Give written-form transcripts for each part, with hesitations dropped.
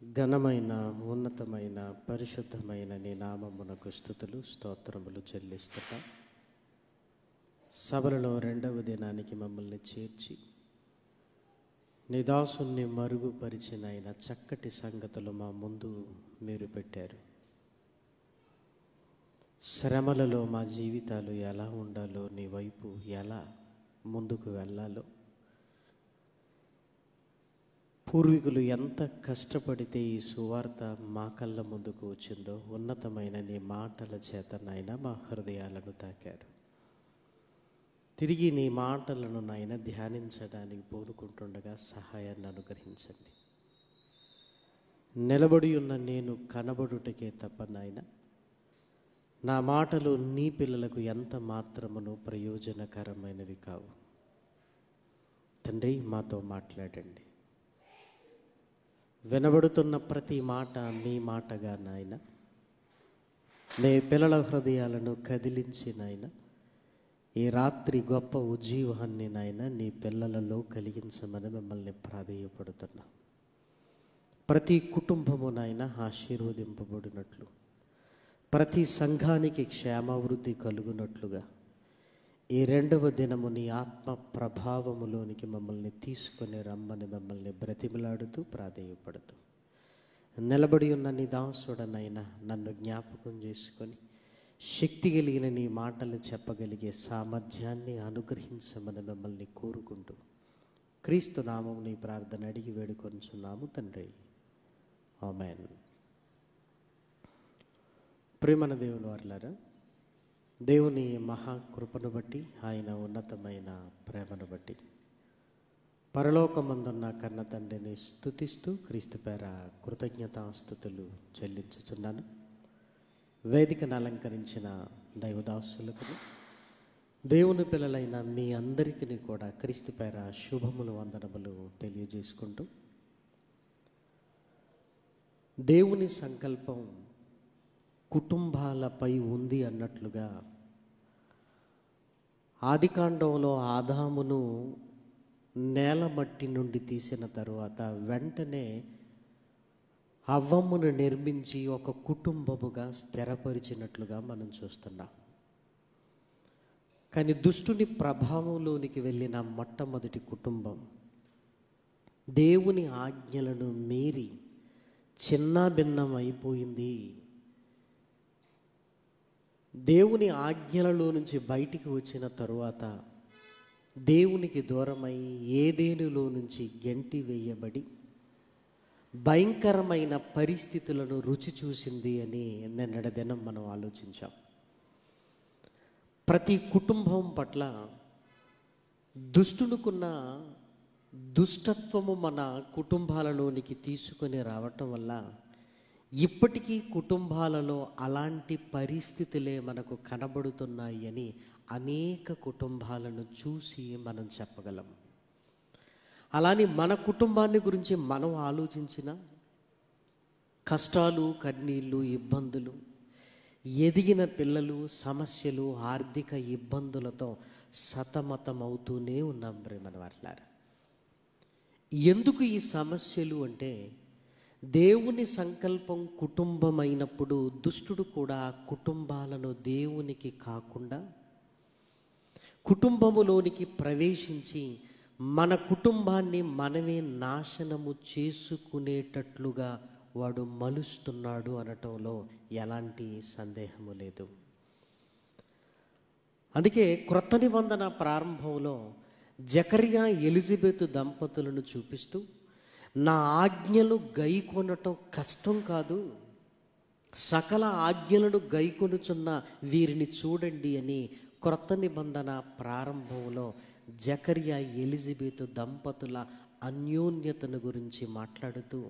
ఘనమైన ఉన్నతమైన పరిశుద్ధమైన నీ నామమునకు స్తుతులు స్తోత్రములు చెల్లిస్తున్నా. సభలలో రెండవ దినానికి మమ్మల్ని చేర్చి నీ దాసుని మరుగుపరిచిన ఆయన చక్కటి సంగతులు మా ముందు మీరు పెట్టారు. శ్రమలలో మా జీవితాలు ఎలా ఉండాలో, నీ వైపు ఎలా ముందుకు వెళ్ళాలో, పూర్వీకులు ఎంత కష్టపడితే ఈ సువార్త మా కళ్ళ ముందుకు వచ్చిందో ఉన్నతమైన నీ మాటల చేత నాయన మా హృదయాలను తాకారు. తిరిగి నీ మాటలను నాయన ధ్యానించడానికి పూనుకుంటుండగా సహాయాన్ని అనుగ్రహించండి. నిలబడి ఉన్న నేను కనబడుటకే తప్ప నాయన నా మాటలు నీ పిల్లలకు ఎంత మాత్రమును ప్రయోజనకరమైనవి కావు. తండ్రి, మాతో మాట్లాడండి. వినబడుతున్న ప్రతి మాట మీ మాటగా నాయన నీ పిల్లల హృదయాలను కదిలించి నాయన ఈ రాత్రి గొప్ప ఉజ్జీవాన్ని నాయన నీ పిల్లలలో కలిగించమని మిమ్మల్ని ప్రాధేయపడుతున్నా. ప్రతి కుటుంబము నాయన ఆశీర్వదింపబడినట్లు, ప్రతి సంఘానికి క్షేమావృద్ధి కలుగునట్లుగా ఈ రెండవ దినము నీ ఆత్మ ప్రభావములోనికి మమ్మల్ని తీసుకొని రమ్మని మిమ్మల్ని బ్రతిమలాడుతూ ప్రాధేయపడుతూ నిలబడి ఉన్న నీ దాసుడనైనా నన్ను జ్ఞాపకం చేసుకొని శక్తి కలిగిన నీ మాటలు చెప్పగలిగే సామర్థ్యాన్ని అనుగ్రహించమని మిమ్మల్ని కోరుకుంటూ క్రీస్తు నామం నీ ప్రార్థన అడిగి వేడుకొంచున్నాము తండ్రి, ఆమేన్. ప్రేమన దేవుని వారలారా, దేవుని మహాకృపను బట్టి, ఆయన ఉన్నతమైన ప్రేమను బట్టి పరలోకమందున్న కన్న తండ్రిని స్తుతిస్తూ క్రీస్తు పేర కృతజ్ఞతాస్తుతులు చెల్లించుచున్నాను. వేదికను అలంకరించిన దైవదాసులకు, దేవుని పిల్లలైన మీ అందరికీ కూడా క్రీస్తు పేర శుభములు వందనములు తెలియజేసుకుంటూ, దేవుని సంకల్పం కుటుంబాలపై ఉంది అన్నట్లుగా ఆదికాండంలో ఆదామును నేల మట్టి నుండి తీసిన తరువాత వెంటనే హవ్వమును నిర్మించి ఒక కుటుంబముగా స్థిరపరిచినట్లుగా మనం చూస్తున్నాం. కానీ దుష్టుని ప్రభావంలోనికి వెళ్ళిన మొట్టమొదటి కుటుంబం దేవుని ఆజ్ఞలను మీరి చిన్నాభిన్నం అయిపోయింది. దేవుని ఆజ్ఞలలో నుంచి బయటికి వచ్చిన తరువాత దేవునికి దూరమై ఏదేనులో నుంచి గెంటి వేయబడి భయంకరమైన పరిస్థితులను రుచి చూసింది అని నిన్నటి దినం మనం ఆలోచించాం. ప్రతి కుటుంబం పట్ల దుష్టునుకున్న దుష్టత్వము మన కుటుంబాలలోనికి తీసుకొని రావటం వల్ల ఇప్పటికీ కుటుంబాలలో అలాంటి పరిస్థితులే మనకు కనబడుతున్నాయి అని అనేక కుటుంబాలను చూసి మనం చెప్పగలం. అలానే మన కుటుంబాన్ని గురించి మనం ఆలోచించిన కష్టాలు, కన్నీళ్ళు, ఇబ్బందులు, ఎదిగిన పిల్లలు, సమస్యలు, ఆర్థిక ఇబ్బందులతో సతమతమవుతూనే ఉన్నాం మన వారలారా. ఎందుకు ఈ సమస్యలు అంటే, దేవుని సంకల్పం కుటుంబమైనప్పుడు దుష్టుడు కూడా కుటుంబాలను దేవునికి కాకుండా కుటుంబములోనికి ప్రవేశించి మన కుటుంబాన్ని మనమే నాశనము చేసుకునేటట్లుగా వాడు మలుస్తున్నాడు అనటంలో ఎలాంటి సందేహము లేదు. అందుకే క్రొత్త నిబంధన ప్రారంభంలో జకర్యా ఎలిజబెత్ దంపతులను చూపిస్తూ, నా ఆజ్ఞలు గైకొనటం కష్టం కాదు, సకల ఆజ్ఞలను గైకొనుచున్న వీరిని చూడండి అని క్రొత్త నిబంధన ప్రారంభంలో జకర్యా ఎలిజబెత్ దంపతుల అన్యోన్యతను గురించి మాట్లాడుతూ,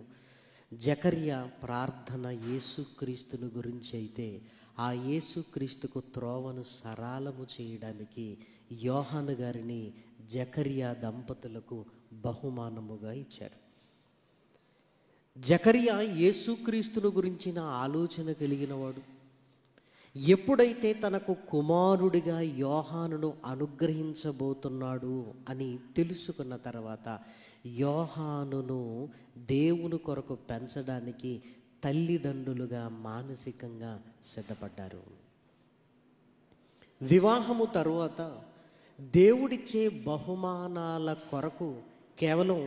జకర్యా ప్రార్థన యేసుక్రీస్తుని గురించి అయితే ఆ యేసుక్రీస్తుకు త్రోవను సరళము చేయడానికి యోహాను గారిని జకర్యా దంపతులకు బహుమానముగా ఇచ్చారు. జకర్యా యేసుక్రీస్తును గురించిన ఆలోచన కలిగినవాడు. ఎప్పుడైతే తనకు కుమారుడిగా యోహానును అనుగ్రహించబోతున్నాడు అని తెలుసుకున్న తర్వాత యోహానును దేవుని కొరకు పెంచడానికి తల్లిదండ్రులుగా మానసికంగా సిద్ధపడ్డారు. వివాహము తరువాత దేవుడిచ్చే బహుమానాల కొరకు కేవలం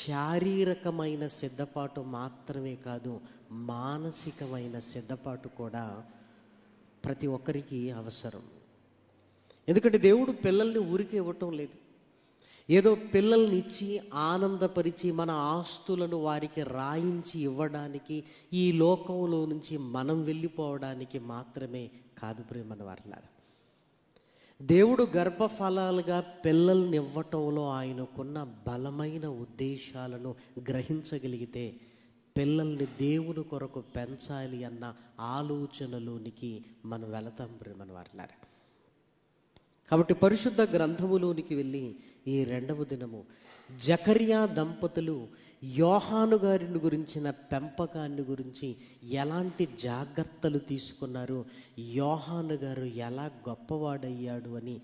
శారీరకమైన సిద్ధపాటు మాత్రమే కాదు, మానసికమైన సిద్ధపాటు కూడా ప్రతి ఒక్కరికి అవసరం. ఎందుకంటే దేవుడు పిల్లల్ని ఊరికే ఇవ్వటం లేదు. ఏదో పిల్లల్ని ఇచ్చి ఆనందపరిచి మన ఆస్తులను వారికి రాయించి ఇవ్వడానికి, ఈ లోకంలో నుంచి మనం వెళ్ళిపోవడానికి మాత్రమే కాదు ప్రియమైన వారలారా. దేవుడు గర్భఫలాలుగా పిల్లల్ని ఇవ్వటంలో ఆయనకున్న బలమైన ఉద్దేశాలను గ్రహించగలిగితే పిల్లల్ని దేవుని కొరకు పెంచాలి అన్న ఆలోచనలోనికి మనం వెళతాం ప్రియమైన వారలారా. కాబట్టి పరిశుద్ధ గ్రంథములోనికి వెళ్ళి ఈ రెండవ దినము జకర్యా దంపతులు యోహాను గారిని గురించిన పెంపకాన్ని గురించి ఎలాంటి జాగ్రత్తలు తీసుకున్నారు, యోహాను గారు ఎలా గొప్పవాడయ్యాడు అని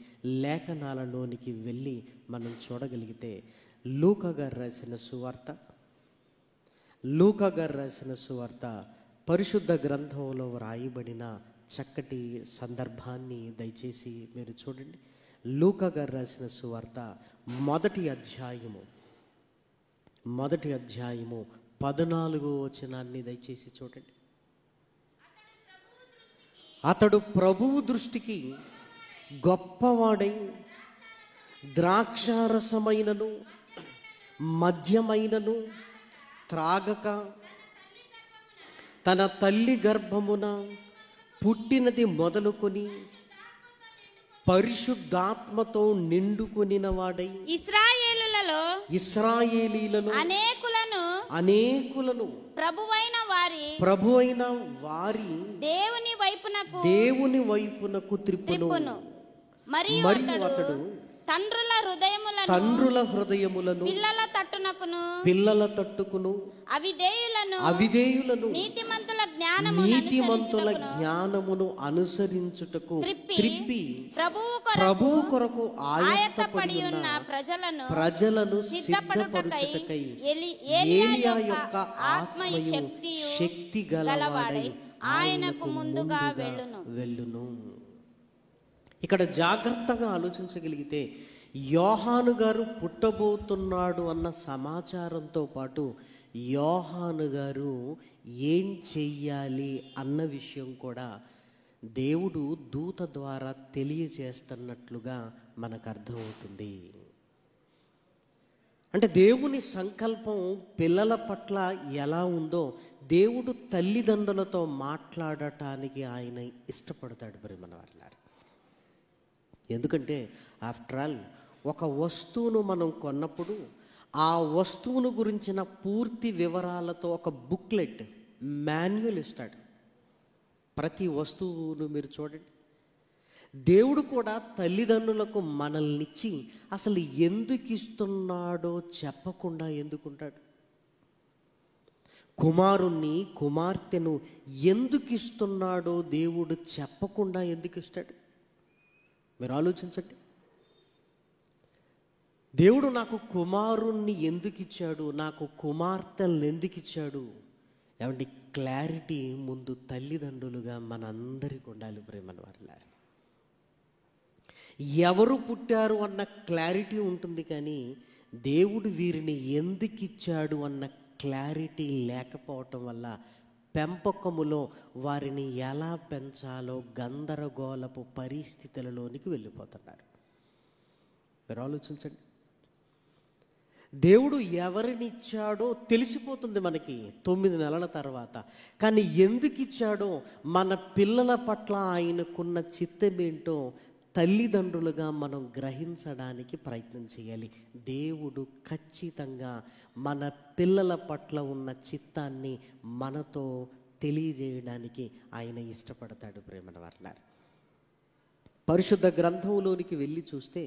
లేఖనాలలోనికి వెళ్ళి మనం చూడగలిగితే లూకా గారు రాసిన సువార్త పరిశుద్ధ గ్రంథంలో వ్రాయబడిన చక్కటి సందర్భాన్ని దయచేసి మీరు చూడండి. లూకా గారు రాసిన సువార్త మొదటి అధ్యాయము 14వ వచనాన్ని దయచేసి చూడండి. అతడు ప్రభువు దృష్టికి గొప్పవాడై ద్రాక్షారసమైనను మద్యమైనను త్రాగక తన తల్లి గర్భమున పుట్టినది మొదలుకొని పరిశుద్ధాత్మతో నిండుకొనిన వాడై ఇశ్రాయేలీలలో అనేకులను ప్రభువైన వారి దేవుని వైపునకు త్రిప్పును. మరియు అతడు తండ్రుల హృదయములను పిల్లల తట్టుకును అవిధేయులను నీతిమంతుల జ్ఞానమును అనుసరించుటకు త్రిప్పి ప్రభువు కొరకు ఆయత్తపడి ఉన్న ప్రజలను సిద్ధపరచుటకై ఏలియా యొక్క ఆత్మయు శక్తి గలవాడై ఆయనకు ముందుగా వెళ్ళును. ఇక్కడ జాగ్రత్తగా ఆలోచించగలిగితే యోహాను గారు పుట్టబోతున్నాడు అన్న సమాచారంతో పాటు యోహాను గారు ఏం చెయ్యాలి అన్న విషయం కూడా దేవుడు దూత ద్వారా తెలియజేస్తున్నట్లుగా మనకు అర్థమవుతుంది. అంటే దేవుని సంకల్పం పిల్లల పట్ల ఎలా ఉందో దేవుడు తల్లిదండ్రులతో మాట్లాడటానికి ఆయన ఇష్టపడతాడు ప్రియమైన వారలారా. ఎందుకంటే ఆఫ్టర్ ఆల్ ఒక వస్తువును మనం కొన్నప్పుడు ఆ వస్తువును గురించిన పూర్తి వివరాలతో ఒక బుక్లెట్ మాన్యువల్ ఇస్తాడు. ప్రతి వస్తువును మీరు చూడండి. దేవుడు కూడా తల్లిదండ్రులకు మనల్ని ఇచ్చి అసలు ఎందుకు ఇస్తున్నాడో చెప్పకుండా ఎందుకుంటాడు? కుమారుణ్ణి కుమార్తెను ఎందుకు ఇస్తున్నాడో దేవుడు చెప్పకుండా ఎందుకు ఇస్తాడు? మీరు ఆలోచించండి. దేవుడు నాకు కుమారుణ్ణి ఎందుకు ఇచ్చాడు, నాకు కుమార్తెలను ఎందుకు ఇచ్చాడు? ఏమంటే క్లారిటీ ముందు తల్లిదండ్రులుగా మనందరికీ ఉండాలి ప్రేమల వారలారా. ఎవరు పుట్టారు అన్న క్లారిటీ ఉంటుంది, కానీ దేవుడు వీరిని ఎందుకు ఇచ్చాడు అన్న క్లారిటీ లేకపోవటం వల్ల పెంపకములో వారిని ఎలా పెంచాలో గందరగోళపు పరిస్థితులలోనికి వెళ్ళిపోతున్నారు. మీరు ఆలోచించండి. దేవుడు ఎవరిని ఇచ్చాడో తెలిసిపోతుంది మనకి 9 నెలల తర్వాత. కానీ ఎందుకు ఇచ్చాడో, మన పిల్లల పట్ల ఆయనకున్న చిత్తమేంటో తల్లిదండ్రులుగా మనం గ్రహించడానికి ప్రయత్నం చేయాలి. దేవుడు ఖచ్చితంగా మన పిల్లల పట్ల ఉన్న చిత్తాన్ని మనతో తెలియజేయడానికి ఆయన ఇష్టపడతాడు ప్రేమల వారలారా. పరిశుద్ధ గ్రంథంలోనికి వెళ్ళి చూస్తే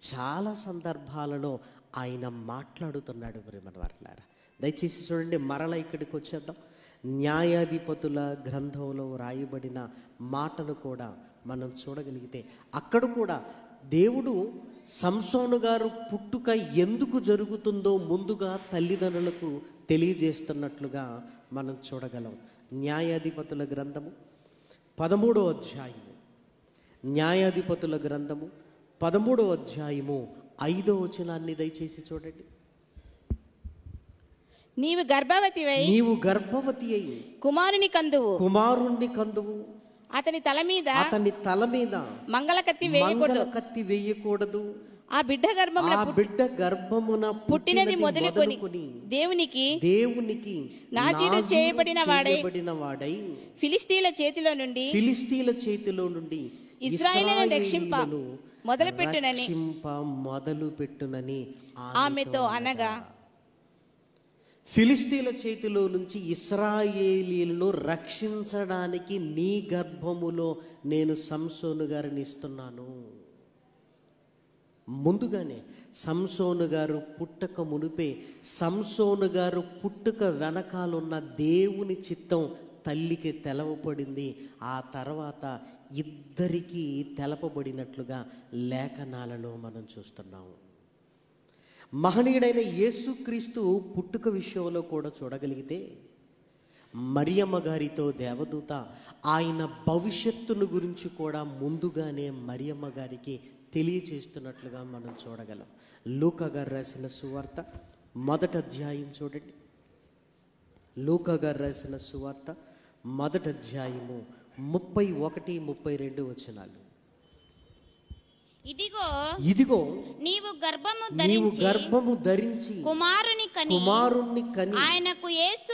చాలా సందర్భాలలో ఆయన మాట్లాడుతున్నాడు ప్రేమల వారలారా. దయచేసి చూడండి, మరలా ఇక్కడికి వచ్చేద్దాం. న్యాయాధిపతుల గ్రంథంలో రాయబడిన మాటను కూడా మనం చూడగలిగితే అక్కడ కూడా దేవుడు సంసోను గారు పుట్టుక ఎందుకు జరుగుతుందో ముందుగా తల్లిదండ్రులకు తెలియజేస్తున్నట్లుగా మనం చూడగలం. న్యాయాధిపతుల గ్రంథము 13వ అధ్యాయము, న్యాయాధిపతుల గ్రంథము 13వ అధ్యాయము 5వ వచనాన్ని దయచేసి చూడండి. నీవు గర్భవతి అయి కుమారుని కందువు, అతని తల మీద మంగళకత్తి వేయకూడదు. ఆ బిడ్డ గర్భమున పుట్టినది మొదలుకొని దేవునికి నాజీరు చేయబడిన వాడై ఫిలిష్తీల చేతిలో నుండి ఇశ్రాయేలును రక్షింప మొదలుపెట్టునని ఆమెతో అనగా, ఫిలిష్తీల చేతిలో నుంచి ఇశ్రాయేలీలను రక్షించడానికి నీ గర్భములో నేను సంసోను గారిని ఇస్తున్నాను. ముందుగానే సంసోను గారు పుట్టక మునిపే, సంసోను గారు పుట్టుక వెనకాలన్న దేవుని చిత్తం తల్లికి తెలవబడింది. ఆ తర్వాత ఇద్దరికీ తెలపబడినట్లుగా లేఖనాలలో మనం చూస్తున్నాము. మహనీయుడైన యేసుక్రీస్తు పుట్టుక విషయంలో కూడా చూడగలిగితే, మరియమ్మ గారితో దేవదూత ఆయన భవిష్యత్తును గురించి కూడా ముందుగానే మరియమ్మ గారికి తెలియచేస్తున్నట్లుగా మనం చూడగలం. లూకా గారు రాసిన సువార్త 1వ అధ్యాయం చూడండి. లూకా గారు రాసిన సువార్త 1వ అధ్యాయము 31, 32 వచనాలు. ఇదిగో నీవు గర్భము ధరించి కుమారుని కని ఆయనకు యేసు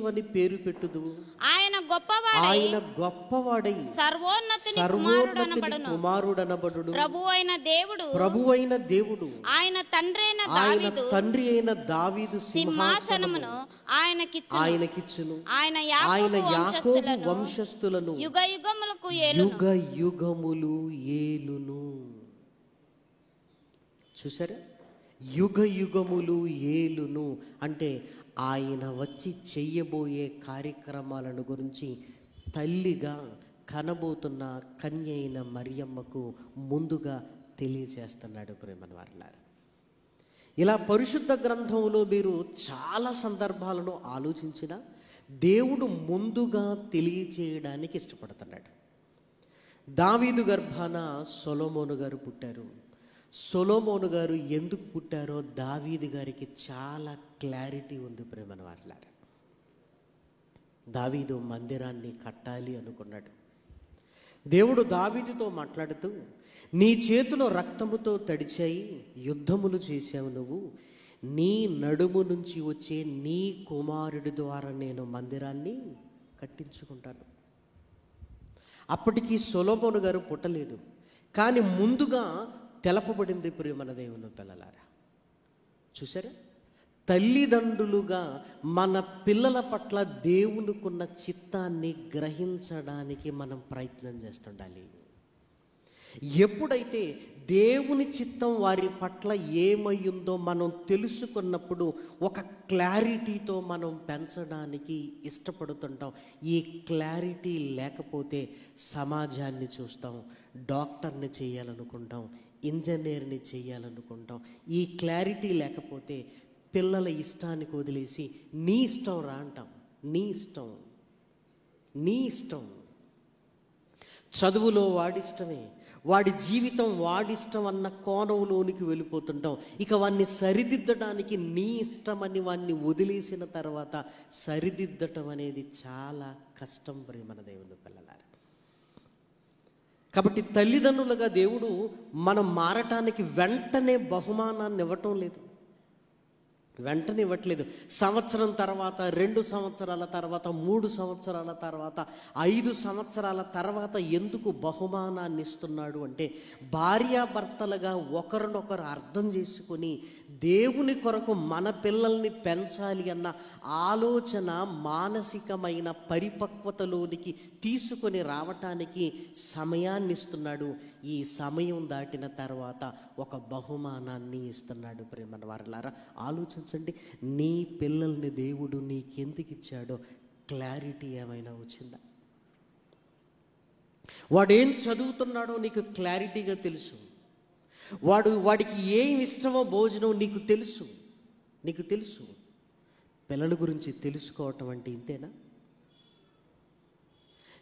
అని పేరు పెట్టుదు. ఆయన గొప్పవాడై సర్వోన్నతుని కుమారుడనబడును. ప్రభువైన దేవుడు ఆయన తండ్రి అయిన దావీదు సింహాసనమును ఆయనకిచ్చును. ఆయన యాకోబు వంశస్థులను యుగయుగములు ఏలును. చూసారా, యుగయుగములు ఏలును అంటే ఆయన వచ్చి చెయ్యబోయే కార్యక్రమాలను గురించి తల్లిగా కనబోతున్న కన్య అయిన మరియమ్మకు ముందుగా తెలియజేస్తున్నాడు. ప్రేమను వారలారా, ఇలా పరిశుద్ధ గ్రంథంలో మీరు చాలా సందర్భాలను ఆలోచించిన దేవుడు ముందుగా తెలియచేయడానికి ఇష్టపడుతున్నాడు. దావీదు గర్భాన సొలొమోను గారు పుట్టారు. సొలొమోను గారు ఎందుకు పుట్టారో దావీదు గారికి చాలా క్లారిటీ ఉంది. ప్రేమను వారలారా, దావీదు మందిరాన్ని కట్టాలి అనుకున్నాడు. దేవుడు దావీదుతో మాట్లాడుతూ, నీ చేతులు రక్తముతో తడిచాయి, యుద్ధములు చేశావు నువ్వు, నీ నడుము నుంచి వచ్చే నీ కుమారుడి ద్వారా నేను మందిరాన్ని కట్టించుకుంటాను. అప్పటికి సొలొమోను గారు పుట్టలేదు, కానీ ముందుగా తెలపబడింది ప్రియమైన దేవుని పిల్లలారా. చూసారా, తల్లిదండ్రులుగా మన పిల్లల పట్ల దేవునికున్న చిత్తాన్ని గ్రహించడానికి మనం ప్రయత్నం చేస్తుండాలి. ఎప్పుడైతే దేవుని చిత్తం వారి పట్ల ఏమయ్యిందో మనం తెలుసుకున్నప్పుడు ఒక క్లారిటీతో మనం పెంచడానికి ఇష్టపడుతుంటాం. ఈ క్లారిటీ లేకపోతే సమాజాన్ని చూస్తాం, డాక్టర్ని చేయాలనుకుంటాం, ఇంజనీర్ని చేయాలనుకుంటాం. ఈ క్లారిటీ లేకపోతే పిల్లల ఇష్టానికి వదిలేసి నీ ఇష్టం రా అంటాం. నీ ఇష్టం. చదువులో వాడిష్టమే, వాడి జీవితం వాడిష్టం అన్న కోణంలోనికి వెళ్ళిపోతుంటాం. ఇక వాడిని సరిదిద్దడానికి నీ ఇష్టమని వాడిని వదిలేసిన తర్వాత సరిదిద్దటం అనేది చాలా కష్టం ప్రియమైన దేవుని పిల్లలారా. కాబట్టి తల్లిదండ్రులుగా దేవుడు మనం మారటానికి వెంటనే బహుమానాన్ని ఇవ్వటం లేదు, వెంటనే ఇవ్వట్లేదు. సంవత్సరం తర్వాత, 2 సంవత్సరాల తర్వాత, 3 సంవత్సరాల తర్వాత, 5 సంవత్సరాల తర్వాత ఎందుకు బహుమానాన్ని ఇస్తున్నాడు అంటే, భార్యాభర్తలుగా ఒకరినొకరు అర్థం చేసుకొని దేవుని కొరకు మన పిల్లల్ని పెంచాలి అన్న ఆలోచన మానసికమైన పరిపక్వతలోనికి తీసుకొని రావటానికి సమయాన్ని ఇస్తున్నాడు. ఈ సమయం దాటిన తర్వాత ఒక బహుమానాన్ని ఇస్తున్నాడు. ప్రేమ వారలారా, ఆలోచించండి, నీ పిల్లల్ని దేవుడు నీకెందుకు ఇచ్చాడో క్లారిటీ ఏమైనా వచ్చిందా? వాడేం చదువుతున్నాడో నీకు క్లారిటీగా తెలుసు, వాడికి ఏం ఇష్టమో భోజనం నీకు తెలుసు. పిల్లల గురించి తెలుసుకోవటం అంటే ఇంతేనా?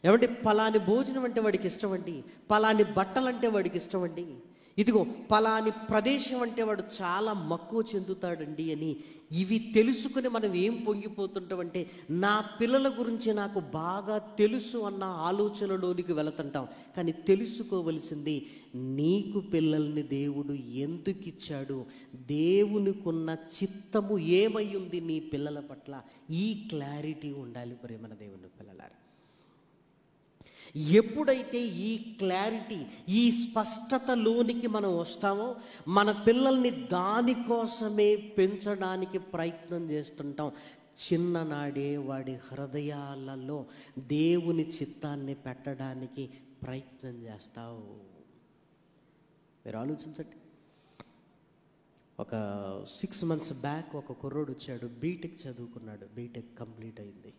ఏమంటే పలాని భోజనం అంటే వాడికి ఇష్టం అండి, పలాని బట్టలంటే వాడికి ఇష్టం అండి, ఇదిగో పలాని ప్రదేశం అంటే వాడు చాలా మక్కువ చెందుతాడండి అని ఇవి తెలుసుకుని మనం ఏం పొంగిపోతుంటామంటే, నా పిల్లల గురించి నాకు బాగా తెలుసు అన్న ఆలోచనలోనికి వెళుతుంటాం. కానీ తెలుసుకోవలసింది, నీకు పిల్లల్ని దేవుడు ఎందుకు ఇచ్చాడు, దేవునికున్న చిత్తము ఏమై ఉంది నీ పిల్లల పట్ల, ఈ క్లారిటీ ఉండాలి ప్రేమన దేవుని పిల్లలారా. ఎప్పుడైతే ఈ క్లారిటీ, ఈ స్పష్టతలోనికి మనం వస్తామో, మన పిల్లల్ని దానికోసమే పెంచడానికి ప్రయత్నం చేస్తుంటాం. చిన్ననాడే వాడి హృదయాలలో దేవుని చిత్తాన్ని పెట్టడానికి ప్రయత్నం చేస్తావు. మీరు ఆలోచించండి. ఒక 6 months బ్యాక్ ఒక కుర్రోడు వచ్చాడు, బీటెక్ చదువుకున్నాడు, బీటెక్ కంప్లీట్ అయింది.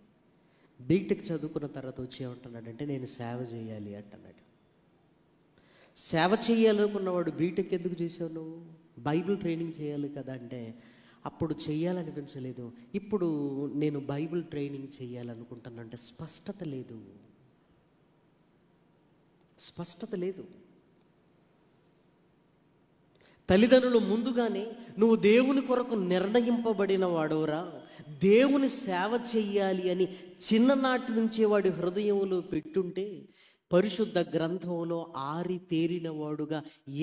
బీటెక్ చదువుకున్న తర్వాత వచ్చి ఏమంటున్నాడంటే, నేను సేవ చేయాలి అంటున్నాడు. సేవ చేయాలనుకున్నవాడు బీటెక్ ఎందుకు చేసావు నువ్వు? బైబిల్ ట్రైనింగ్ చేయాలి కదా అంటే, అప్పుడు చేయాలనిపించలేదు, ఇప్పుడు నేను బైబిల్ ట్రైనింగ్ చేయాలనుకుంటున్నా అంటే స్పష్టత లేదు. తల్లిదండ్రులు ముందుగానే నువ్వు దేవుని కొరకు నిర్ణయింపబడిన వాడవరా, దేవుని సేవ చెయ్యాలి అని చిన్ననాటి నుంచే వాడి హృదయంలో పెట్టుంటే, పరిశుద్ధ గ్రంథంలో ఆరి తేరిన వాడుగా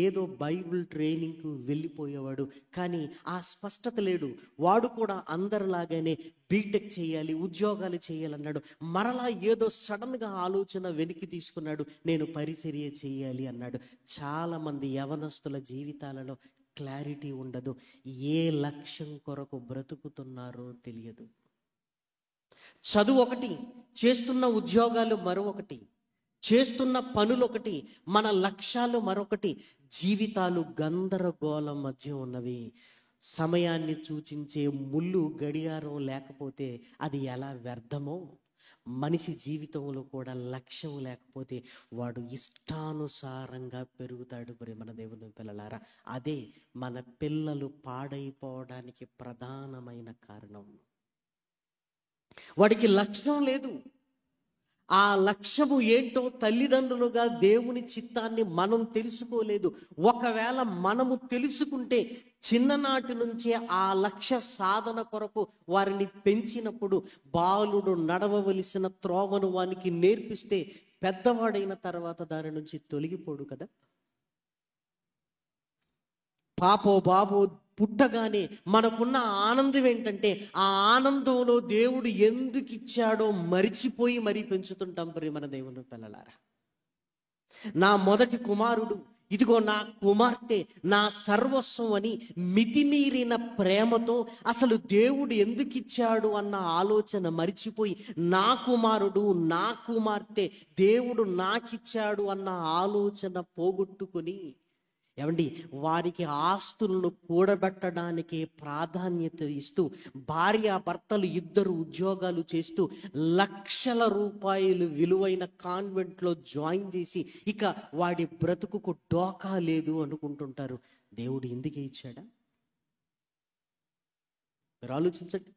ఏదో బైబిల్ ట్రైనింగ్కు వెళ్ళిపోయేవాడు. కానీ ఆ స్పష్టత లేడు. వాడు కూడా అందరిలాగానే బీటెక్ చేయాలి, ఉద్యోగాలు చేయాలన్నాడు. మరలా ఏదో సడన్గా ఆలోచన వెనక్కి తీసుకున్నాడు, నేను పరిచర్య చేయాలి అన్నాడు. చాలామంది యవనస్తుల జీవితాలలో క్లారిటీ ఉండదు. ఏ లక్ష్యం కొరకు బ్రతుకుతున్నారో తెలియదు. చదువు ఒకటి, చేస్తున్న ఉద్యోగాలు మరొకటి, చేస్తున్న పనులు ఒకటి, మన లక్ష్యాలు మరొకటి. జీవితాలు గందరగోళం మధ్య ఉన్నవి. సమయాన్ని సూచించే ముళ్ళు గడియారం లేకపోతే అది ఎలా వ్యర్థమో, మనిషి జీవితంలో కూడా లక్ష్యం లేకపోతే వాడు ఇష్టానుసారంగా పెరుగుతాడు. ప్రేమన దేవుని పిల్లలారా, అదే మన పిల్లలు పాడైపోవడానికి ప్రధానమైన కారణం. వాడికి లక్ష్యం లేదు. ఆ లక్ష్యము ఏంటో తల్లిదండ్రులుగా దేవుని చిత్తాన్ని మనం తెలుసుకోలేదు. ఒకవేళ మనము తెలుసుకుంటే చిన్ననాటి నుంచే ఆ లక్ష్య సాధన కొరకు వారిని పెంచినప్పుడు, బాలుడు నడవవలసిన త్రోవను వానికి నేర్పిస్తే పెద్దవాడైన తర్వాత దాని నుంచి తొలగిపోడు కదా. పాపో బాబో పుట్టగానే మనకున్న ఆనందం ఏంటంటే, ఆ ఆనందంలో దేవుడు ఎందుకు ఇచ్చాడో మరిచిపోయి మరీ పెంచుతుంటాం ప్రేమన దేవుని పిల్లలారా. నా మొదటి కుమారుడు, ఇదిగో నా కుమార్తె, నా సర్వస్వం అని మితిమీరిన ప్రేమతో అసలు దేవుడు ఎందుకు ఇచ్చాడు అన్న ఆలోచన మరిచిపోయి, నా కుమారుడు, నా కుమార్తె, దేవుడు నాకిచ్చాడు అన్న ఆలోచన పోగొట్టుకొని, ఏమండి, వారికి ఆస్తులను కూడబెట్టడానికి ప్రాధాన్యత ఇస్తూ, భార్యాభర్తలు ఇద్దరు ఉద్యోగాలు చేస్తూ లక్షల రూపాయలు విలువైన కాన్వెంట్లో జాయిన్ చేసి ఇక వాడి బ్రతుకుకు డోకా లేదు అనుకుంటుంటారు. దేవుడు ఎందుకే ఇచ్చాడా? మీరు ఆలోచించండి.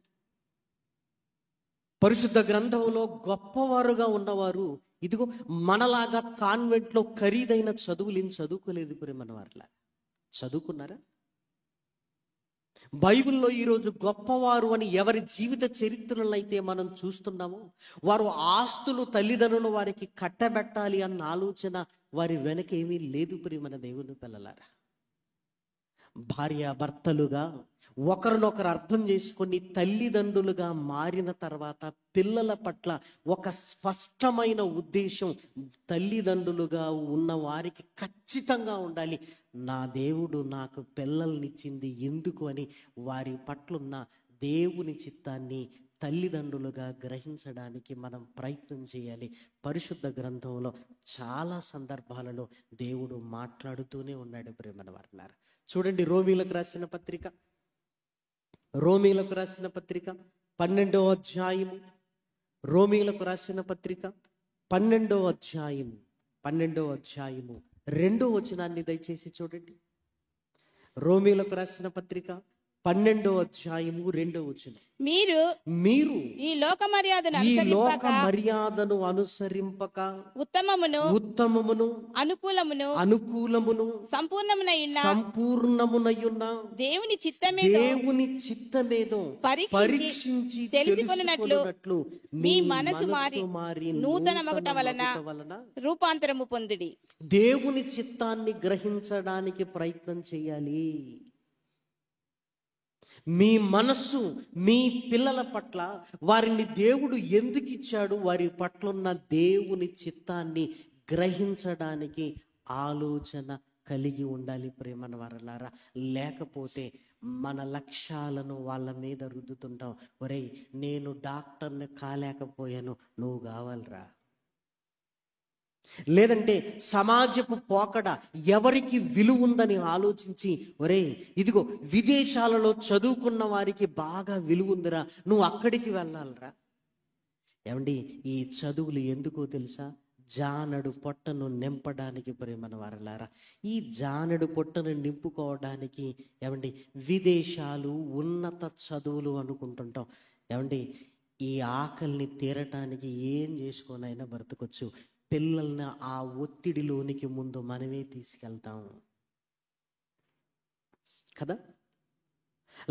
పరిశుద్ధ గ్రంథంలో గొప్పవారుగా ఉన్నవారు ఇదిగో మనలాగా కాన్వెంట్లో ఖరీదైన చదువులు ఏం చదువుకోలేదు. మన వారిలా చదువుకున్నారా? బైబిల్లో ఈరోజు గొప్పవారు అని ఎవరి జీవిత చరిత్రలను అయితే మనం చూస్తున్నామో, వారు ఆస్తులు తల్లిదండ్రులు వారికి కట్టబెట్టాలి అన్న ఆలోచన వారి వెనక ఏమీ లేదు. ప్రియమైన దేవుని పిల్లలారా, భార్యాభర్తలుగా ఒకరినొకరు అర్థం చేసుకొని తల్లిదండ్రులుగా మారిన తర్వాత పిల్లల పట్ల ఒక స్పష్టమైన ఉద్దేశం తల్లిదండ్రులుగా ఉన్న వారికి ఖచ్చితంగా ఉండాలి. నా దేవుడు నాకు పిల్లల్నిచ్చింది ఎందుకు అని వారి పట్లున్న దేవుని చిత్తాన్ని తల్లిదండ్రులుగా గ్రహించడానికి మనం ప్రయత్నం చేయాలి. పరిశుద్ధ గ్రంథంలో చాలా సందర్భాలలో దేవుడు మాట్లాడుతూనే ఉన్నాడు. ప్రేమన వారలారా, చూడండి, రోమీలకు రాసిన పత్రిక 12వ అధ్యాయము, రోమీలకు రాసిన పత్రిక 12వ అధ్యాయము 2వ వచనాన్ని దయచేసి చూడండి. రోమీలకు రాసిన పత్రిక 12వ అధ్యాయము 2వ వచనం. మీరు ఈ లోక మర్యాదను అనుసరింపక ఉత్తమమును అనుకూలమును సంపూర్ణమునయున్న దేవుని చిత్తమేదో పరీక్షించి తెలుసుకొనున్నట్లు మీ మనసు మారి నూతన మగుట వలన రూపాంతరము పొందుడి. దేవుని చిత్తాన్ని గ్రహించడానికి ప్రయత్నం చేయాలి. మీ మనస్సు మీ పిల్లల పట్ల వారిని దేవుడు ఎందుకు ఇచ్చాడు, వారి పట్ల ఉన్న దేవుని చిత్తాన్ని గ్రహించడానికి ఆలోచన కలిగి ఉండాలి ప్రేమన వారలారా. లేకపోతే మన లక్ష్యాలను వాళ్ళ మీద రుద్దుతుంటాం. ఒరేయ్, నేను డాక్టర్ని కాలేకపోయాను, నువ్వు కావాలరా. లేదంటే సమాజపు పోకడ ఎవరికి విలువ ఉందని ఆలోచించి, ఒరే ఇదిగో విదేశాలలో చదువుకున్న వారికి బాగా విలువ ఉందిరా, నువ్వు అక్కడికి వెళ్ళాలరా. ఏమండి, ఈ చదువులు ఎందుకో తెలుసా? జానడు పొట్టను నింపడానికి ప్రేమన వారలారా. ఈ జానడు పొట్టను నింపుకోవడానికి ఏమండి విదేశాలు, ఉన్నత చదువులు అనుకుంటుంటాం. ఏమండి, ఈ ఆకలిని తీరటానికి ఏం చేసుకోనైనా బ్రతకొచ్చు. పిల్లల్ని ఆ ఒత్తిడిలోనికి ముందు మనమే తీసుకెళ్తాం కదా.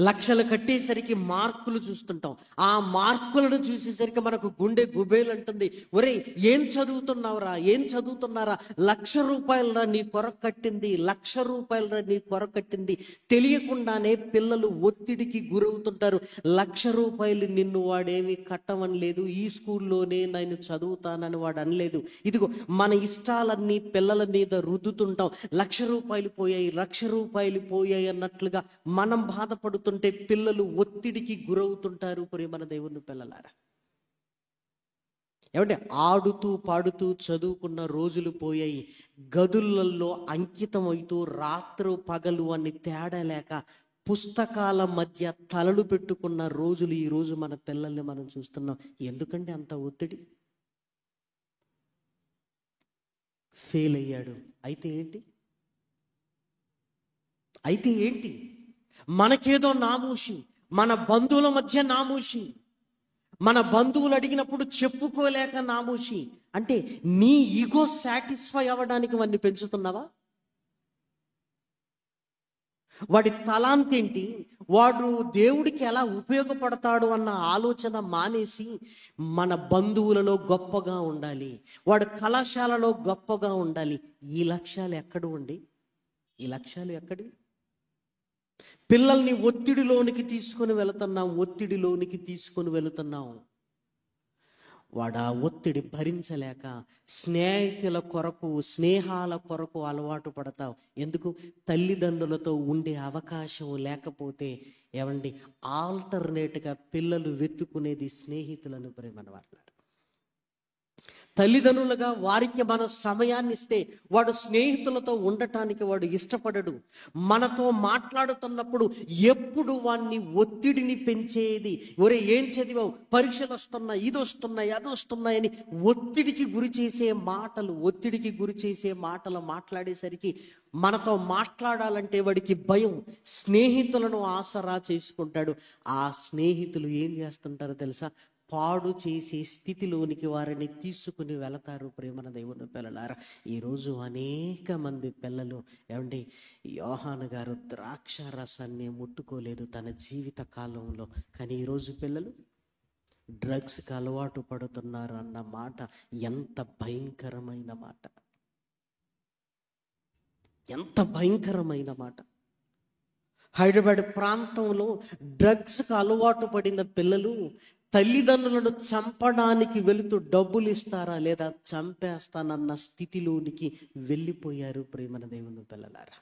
లక్షలు కట్టేసరికి మార్కులు చూస్తుంటాం. ఆ మార్కులను చూసేసరికి మనకు గుండె గుబేలు అంటుంది. ఒరే, ఏం చదువుతున్నావురా, ఏం చదువుతున్నారా? ₹1,00,000 నీ కొరకు కట్టింది, ₹1,00,000 నీ కొరకు కట్టింది. తెలియకుండానే పిల్లలు ఒత్తిడికి గురవుతుంటారు. ₹1,00,000 నిన్ను వాడేమి కట్టమని లేదు, ఈ స్కూల్లోనే నేను చదువుతానని వాడు అనలేదు. ఇదిగో మన ఇష్టాలన్నీ పిల్లల మీద రుద్దుతుంటాం. ₹1,00,000 పోయాయి, ₹1,00,000 పోయాయి అన్నట్లుగా మనం బాధపడుతుంటే పిల్లలు ఒత్తిడికి గురవుతుంటారు ప్రేమన దేవుని పిల్లలారా. ఏమంటే, ఆడుతూ పాడుతూ చదువుకున్న రోజులు పోయాయి. గదులలో అంకితం అవుతూ రాత్రు పగలు అని తేడా లేక పుస్తకాల మధ్య తలలు పెట్టుకున్న రోజులు ఈ రోజు మన పిల్లల్ని మనం చూస్తున్నాం. ఎందుకంటే అంత ఒత్తిడి. ఫెయిల్ అయ్యాడు, అయితే ఏంటి? మనకేదో నామూషి, మన బంధువుల మధ్య నామూషి, మన బంధువులు అడిగినప్పుడు చెప్పుకోలేక నామూషి. అంటే నీ ఈగో సాటిస్ఫై అవ్వడానికి వాడిని పెంచుతున్నావా? వాడి తలాంత్ ఏంటి, వాడు దేవుడికి ఎలా ఉపయోగపడతాడు అన్న ఆలోచన మానేసి మన బంధువులలో గొప్పగా ఉండాలి, వాడు కళాశాలలో గొప్పగా ఉండాలి. ఈ లక్ష్యాలు ఎక్కడి? పిల్లల్ని ఒత్తిడిలోనికి తీసుకొని వెళుతున్నాం. వాడు ఆ ఒత్తిడి భరించలేక స్నేహాల కొరకు అలవాటు పడతావు. ఎందుకు? తల్లిదండ్రులతో ఉండే అవకాశం లేకపోతే ఏమండి, ఆల్టర్నేట్గా పిల్లలు వెతుకునేది స్నేహితులను ప్రేమన వాళ్ళ. తల్లిదండ్రులుగా వారికి మనం సమయాన్ని ఇస్తే వాడు స్నేహితులతో ఉండటానికి వాడు ఇష్టపడడు. మనతో మాట్లాడుతున్నప్పుడు ఎప్పుడు వాడిని ఒత్తిడిని పెంచేది, ఒరే ఏం చదివావు, పరీక్షలు వస్తున్నాయి, ఇది వస్తున్నాయి, అది వస్తున్నాయని ఒత్తిడికి గురి చేసే మాటలు మాట్లాడేసరికి మనతో మాట్లాడాలంటే వాడికి భయం. స్నేహితులను ఆసరా చేసుకుంటాడు. ఆ స్నేహితులు ఏం చేస్తుంటారో తెలుసా? పాడు చేసే స్థితిలోనికి వారిని తీసుకుని వెళతారు ప్రేమన దేవుని పిల్లలారా. ఈరోజు అనేక మంది పిల్లలు ఏమండి, యోహాను గారు ద్రాక్ష రసాన్ని ముట్టుకోలేదు తన జీవిత కాలంలో, కానీ ఈరోజు పిల్లలు డ్రగ్స్కి అలవాటు పడుతున్నారు అన్న మాట ఎంత భయంకరమైన మాట. హైదరాబాద్ ప్రాంతంలో డ్రగ్స్కి అలవాటు పడిన పిల్లలు తల్లిదండ్రులను చంపడానికి వెళుతూ డబ్బులు ఇస్తారా లేదా చంపేస్తానన్న స్థితిలోనికి వెళ్ళిపోయారు ప్రేమన దేవుని పిల్లలారా.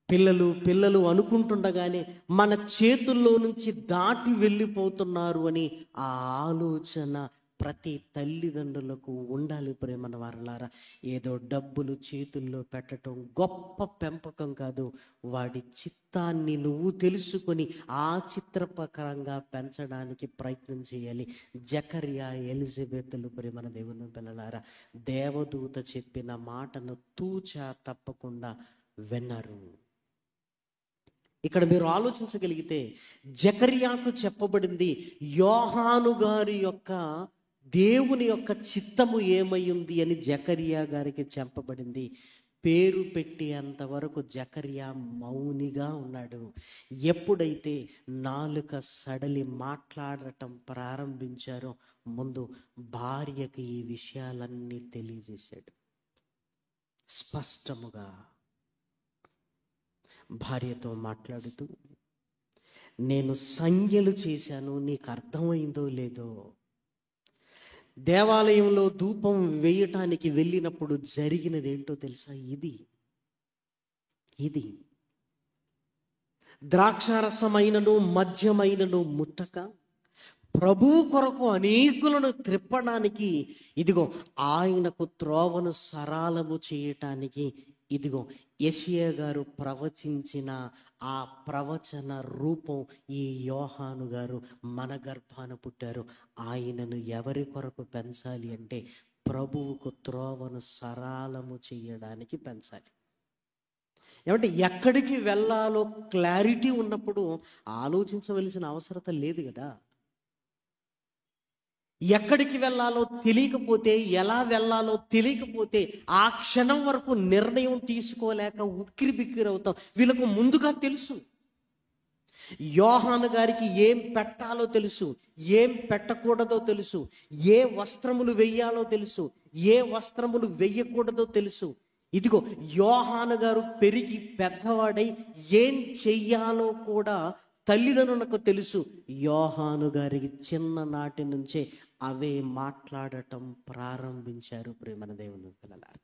పిల్లలు అనుకుంటుండగానే మన చేతుల్లో నుంచి దాటి వెళ్ళిపోతున్నారు అని ఆ ఆలోచన ప్రతి తల్లిదండ్రులకు ఉండాలి ప్రేమన వారలారా. ఏదో డబ్బులు చేతుల్లో పెట్టడం గొప్ప పెంపకం కాదు. వాడి చిత్తాన్ని నువ్వు తెలుసుకొని ఆ చిత్ర ప్రకారంగా పెంచడానికి ప్రయత్నం చేయాలి. జకర్యా, ఎలిజబెత్లు ప్రేమన దేవుని పిల్లలారా దేవదూత చెప్పిన మాటను తూచా తప్పకుండా విన్నారు. ఇక్కడ మీరు ఆలోచించగలిగితే జకర్యాకు చెప్పబడింది యోహాను గారి యొక్క దేవుని యొక్క చిత్తము ఏమై ఉంది అని జకర్యా గారికి చెప్పబడింది. పేరు పెట్టేంత వరకు జకర్యా మౌనిగా ఉన్నాడు. ఎప్పుడైతే నాలుక సడలి మాట్లాడటం ప్రారంభించారో ముందు భార్యకి ఈ విషయాలన్నీ తెలియజేశాడు. స్పష్టముగా భార్యతో మాట్లాడుతూ, నేను సంజ్ఞలు చేశాను, నీకు అర్థమైందో లేదో. దేవాలయంలో ధూపం వేయటానికి వెళ్ళినప్పుడు జరిగినది ఏంటో తెలుసా? ఇది ద్రాక్షారసమైనను మద్యమైనను ముట్టక ప్రభు కొరకు అనేకులను త్రిప్పడానికి, ఇదిగో ఆయనకు త్రోవను సరాలము చేయటానికి, ఇదిగో యెషయా గారు ప్రవచించిన ఆ ప్రవచన రూపం ఈ యోహాను గారు మన గర్భాన పుట్టారు. ఆయనను ఎవరి కొరకు పెంచాలి అంటే ప్రభువుకు త్రోవను సరాలము చేయడానికి పెంచాలి. ఏమంటే ఎక్కడికి వెళ్ళాలో క్లారిటీ ఉన్నప్పుడు ఆలోచించవలసిన అవసరం లేదు కదా. ఎక్కడికి వెళ్ళాలో తెలియకపోతే, ఎలా వెళ్ళాలో తెలియకపోతే ఆ క్షణం వరకు నిర్ణయం తీసుకోలేక ఉక్కిరి బిక్కిరి అవుతాం. వీళ్ళకు ముందుగా తెలుసు, యోహాను గారికి ఏం పెట్టాలో తెలుసు, ఏం పెట్టకూడదో తెలుసు, ఏ వస్త్రములు వెయ్యాలో తెలుసు, ఏ వస్త్రములు వెయ్యకూడదో తెలుసు. ఇదిగో యోహాను గారు పెరిగి పెద్దవాడై ఏం చెయ్యాలో కూడా తల్లిదండ్రులకు తెలుసు. యోహాను గారికి చిన్ననాటి నుంచే అవే మాట్లాడటం ప్రారంభించారు ప్రేమన దేవుని పిల్లలారా.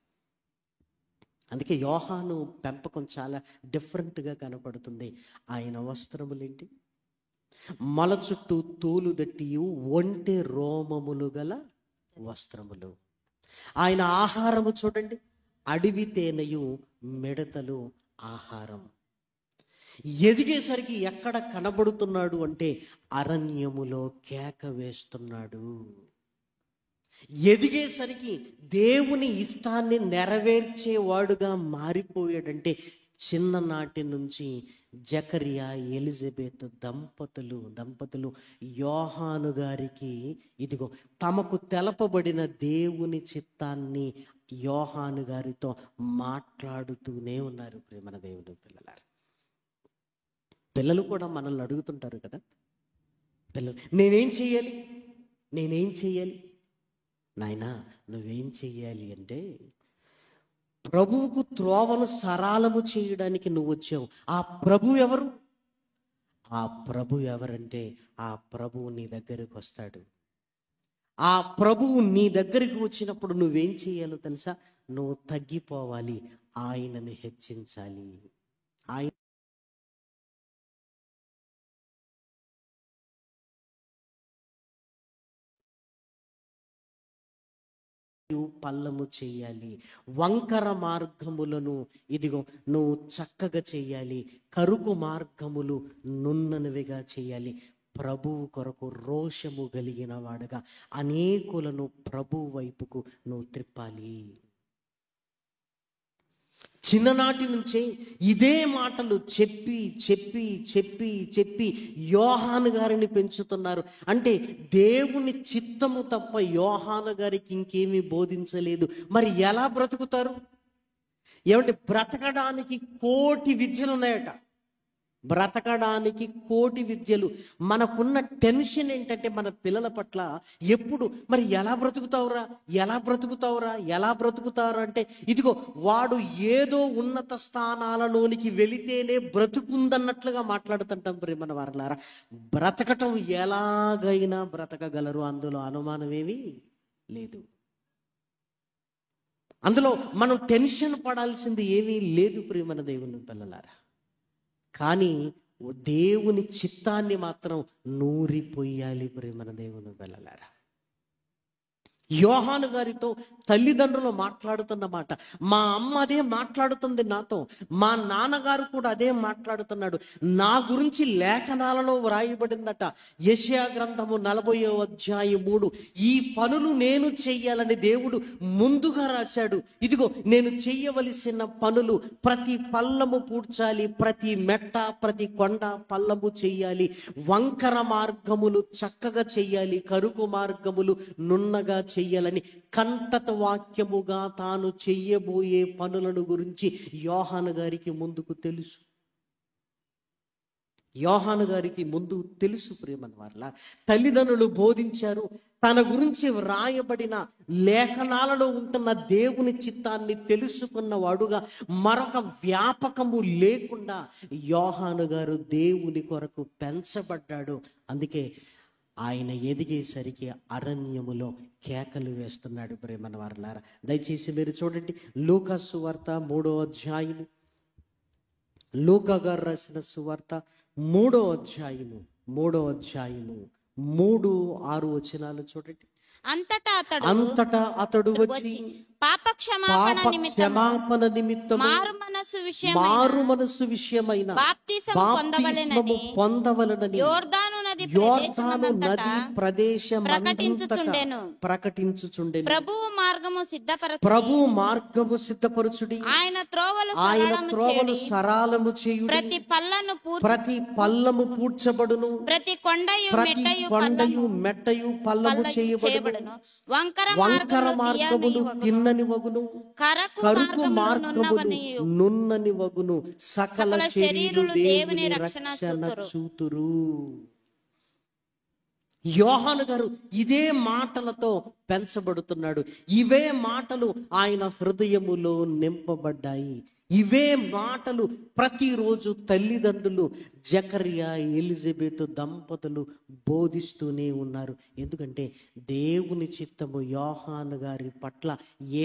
అందుకే యోహాను పెంపకం చాలా డిఫరెంట్గా కనపడుతుంది. ఆయన వస్త్రములేంటి? మొల చుట్టూ తోలు దట్టియు ఒంటె రోమములు గల వస్త్రములు. ఆయన ఆహారము చూడండి, అడవి తేనెయు మిడతలు ఆహారం. ఎదిగేసరికి ఎక్కడ కనబడుతున్నాడు అంటే అరణ్యములో కేక వేస్తున్నాడు. ఎదిగేసరికి దేవుని ఇష్టాన్ని నెరవేర్చేవాడుగా మారిపోయాడంటే చిన్ననాటి నుంచి జకర్యా ఎలిజబెత్ దంపతులు యోహాను గారికి ఇదిగో తమకు తెలపబడిన దేవుని చిత్తాన్ని యోహాను గారితో మాట్లాడుతూనే ఉన్నారు ప్రేమన దేవుని పిల్లలారా. పిల్లలు కూడా మనల్ని అడుగుతుంటారు కదా, పిల్లలు నేనేం చెయ్యాలి? నాయనా నువ్వేం చెయ్యాలి అంటే ప్రభువుకు త్రోవను సరాలము చేయడానికి నువ్వు వచ్చావు. ఆ ప్రభు ఎవరు? ఆ ప్రభు ఎవరంటే ఆ ప్రభువు నీ దగ్గరికి వస్తాడు. ఆ ప్రభువు నీ దగ్గరికి వచ్చినప్పుడు నువ్వేం చెయ్యాలో తెలుసా? నువ్వు తగ్గిపోవాలి, ఆయనని హెచ్చించాలి. ఆయన పల్లము చెయ్యాలి. వంకర మార్గములను ఇదిగో నువ్వు చక్కగా చెయ్యాలి. కరుకు మార్గములు నున్ననివిగా చెయ్యాలి. ప్రభువు కొరకు రోషము కలిగిన వాడుగా అనేకులను ప్రభువు వైపుకు నువ్వు త్రిప్పాలి. చిన్ననాటి నుంచే ఇదే మాటలు చెప్పి చెప్పి చెప్పి చెప్పి యోహాను గారిని పెంచుతున్నారు. అంటే దేవుని చిత్తము తప్ప యోహాను గారికి ఇంకేమీ బోధించలేదు. మరి ఎలా బ్రతుకుతారు? ఏమంటే బ్రతకడానికి కోటి విద్యలు ఉన్నాయట. బ్రతకడానికి కోటి విద్యలు. మనకున్న టెన్షన్ ఏంటంటే మన పిల్లల పట్ల ఎప్పుడు మరి ఎలా బ్రతుకుతావురా అంటే ఇదిగో వాడు ఏదో ఉన్నత స్థానాలలోనికి వెళితేనే బ్రతుకుందన్నట్లుగా మాట్లాడుతుంటాం ప్రేమన వారలారా. బ్రతకటం ఎలాగైనా బ్రతకగలరు, అందులో అనుమానమేమీ లేదు. అందులో మనం టెన్షన్ పడాల్సింది ఏమీ లేదు ప్రేమన దేవుని పిల్లలారా. కానీ దేవుని చిత్తాన్ని మాత్రం నూరిపోయాలి ప్రేమన దేవుని పిల్లలారా. యోహాను గారితో తల్లిదండ్రులు మాట్లాడుతున్న మాట, మా అమ్మ అదే మాట్లాడుతుంది నాతో, మా నాన్నగారు కూడా అదే మాట్లాడుతున్నాడు. నా గురించి లేఖనాలలో వ్రాయబడిందట, యెషయా గ్రంథము 40:3, ఈ పనులు నేను చెయ్యాలని దేవుడు ముందుగా రాశాడు. ఇదిగో నేను చెయ్యవలసిన పనులు, ప్రతి పల్లము పూడ్చాలి, ప్రతి మెట్ట ప్రతి కొండ పల్లము చెయ్యాలి, వంకర మార్గములు చక్కగా చెయ్యాలి, కరుకు మార్గములు నున్నగా చెయ్యాలని కంటత వాక్యముగా తాను చెయ్యబోయే పనులను గురించి యోహాను గారికి ముందుకు తెలుసు. యోహాను గారికి ముందు తెలుసు. ప్రియమైన వారలా, తల్లిదండ్రులు బోధించారు. తన గురించి వ్రాయబడిన లేఖనాలలో ఉంటున్న దేవుని చిత్తాన్ని తెలుసుకున్న వాడుగా మరొక వ్యాపకము లేకుండా యోహాను గారు దేవుని కొరకు పెంచబడ్డాడు. అందుకే ఆయన ఎదిగేసరికి అరణ్యములో కేకలు వేస్తున్నాడు. ప్రియమైన వారలారా, దయచేసి మీరు చూడండి, లూకా సువార్త 3వ అధ్యాయము, లూకా గారు రాసిన సువార్త 3వ అధ్యాయము 3-6 వచనాలు చూడండి. అంతటా అతడు వచ్చి పాప క్షమాపణ నిమిత్తము మారు మనసు విషయమైన బాప్తిస్మము పొందవలెనని యోర్దాను నది ప్రదేశమంతటా ప్రకటించుచుండెను. ప్రభువు మార్గము సిద్ధపరచుడి, ఆయన త్రోవలు సరళము చేయుడి, ప్రతి పల్లము పూడ్చబడును, ప్రతి కొండయు మెట్టయు పల్లము చేయబడును, వంకర మార్గములు తిన్నని వగును, కరుకు మార్గములు నున్నని వగును, సకల శరీరులు దేవుని రక్షణ చూతురు. యోహాను గారు ఇదే మాటలతో పెంచబడుతున్నాడు. ఇవే మాటలు ఆయన హృదయములో నింపబడ్డాయి. ఇవే మాటలు ప్రతిరోజు తల్లిదండ్రులు జకర్యా ఎలిజబెత్ దంపతులు బోధిస్తూనే ఉన్నారు. ఎందుకంటే దేవుని చిత్తము యోహాను గారి పట్ల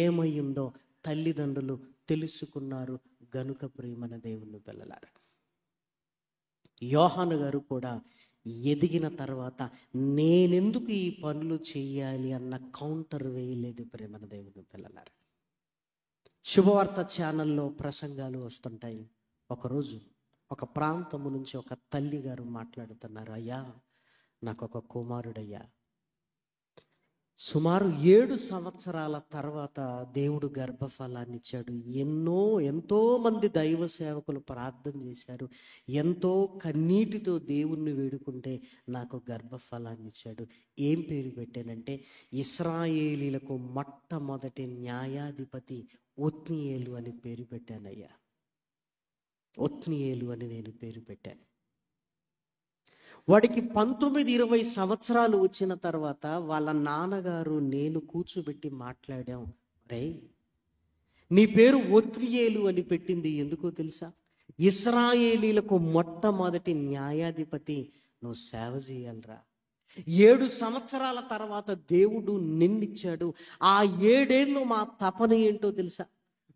ఏమైందో తల్లిదండ్రులు తెలుసుకున్నారు గనుక. ప్రియమైన దేవుని పిల్లలారా, యోహాను గారు కూడా ఎదిగిన తర్వాత నేనెందుకు ఈ పనులు చెయ్యాలి అన్న కౌంటర్ వేయలేదు. ప్రియమైన దేవుని పిల్లలారా, శుభవార్త ఛానల్లో ప్రసంగాలు వస్తుంటాయి. ఒకరోజు ఒక ప్రాంతము నుంచి ఒక తల్లి గారు మాట్లాడుతున్నారు, అయ్యా నాకు ఒక కుమారుడయ్యా, సుమారు 7 సంవత్సరాల తర్వాత దేవుడు గర్భఫలాన్ని ఇచ్చాడు. ఎంతో మంది దైవ సేవకులు ప్రార్థన చేశారు, ఎంతో కన్నీటితో దేవుణ్ణి వేడుకుంటే నాకు గర్భఫలాన్ని ఇచ్చాడు. ఏం పేరు పెట్టానంటే ఇశ్రాయేలీలకు మొట్టమొదటి న్యాయాధిపతి ఒత్నీయేలు అని పేరు పెట్టానయ్యా. ఒత్నీయేలు అని నేను పేరు పెట్టాను. వాడికి 19-20 సంవత్సరాలు వచ్చిన తర్వాత వాళ్ళ నాన్నగారు నేను కూర్చోబెట్టి మాట్లాడాం, రే నీ పేరు ఒత్నీయేలు అని పెట్టింది ఎందుకో తెలుసా? ఇశ్రాయేలీలకు మొట్టమొదటి న్యాయాధిపతి నువ్వు సేవ చేయాలరా. 7 సంవత్సరాల తర్వాత దేవుడు నిన్నిచ్చాడు. ఆ 7 ఏళ్ళు మా తపన ఏంటో తెలుసా?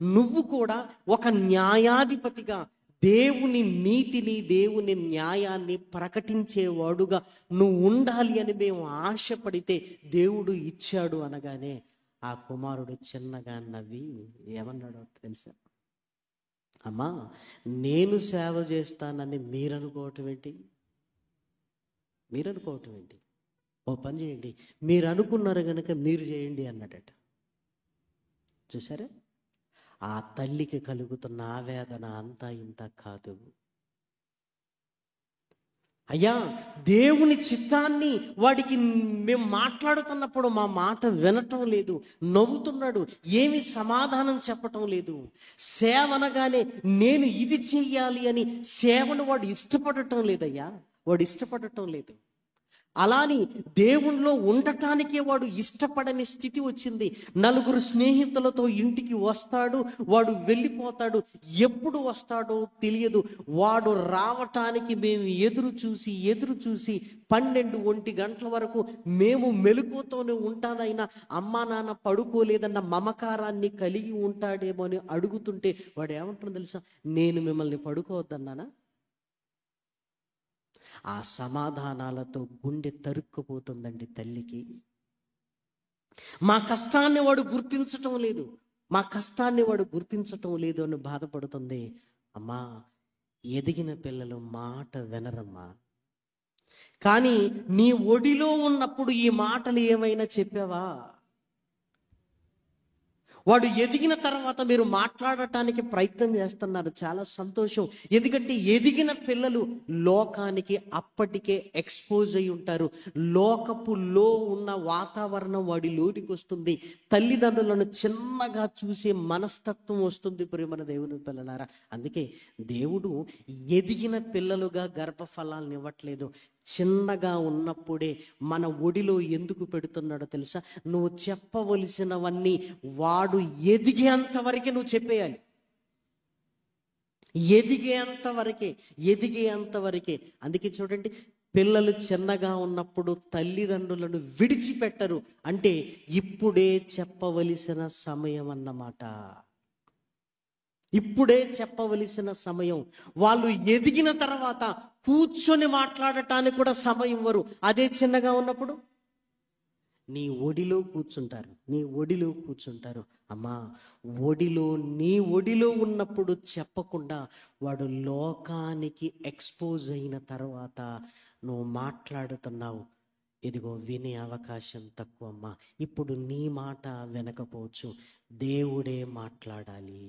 నువ్వు కూడా ఒక న్యాయాధిపతిగా దేవుని నీతిని దేవుని న్యాయాన్ని ప్రకటించేవాడుగా నువ్వు ఉండాలి అని మేము ఆశపడితే దేవుడు ఇచ్చాడు అనగానే ఆ కుమారుడు చిన్నగా నవ్వి ఏమన్నాడో తెలుసా? అమ్మా నేను సేవ చేస్తానని మీరనుకోవటం ఏంటి? ఓ పని చేయండి, మీరు అనుకున్నారు కనుక మీరు చేయండి అన్నాడట. చూసారా? ఆ తల్లికి కలుగుతున్న ఆవేదన అంతా ఇంత కాదు. అయ్యా దేవుని చిత్తాన్ని వాడికి మేము మాట్లాడుతున్నప్పుడు మా మాట వినటం లేదు, నవ్వుతున్నాడు, ఏమి సమాధానం చెప్పటం లేదు. సేవ అనగానే నేను ఇది చెయ్యాలి అని సేవను వాడు ఇష్టపడటం లేదయ్యా, వాడు ఇష్టపడటం లేదు. అలాని దేవునిలో ఉండటానికే వాడు ఇష్టపడని స్థితి వచ్చింది. 4 స్నేహితులతో ఇంటికి వస్తాడు, వాడు వెళ్ళిపోతాడు, ఎప్పుడు వస్తాడో తెలియదు. వాడు రావటానికి మేము ఎదురు చూసి 12-1 గంటల వరకు మేము మెలకువతోనే ఉంటానైనా అమ్మా నాన్న పడుకోలేదన్న మమకారాన్ని కలిగి ఉంటాడేమో అని అడుగుతుంటే వాడు ఏమంటాడు తెలుసా? నేను మిమ్మల్ని పడుకోవద్దన్నానా? ఆ సమాధానాలతో గుండె తరుక్కుపోతుందండి తల్లికి. మా కష్టాన్ని వాడు గుర్తించటం లేదు, మా కష్టాన్ని వాడు గుర్తించటం లేదు అని బాధపడుతుంది. అమ్మా, ఎదిగిన పిల్లలు మాట వినరమ్మా. కానీ నీ ఒడిలో ఉన్నప్పుడు ఈ మాటలు ఏమైనా చెప్పావా? వాడు ఎదిగిన తర్వాత మీరు మాట్లాడటానికి ప్రయత్నం చేస్తున్నారు, చాలా సంతోషం. ఎందుకంటే ఎదిగిన పిల్లలు లోకానికి అప్పటికే ఎక్స్పోజ్ అయి ఉంటారు. లోకపులో ఉన్న వాతావరణం వాడిలోనికి వస్తుంది. తల్లిదండ్రులను చిన్నగా చూసే మనస్తత్వం వస్తుంది. ప్రియమైన దేవుని పిల్లలారా, అందుకే దేవుడు ఎదిగిన పిల్లలుగా గర్భఫలాలను ఇవ్వట్లేదు. చిన్నగా ఉన్నప్పుడే మన ఒడిలో ఎందుకు పెడుతున్నాడో తెలుసా? నువ్వు చెప్పవలసినవన్నీ వాడు ఎదిగేంత వరకే నువ్వు చెప్పేయాలి. ఎదిగేంత వరకే. అందుకే చూడండి, పిల్లలు చిన్నగా ఉన్నప్పుడు తల్లిదండ్రులను విడిచిపెట్టరు. అంటే ఇప్పుడే చెప్పవలసిన సమయం అన్నమాట. ఇప్పుడే చెప్పవలసిన సమయం. వాళ్ళు ఎదిగిన తర్వాత కూర్చొని మాట్లాడటానికి కూడా సమయం ఇవ్వరు. అదే చిన్నగా ఉన్నప్పుడు నీ ఒడిలో కూర్చుంటారు. అమ్మా, నీ ఒడిలో ఉన్నప్పుడు చెప్పకుండా వాడు లోకానికి ఎక్స్పోజ్ అయిన తర్వాత నువ్వు మాట్లాడుతున్నావు. ఇదిగో వినే అవకాశం తక్కువ అమ్మా. ఇప్పుడు నీ మాట వినకపోవచ్చు, దేవుడే మాట్లాడాలి.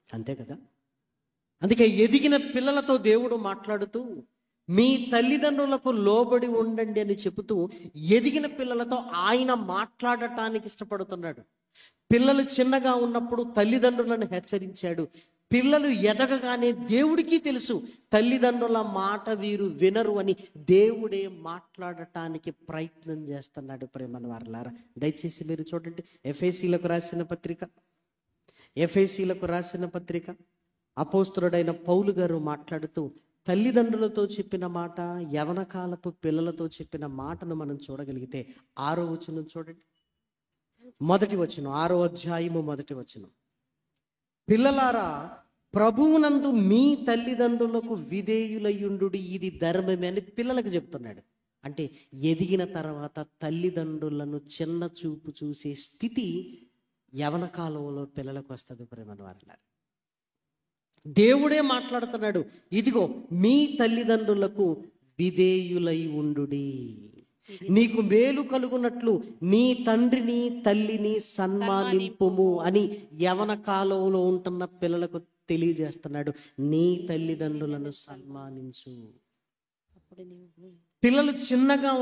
అంతే కదా? అందుకే ఎదిగిన పిల్లలతో దేవుడు మాట్లాడుతూ మీ తల్లిదండ్రులకు లోబడి ఉండండి అని చెబుతూ ఎదిగిన పిల్లలతో ఆయన మాట్లాడటానికి ఇష్టపడుతున్నాడు. పిల్లలు చిన్నగా ఉన్నప్పుడు తల్లిదండ్రులను హెచ్చరించాడు. పిల్లలు ఎదగగానే దేవుడికి తెలుసు తల్లిదండ్రుల మాట వీరు వినరు అని. దేవుడే మాట్లాడటానికి ప్రయత్నం చేస్తున్నాడు. ప్రేమను వారలారా, దయచేసి మీరు చూడండి, ఎఫెసీలకు రాసిన పత్రిక అపోస్తలుడైన పౌలు గారు మాట్లాడుతూ తల్లిదండ్రులతో చెప్పిన మాట, యవన కాలపు పిల్లలతో చెప్పిన మాటను మనం చూడగలిగితే 6వ వచనం చూడండి. 6వ అధ్యాయము 1వ వచనం. పిల్లలారా, ప్రభువునందు మీ తల్లిదండ్రులకు విధేయులయ్యుండుడి, ఇది ధర్మమే అని పిల్లలకు చెప్తున్నాడు. అంటే ఎదిగిన తర్వాత తల్లిదండ్రులను చిన్న చూపు చూసే స్థితి యవన కాలంలో పిల్లలకు వస్తుంది. ప్రేమను వారలారా, దేవుడే మాట్లాడుతున్నాడు. ఇదిగో మీ తల్లిదండ్రులకు విధేయులై ఉండుడి, నీకు మేలు కలుగునట్లు నీ తండ్రిని తల్లిని సన్మానింపుము అని యవన కాలంలో ఉంటున్న పిల్లలకు తెలియజేస్తున్నాడు. నీ తల్లిదండ్రులను సన్మానించు. పిల్లలు చిన్నగా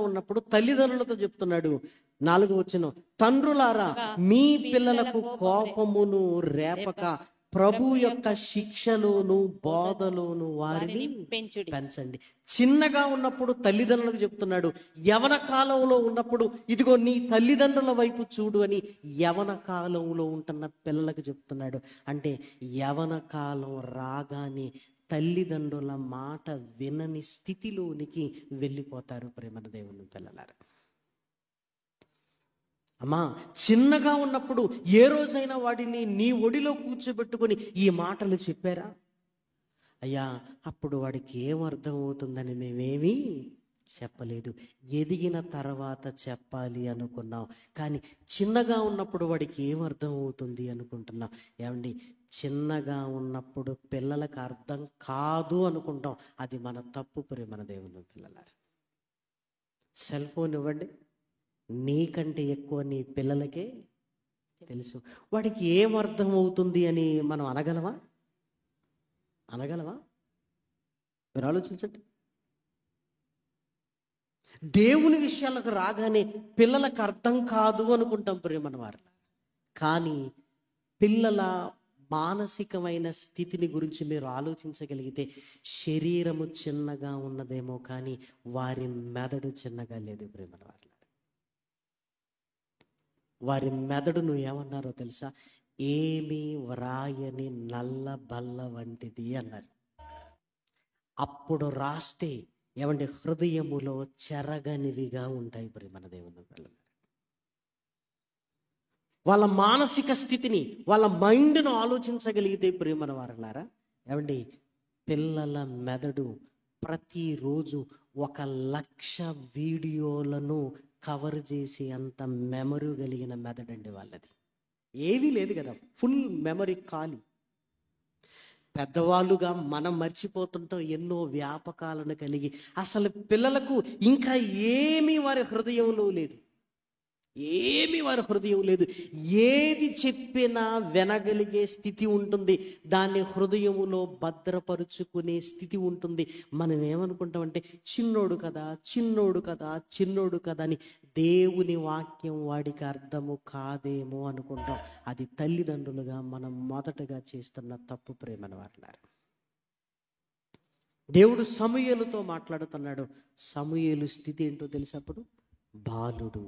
ఉన్నప్పుడు తల్లిదండ్రులతో చెప్తున్నాడు. 4వ వచనం, తండ్రులారా మీ పిల్లలకు కోపమును రేపక ప్రభు యొక్క శిక్షలోను బోధలోను వారిని పెంచండి. చిన్నగా ఉన్నప్పుడు తల్లిదండ్రులకు చెప్తున్నాడు. యవన కాలంలో ఉన్నప్పుడు ఇదిగో నీ తల్లిదండ్రుల వైపు చూడు అని యవన కాలంలో ఉంటున్న పిల్లలకు చెప్తున్నాడు. అంటే యవన కాలం రాగానే తల్లిదండ్రుల మాట వినని స్థితిలోనికి వెళ్ళిపోతారు. ప్రేమన దేవుని పిల్లలారా, అమ్మా, చిన్నగా ఉన్నప్పుడు ఏ రోజైనా వాడిని నీ ఒడిలో కూర్చోబెట్టుకొని ఈ మాటలు చెప్పారా? అయ్యా, అప్పుడు వాడికి ఏం అర్థం అవుతుందని మేమేమీ చెప్పలేదు. ఎదిగిన తర్వాత చెప్పాలి అనుకున్నాం, కానీ చిన్నగా ఉన్నప్పుడు వాడికి ఏం అర్థం అవుతుంది అనుకుంటున్నాం. ఏమండి, చిన్నగా ఉన్నప్పుడు పిల్లలకు అర్థం కాదు అనుకుంటాం. అది మన తప్పు. ప్రేమన దేవుని పిల్లలారా, సెల్ ఫోన్ ఇవ్వండి, నీకంటే ఎక్కువ నీ పిల్లలకే తెలుసు. వాడికి ఏం అర్థం అవుతుంది అని మనం అనగలవా? మీరు ఆలోచించండి. దేవుని విషయాలకు రాగానే పిల్లలకు అర్థం కాదు అనుకుంటాం ప్రేమన వారు. కానీ పిల్లల మానసికమైన స్థితిని గురించి మీరు ఆలోచించగలిగితే శరీరము చిన్నగా ఉన్నదేమో కానీ వారి మెదడు చిన్నగా లేదు. ప్రేమన వారు, వారి మెదడును ఏమన్నారో తెలుసా? ఏమీ వ్రాయని నల్ల బల్ల వంటిది అన్నారు. అప్పుడు రాస్తే ఏమంటే హృదయములో చెరగనివిగా ఉంటాయి. ప్రేమన దేవుని పిల్లలు, వాళ్ళ మానసిక స్థితిని, వాళ్ళ మైండ్ను ఆలోచించగలిగితే ప్రేమన వారలారా, ఏమండి పిల్లల మెదడు ప్రతిరోజు 1,00,000 వీడియోలను కవర్ చేసి అంత మెమరీ కలిగిన మెదడండి వాళ్ళది. ఏమీ లేదు కదా, ఫుల్ మెమరీ ఖాళీ. పెద్దవాళ్ళుగా మనం మర్చిపోతుంటాం ఎన్నో వ్యాపకాలను కలిగి. అసలు పిల్లలకు ఇంకా ఏమీ వారి హృదయంలో లేదు, ఏమీ వారి హృదయం లేదు. ఏది చెప్పినా వినగలిగే స్థితి ఉంటుంది, దాన్ని హృదయములో భద్రపరుచుకునే స్థితి ఉంటుంది. మనం ఏమనుకుంటామంటే చిన్నోడు కదా, చిన్నోడు కదా, చిన్నోడు కదా అని దేవుని వాక్యం వాడికి అర్థము కాదేమో అనుకుంటాం. అది తల్లిదండ్రులుగా మనం మొదటగా చేస్తున్న తప్పు ప్రేమను వారులారా. దేవుడు సమూయేలుతో మాట్లాడుతున్నాడు. సమూయేలు స్థితి ఏంటో తెలిసినప్పుడు బాలుడు.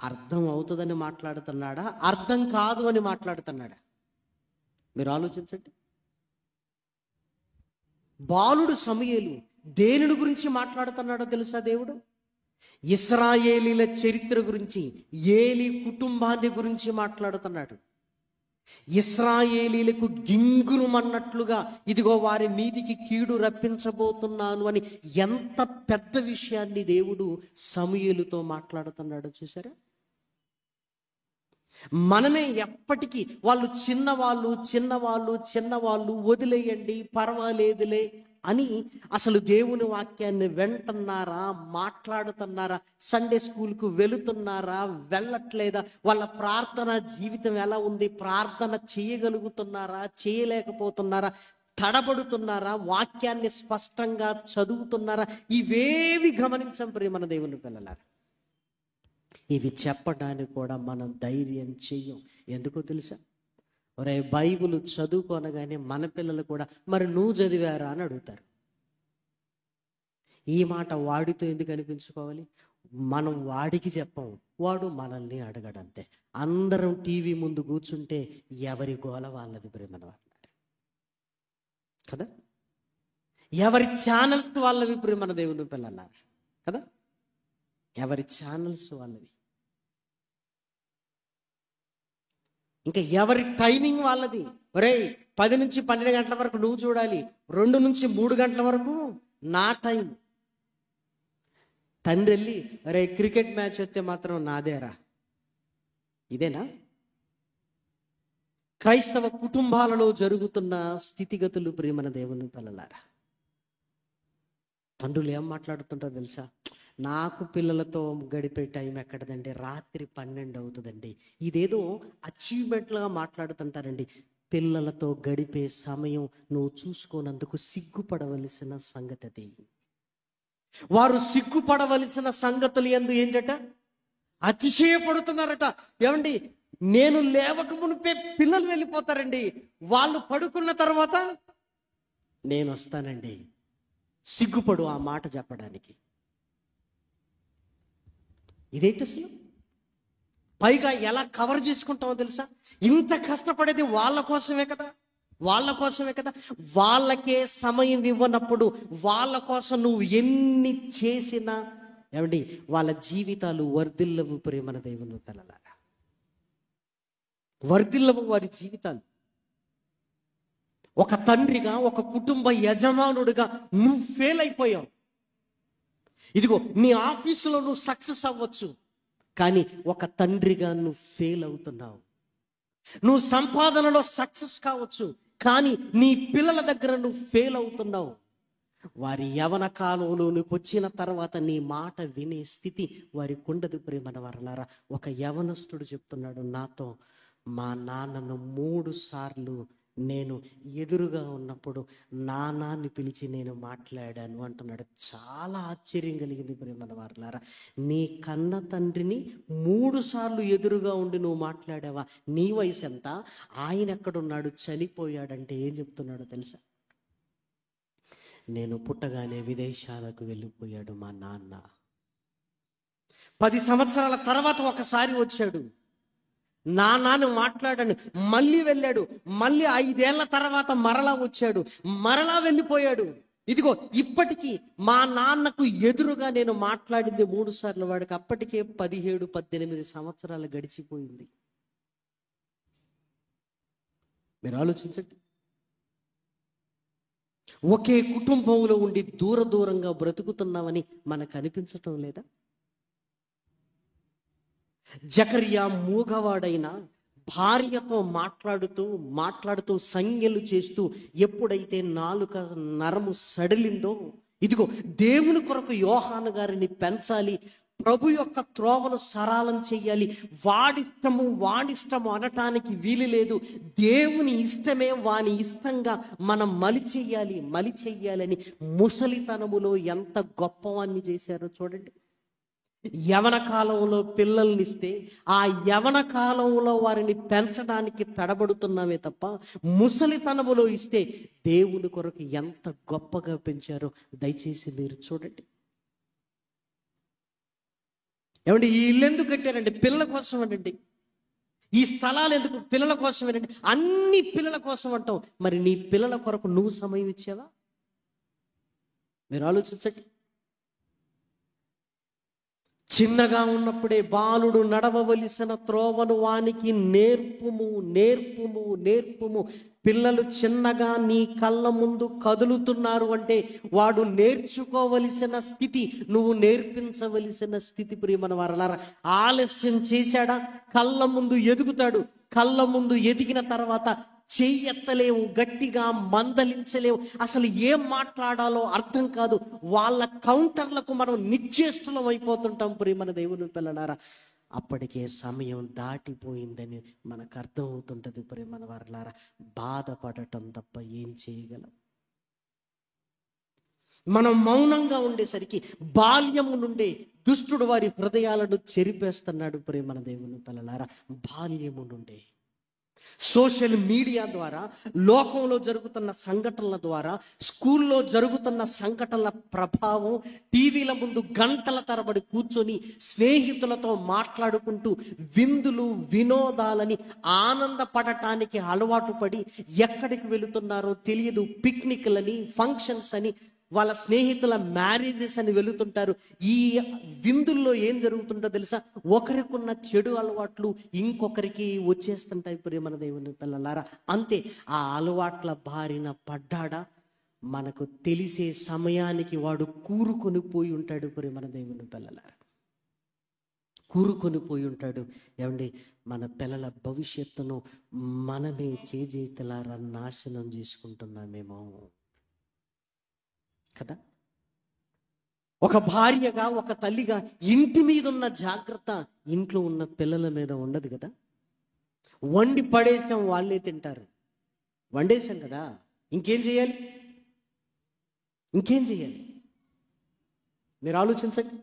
అర్థం అవుతుందని మాట్లాడుతున్నాడా, అర్థం కాదు అని మాట్లాడుతున్నాడా? మీరు ఆలోచించండి. బాలుడు సమూయేలు దేనిని గురించి మాట్లాడుతున్నాడో తెలుసా? దేవుడు ఇశ్రాయేలీల చరిత్ర గురించి, ఏలీ కుటుంబాన్ని గురించి మాట్లాడుతున్నాడు. ఇశ్రాయేలీలకు గింగురుమన్నట్లుగా ఇదిగో వారి మీదికి కీడు రప్పించబోతున్నాను అని ఎంత పెద్ద విషయాన్ని దేవుడు సమూయేలుతో మాట్లాడుతున్నాడో చూసారా? మనమే ఎప్పటికీ వాళ్ళు చిన్నవాళ్ళు వదిలేయండి పర్వాలేదులే అని అసలు దేవుని వాక్యాన్ని వింటున్నారా, మాట్లాడుతున్నారా, సండే స్కూల్కు వెళుతున్నారా, వెళ్ళట్లేదా, వాళ్ళ ప్రార్థన జీవితం ఎలా ఉంది, ప్రార్థన చేయగలుగుతున్నారా, చేయలేకపోతున్నారా, తడబడుతున్నారా, వాక్యాన్ని స్పష్టంగా చదువుతున్నారా, ఇవేవి గమనించం ప్రియమైన దేవుని పిల్లలారా. ఇవి చెప్పడానికి కూడా మనం ధైర్యం చెయ్యం. ఎందుకో తెలుసా? ఒరే బైబిల్ చదువుకోనగానే మన పిల్లలు కూడా మరి నువ్వు చదివారా అని అడుగుతారు. ఈ మాట వాడితో ఎందుకు అనిపించుకోవాలి? మనం వాడికి చెప్పం, వాడు మనల్ని అడగడంతే. అందరం టీవీ ముందు కూర్చుంటే ఎవరి గోల వాళ్ళది ప్రేమన వాళ్ళ కదా, ఎవరి ఛానల్స్ వాళ్ళవి ప్రేమన దేవుని పిల్లలారా కదా, ఎవరి ఛానల్స్ వాళ్ళవి. ఇంకా ఎవరి టైమింగ్ వాళ్ళది. ఒరే 10 నుంచి 12 గంటల వరకు నువ్వు చూడాలి, 2 నుంచి 3 గంటల వరకు నా టైం. తండ్రి వెళ్ళి ఒరే క్రికెట్ మ్యాచ్ వస్తే మాత్రం నాదేరా, ఇదేనా? క్రైస్తవ కుటుంబాలలో జరుగుతున్న స్థితిగతులు ప్రియమైన దేవుని పిల్లలారా. తండ్రులు ఏం మాట్లాడుతుంటారో తెలుసా? నాకు పిల్లలతో గడిపే టైం ఎక్కడదండి, రాత్రి 12 అవుతుందండి. ఇదేదో అచీవ్మెంట్లుగా మాట్లాడుతుంటారండి. పిల్లలతో గడిపే సమయం నువ్వు చూసుకోనందుకు సిగ్గుపడవలసిన సంగతి అది. వారు సిగ్గుపడవలసిన సంగతులు ఎందు ఏంటట? అతిశయపడుతున్నారట. ఏమండి, నేను లేవక మునిపే పిల్లలు వెళ్ళిపోతారండి, వాళ్ళు పడుకున్న తర్వాత నేను వస్తానండి. సిగ్గుపడు ఆ మాట చెప్పడానికి. ఇదేంటి అసలు? పైగా ఎలా కవర్ చేసుకుంటామో తెలుసా? ఇంత కష్టపడేది వాళ్ళ కోసమే కదా, వాళ్ళకే సమయం ఇవ్వనప్పుడు వాళ్ళ కోసం నువ్వు ఎన్ని చేసినా ఏమండి వాళ్ళ జీవితాలు వర్ధిల్లవు ప్రేమన దేవుని పిల్లలారా, వర్ధిల్లవు వారి జీవితాలు. ఒక తండ్రిగా, ఒక కుటుంబ యజమానుడిగా నువ్వు ఫెయిల్ అయిపోయావు. ఇదిగో నీ ఆఫీసులో నువ్వు సక్సెస్ అవ్వచ్చు, కానీ ఒక తండ్రిగా నువ్వు ఫెయిల్ అవుతున్నావు. నువ్వు సంపాదనలో సక్సెస్ కావచ్చు, కానీ నీ పిల్లల దగ్గర నువ్వు ఫెయిల్ అవుతున్నావు. వారి యవన కాలంలోనికి వచ్చిన తర్వాత నీ మాట వినే స్థితి వారికి ఉండదు ప్రేమన వారలారా. ఒక యవనస్తుడు చెప్తున్నాడు నాతో, మా నాన్నను 3 సార్లు నేను ఎదురుగా ఉన్నప్పుడు నాన్నని పిలిచి నేను మాట్లాడాను అంటున్నాడు. చాలా ఆశ్చర్యం కలిగింది ప్రేమన వారలారా. నీ కన్న తండ్రిని 3 సార్లు ఎదురుగా ఉండి నువ్వు మాట్లాడావా? నీ వయసు ఎంత? ఆయన ఎక్కడున్నాడు? చనిపోయాడంటే ఏం చెప్తున్నాడో తెలుసా? నేను పుట్టగానే విదేశాలకు వెళ్ళిపోయాడు మా నాన్న. 10 సంవత్సరాల తర్వాత ఒకసారి వచ్చాడు, నాన్నను మాట్లాడాను, మళ్ళీ వెళ్ళాడు, మళ్ళీ 5 ఏళ్ల తర్వాత మరలా వచ్చాడు, మరలా వెళ్ళిపోయాడు. ఇదిగో ఇప్పటికీ మా నాన్నకు ఎదురుగా నేను మాట్లాడింది 3 సార్లు. వాడికి అప్పటికే 17-18 సంవత్సరాలు గడిచిపోయింది. మీరు ఆలోచించండి. ఒకే కుటుంబంలో ఉండి దూర దూరంగా బ్రతుకుతున్నామని మనకు అనిపించటం లేదా? జకర్యా మూగవాడైన భార్యతో మాట్లాడుతూ సంజ్ఞలు చేస్తూ ఎప్పుడైతే నాలుక నరము సడిలిందో, ఇదిగో దేవుని కొరకు యోహాను గారిని పెంచాలి, ప్రభు యొక్క త్రోవను సరళం చెయ్యాలి, వాడిష్టము అనటానికి వీలు లేదు, దేవుని ఇష్టమే వాని ఇష్టంగా మనం మలి చెయ్యాలని ముసలితనములో ఎంత గొప్పవాన్ని చేశారో చూడండి. యవన కాలంలో పిల్లల్నిస్తే ఆ యవన కాలంలో వారిని పెంచడానికి తడబడుతున్నామే తప్ప, ముసలితనములో ఇస్తే దేవుని కొరకు ఎంత గొప్పగా పెంచారో దయచేసి మీరు చూడండి. ఏమండి, ఈ ఇల్లు ఎందుకు కట్టారండి? పిల్లల కోసం అనండి. ఈ స్థలాలు ఎందుకు? పిల్లల కోసమేనండి. అన్ని పిల్లల కోసం అంటావు, మరి నీ పిల్లల కొరకు నువ్వు సమయం ఇచ్చావా? మీరు ఆలోచించండి. చిన్నగా ఉన్నప్పుడే బాలుడు నడవవలసిన త్రోవను వానికి నేర్పుము. పిల్లలు చిన్నగా నీ కళ్ళ ముందు కదులుతున్నారు అంటే వాడు నేర్చుకోవలసిన స్థితి, నువ్వు నేర్పించవలసిన స్థితి. ప్రియమైన వారలారా, ఆలస్యం చేశాడా కళ్ళ ముందు ఎదుగుతాడు. కళ్ళ ముందు ఎదిగిన తర్వాత చెయ్యెత్తలేవు, గట్టిగా మందలించలేవు, అసలు ఏం మాట్లాడాలో అర్థం కాదు. వాళ్ళ కౌంటర్లకు మనం నిశ్చేష్టులం అయిపోతుంటాం. ప్రియమైన దేవుని పిల్లలారా, అప్పటికే సమయం దాటిపోయిందని మనకు అర్థమవుతుంటది. ప్రియమైన వారలారా, బాధపడటం తప్ప ఏం చేయగలం? మనం మౌనంగా ఉండేసరికి బాల్యము నుండే దుష్టుడు వారి హృదయాలను చెరిపేస్తున్నాడు. ప్రియమైన దేవుని పిల్లలారా, బాల్యము నుండే సోషల్ మీడియా ద్వారా, లోకంలో జరుగుతున్న సంఘటనల ద్వారా, స్కూల్లో జరుగుతున్న సంఘటనల ప్రభావం, టీవీల ముందు గంటల తరబడి కూర్చొని స్నేహితులతో మాట్లాడుకుంటూ విందులు వినోదాలని ఆనందపడటానికి అలవాటు పడి ఎక్కడికి వెళుతున్నారో తెలియదు. పిక్నిక్లని, ఫంక్షన్స్ అని, వాళ్ళ స్నేహితుల మ్యారేజెస్ అని వెళుతుంటారు. ఈ విందుల్లో ఏం జరుగుతుందో తెలుసా? ఒకరికున్న చెడు అలవాట్లు ఇంకొకరికి వచ్చేస్తుంటాయి. ప్రియమైన దేవుని పిల్లలారా, అంతే. ఆ అలవాట్ల బారిన పడ్డాడా, మనకు తెలిసే సమయానికి వాడు కూరుకొని పోయి ఉంటాడు. ప్రియమైన దేవుని పిల్లలారా, కూరుకొని పోయి ఉంటాడు. ఏమండి, మన పిల్లల భవిష్యత్తును మనమే చేజేతులారా నాశనం చేసుకుంటున్నామేమో కదా. ఒక భార్యగా, ఒక తల్లిగా ఇంటి మీద ఉన్న జాగ్రత్త ఇంట్లో ఉన్న పిల్లల మీద ఉండదు కదా. వండి పడేసాం, వాళ్ళే తింటారు. వండేసాం కదా, ఇంకేం చేయాలి? మీరు ఆలోచించండి.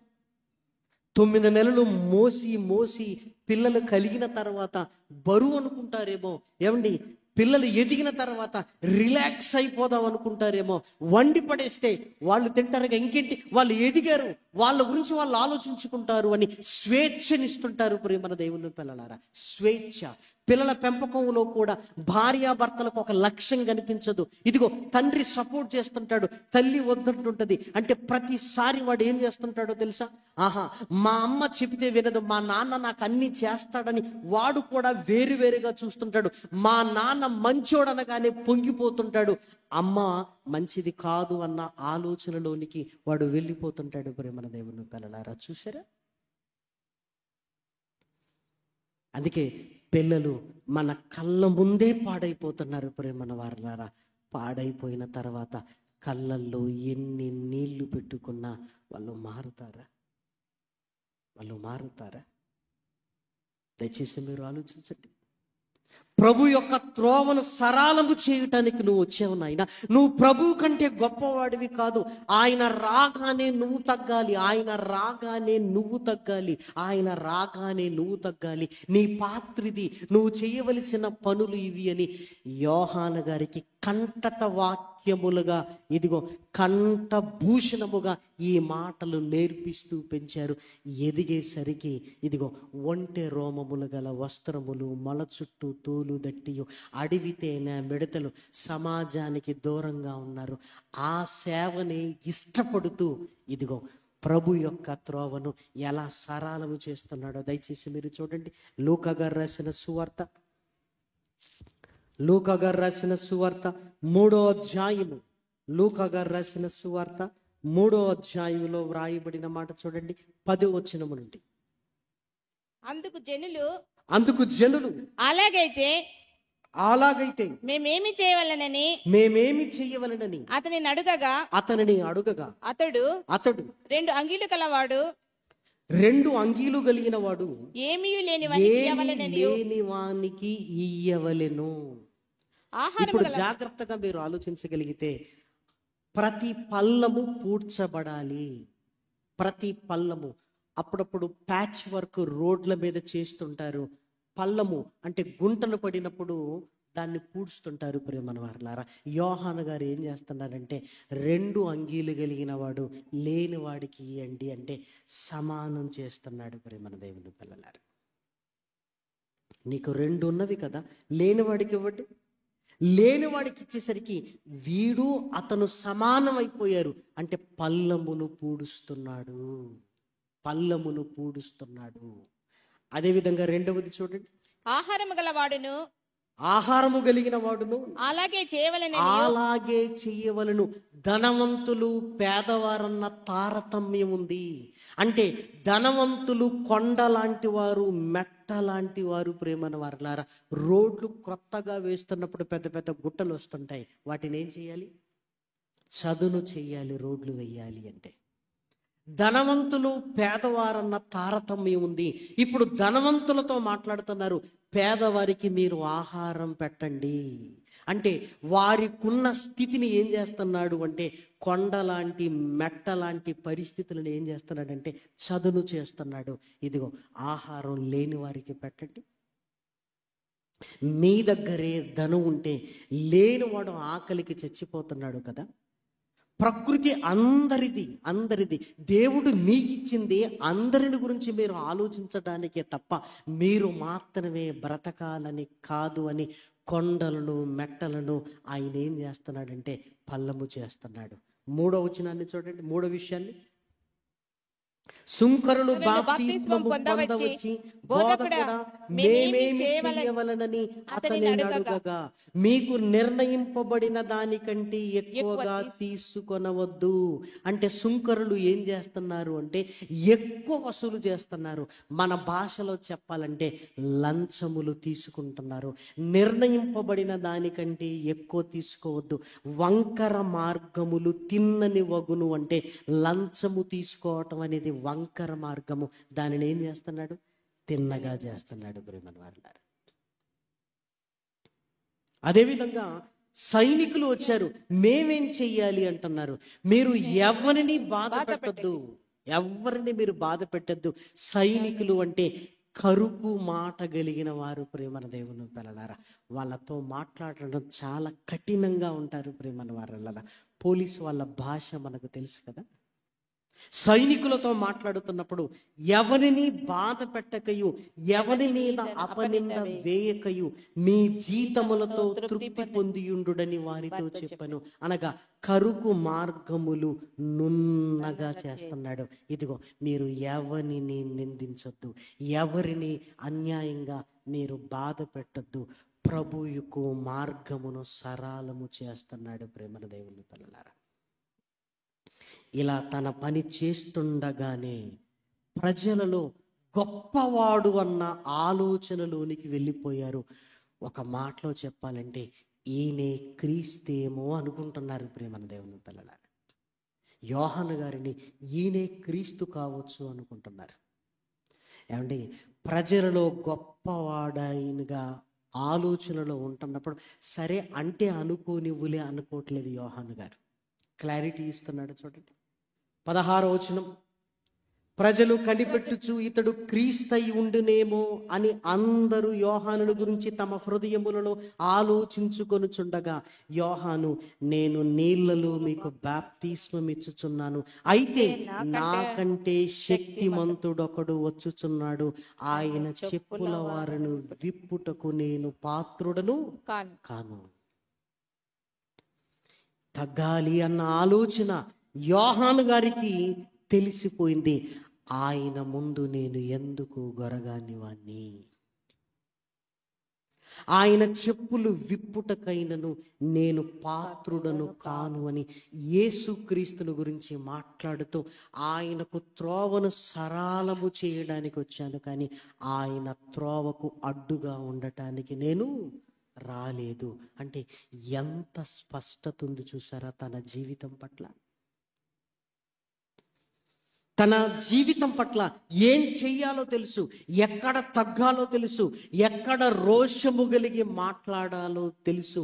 9 నెలలు మోసి పిల్లలు కలిగిన తర్వాత బరువు అనుకుంటారేమో. ఏమండి, పిల్లలు ఎదిగిన తర్వాత రిలాక్స్ అయిపోదాం అనుకుంటారేమో. వండి పడేస్తే వాళ్ళు తింటారుగా, ఇంకేంటి, వాళ్ళు ఎదిగారు, వాళ్ళ గురించి వాళ్ళు ఆలోచించుకుంటారు అని స్వేచ్ఛనిస్తుంటారు. ప్రియమైన దేవుని పిల్లలారా, స్వేచ్ఛ. పిల్లల పెంపకంలో కూడా భార్యాభర్తలకు ఒక లక్ష్యం కనిపించదు. ఇదిగో తండ్రి సపోర్ట్ చేస్తుంటాడు, తల్లి వద్దంటుంటది. అంటే ప్రతిసారి వాడు ఏం చేస్తుంటాడో తెలుసా? మా అమ్మ చెబితే వినదు, మా నాన్న నాకు అన్ని చేస్తాడని వాడు కూడా వేరువేరుగా చూస్తుంటాడు. మా నాన్న మంచోడనగానే పొంగిపోతుంటాడు. అమ్మ మంచిది కాదు అన్న ఆలోచనలోనికి వాడు వెళ్ళిపోతుంటాడు. ప్రియమైన దేవుని పిల్లలారా, చూసారా? అందుకే పిల్లలు మన కళ్ళ ముందే పాడైపోతున్నారు. ప్రియమైన వారలారా, పాడైపోయిన తర్వాత కళ్ళల్లో ఎన్ని నీళ్లు పెట్టుకున్నా వాళ్ళు మారుతారా? దయచేసి మీరు ఆలోచించండి. ప్రభు యొక్క త్రోవను సరళము చేయటానికి నువ్వు వచ్చావు నాయన. నువ్వు ప్రభు కంటే గొప్పవాడివి కాదు. ఆయన రాగానే నువ్వు తగ్గాలి. నీ పాత్రిది, నువ్వు చేయవలసిన పనులు ఇవి అని యోహాను గారికి కంటత వాక్యములుగా, ఇదిగో కంఠభూషణముగా ఈ మాటలు నేర్పిస్తూ పెంచారు. ఎదిగేసరికి ఇదిగో ఒంటె రోమములు గల వస్త్రములు, మొల చుట్టూ తోలు దట్టియు, అడవి తేనె మిడతలు సమాజానికి దూరంగా ఉన్నారు. ఆ సేవని ఇష్టపడుతూ ఇదిగో ప్రభు యొక్క త్రోవను ఎలా సరళము చేస్తున్నాడో దయచేసి మీరు చూడండి. లూకా గారు రాసిన సువార్త 3వ అధ్యాయము లూకా గారు రాసిన సువార్త 3వ అధ్యాయంలో వ్రాయబడిన మాట చూడండి, 10వ వచనము నుండి. అందుకు జనులు అలాగైతే మేమేమి చేయవలనని అతనిని అడుగగా అతడు 2 అంగీలు కలవాడు, 2 అంగీలు కలిగిన వాడు ఏమీ లేని వానికి ఇయ్యవలెను. ఇప్పుడు జాగ్రత్తగా మీరు ఆలోచించగలిగితే, ప్రతి పల్లము పూడ్చబడాలి. ప్రతి పల్లము. అప్పుడప్పుడు ప్యాచ్ వర్క్ రోడ్ల మీద చేస్తుంటారు. పల్లము అంటే గుంటలు పడినప్పుడు దాన్ని పూడ్చుతుంటారు. ప్రేమన వారలారా, యోహాను గారు ఏం చేస్తున్నారంటే, 2 అంగీలు కలిగిన వాడు లేని వాడికి ఇయ్యండి అంటే సమానం చేస్తున్నాడు. ప్రేమన దేవుని పిల్లలారా, నీకు 2 ఉన్నవి కదా, లేని వాడికి ఇవ్వండి. లేని వాడికి ఇచ్చేసరికి వీడు అతను సమానం అయిపోయారు. అంటే పల్లమును పూడుస్తున్నాడు, పల్లమును పూడుస్తున్నాడు. అదేవిధంగా 2వది చూడండి, ఆహారము కలిగిన వాడును అలాగే చేయవలను. ధనవంతులు పేదవారన్న తారతమ్యం ఉంది. అంటే ధనవంతులు కొండ లాంటి వారు, మెట్ట లాంటి వారు. ప్రేమన వారలారా, రోడ్లు కొత్తగా వేస్తున్నప్పుడు పెద్ద పెద్ద గుట్టలు వస్తుంటాయి. వాటిని ఏం చేయాలి? చదును చెయ్యాలి. రోడ్లు వేయాలి అంటే ధనవంతులు పేదవారన్న తారతమ్యం ఉంది. ఇప్పుడు ధనవంతులతో మాట్లాడుతున్నారు, పేదవారికి మీరు ఆహారం పెట్టండి అంటే వారికున్న స్థితిని ఏం చేస్తున్నాడు అంటే, కొండ లాంటి మెట్ట లాంటి పరిస్థితులను ఏం చేస్తున్నాడంటే చదును చేస్తున్నాడు. ఇదిగో ఆహారం లేని వారికి పెట్టండి. మీ దగ్గరే ధనం ఉంటే లేనివాడు ఆకలికి చచ్చిపోతున్నాడు కదా. ప్రకృతి అందరిది. దేవుడు మీకిచ్చింది అందరిని గురించి మీరు ఆలోచించడానికే తప్ప మీరు మాత్రమే బ్రతకాలని కాదు అని కొండలను మెట్టలను ఆయన ఏం చేస్తున్నాడంటే పల్లము చేస్తున్నాడు. 3వ వచనాన్ని చూడండి, 3వ విషయాన్ని. సుంకరులు బాప్తిస్మము పొందవచ్చి బోధకుడా మేమేమి చేయవలనని అతనిని అడుగగా, మీకు నిర్ణయింపబడిన దానికంటే ఎక్కువగా తీసుకొనవద్దు. అంటే సుంకరులు ఏం చేస్తున్నారు అంటే ఎక్కువ వసూలు చేస్తున్నారు. మన భాషలో చెప్పాలంటే లంచములు తీసుకుంటున్నారు. నిర్ణయింపబడిన దానికంటే ఎక్కువ తీసుకోవద్దు. వంకర మార్గములు తిన్నని వగును. అంటే లంచము తీసుకోవటం అనేది వంకర మార్గము. దానిని ఏం చేస్తున్నాడు? తిన్నగా చేస్తున్నాడు. ప్రేమన వారలారా, అదేవిధంగా సైనికులు వచ్చారు, మేమేం చెయ్యాలి అంటున్నారు. మీరు ఎవరిని బాధ పెట్టద్దు, ఎవరిని మీరు బాధ పెట్టద్దు. సైనికులు అంటే కరుకు మాట కలిగిన వారు. ప్రేమన దేవుని పిల్లలారా, వాళ్ళతో మాట్లాడడం చాలా కఠినంగా ఉంటారు. ప్రేమన వారలారా, పోలీసు వాళ్ళ భాష మనకు తెలుసు కదా. సైనికులతో మాట్లాడుతున్నప్పుడు ఎవరిని బాధ పెట్టకయు, ఎవరి మీద అపనింద వేయకయు, మీ జీతములతో తృప్తి పొందియుండుడని వారితో చెప్పను. అనగా కరుకు మార్గములు నున్నగా చేస్తున్నాడు. ఇదిగో మీరు ఎవరిని నిందించొద్దు, ఎవరిని అన్యాయంగా మీరు బాధ పెట్టద్దు. ప్రభువుకు మార్గమును సరళము చేస్తున్నాడు. ప్రేమన దేవుని పిల్లలారా, ఇలా తన పని చేస్తుండగానే ప్రజలలో గొప్పవాడు అన్న ఆలోచనలోనికి వెళ్ళిపోయారు. ఒక మాటలో చెప్పాలంటే ఈయనే క్రీస్తేమో అనుకుంటున్నారు. ప్రేమన దేవుని పిల్లలారా, యోహాను గారిని ఈయనే క్రీస్తు కావచ్చు అనుకుంటున్నారు. ఏమండి, ప్రజలలో గొప్పవాడైనగా ఆలోచనలో ఉంటున్నప్పుడు సరే అంటే అనుకోనివ్వులే అనుకోవట్లేదు యోహాను గారు. క్లారిటీ ఇస్తున్నాడు చూడండి. 16వ వచనం, ప్రజలు కనిపెట్టుచు ఇతడు క్రీస్తై ఉండునేమో అని అందరూ యోహానుని గురించి తమ హృదయములలో ఆలోచించుకొనుచుండగా, యోహాను నేను నీళ్లలో మీకు బాప్తిస్మం ఇచ్చుచున్నాను, అయితే నాకంటే శక్తిమంతుడొకడు వచ్చుచున్నాడు, ఆయన చెప్పుల వారిని విప్పుటకు నేను పాత్రుడను కాను. తగ్గాలి అన్న ఆలోచన యోహాను గారికి తెలిసిపోయింది. ఆయన ముందు నేను ఎందుకు గొరగాని వాణ్ణి, ఆయన చెప్పులు విప్పుటకైనను నేను పాత్రుడను కాను అని యేసుక్రీస్తుని గురించి మాట్లాడుతూ ఆయనకు త్రోవను సరళము చేయడానికి వచ్చాను, కానీ ఆయన త్రోవకు అడ్డుగా ఉండటానికి నేను రాలేదు. అంటే ఎంత స్పష్టత ఉంది చూసారా తన జీవితం పట్ల. తన జీవితం పట్ల ఏం చెయ్యాలో తెలుసు, ఎక్కడ తగ్గాలో తెలుసు, ఎక్కడ రోషము కలిగి మాట్లాడాలో తెలుసు.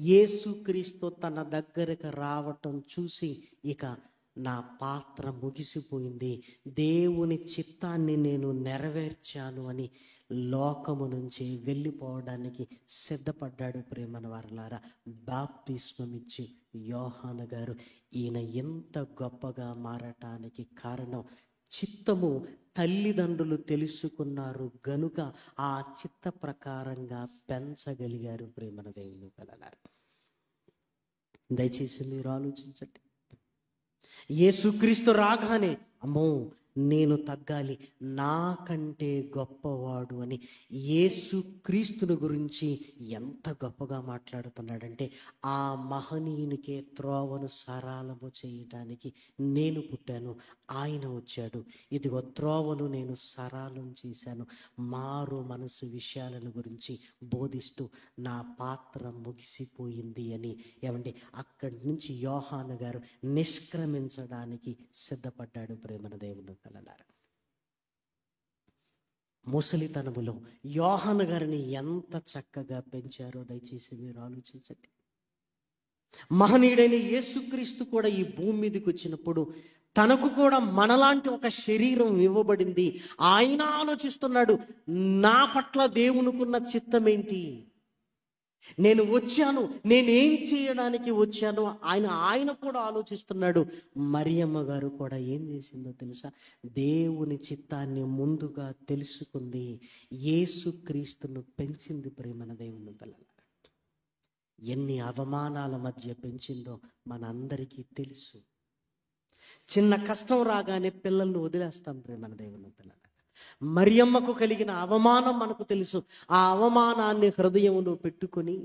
యేసుక్రీస్తు తన దగ్గరకు రావటం చూసి ఇక నా పాత్ర ముగిసిపోయింది, దేవుని చిత్తాన్ని నేను నెరవేర్చాను అని లోకము నుంచి వెళ్ళిపోవడానికి సిద్ధపడ్డాడు. ప్రేమన వారలారా, బాప్తిస్మం ఇచ్చి యోహాను గారు ఈయన ఎంత గొప్పగా మారటానికి కారణం చిత్తము తల్లిదండ్రులు తెలుసుకున్నారు గనుక ఆ చిత్త ప్రకారంగా పెంచగలిగారు. ప్రేమన దేవుని పిల్లలారా, దయచేసి మీరు ఆలోచించండి. యేసుక్రీస్తు రాగానే అమ్మో నేను తగ్గాలి, నాకంటే గొప్పవాడు అని యేసుక్రీస్తుని గురించి ఎంత గొప్పగా మాట్లాడుతున్నాడంటే, ఆ మహనీయునికే త్రోవను సరళము చేయటానికి నేను పుట్టాను, ఆయన వచ్చాడు, ఇదిగో త్రోవను నేను సరళం చేశాను, మారు మనసు విషయాలను గురించి బోధిస్తూ నా పాత్ర ముగిసిపోయింది అని ఏమండి అక్కడి నుంచి యోహాను గారు నిష్క్రమించడానికి సిద్ధపడ్డాడు. ప్రేమన దేవుని పిల్లలారా, ముసలితనములో యోహాను గారిని ఎంత చక్కగా పెంచారో దయచేసి మీరు ఆలోచించండి. మహనీయుడైన యేసుక్రీస్తు కూడా ఈ భూమి మీదకి వచ్చినప్పుడు తనకు కూడా మనలాంటి ఒక శరీరం ఇవ్వబడింది. ఆయన ఆలోచిస్తున్నాడు, నా పట్ల దేవునికున్న చిత్తం ఏంటి, నేను వచ్చాను, నేనేం చేయడానికి వచ్చాను ఆయన కూడా ఆలోచిస్తున్నాడు. మరియమ్మ గారు కూడా ఏం చేసిందో తెలుసా, దేవుని చిత్తాన్ని ముందుగా తెలుసుకుంది, యేసుక్రీస్తును పెంచింది. ప్రేమన దేవుని పిల్లలారా, ఎన్ని అవమానాల మధ్య పెంచిందో మనందరికీ తెలుసు. చిన్న కష్టం రాగానే పిల్లల్ని వదిలేస్తాం. ప్రేమన దేవుని పిల్లలారా, మరియమ్మకు కలిగిన అవమానం మనకు తెలుసు. ఆ అవమానాన్ని హృదయంలో పెట్టుకొని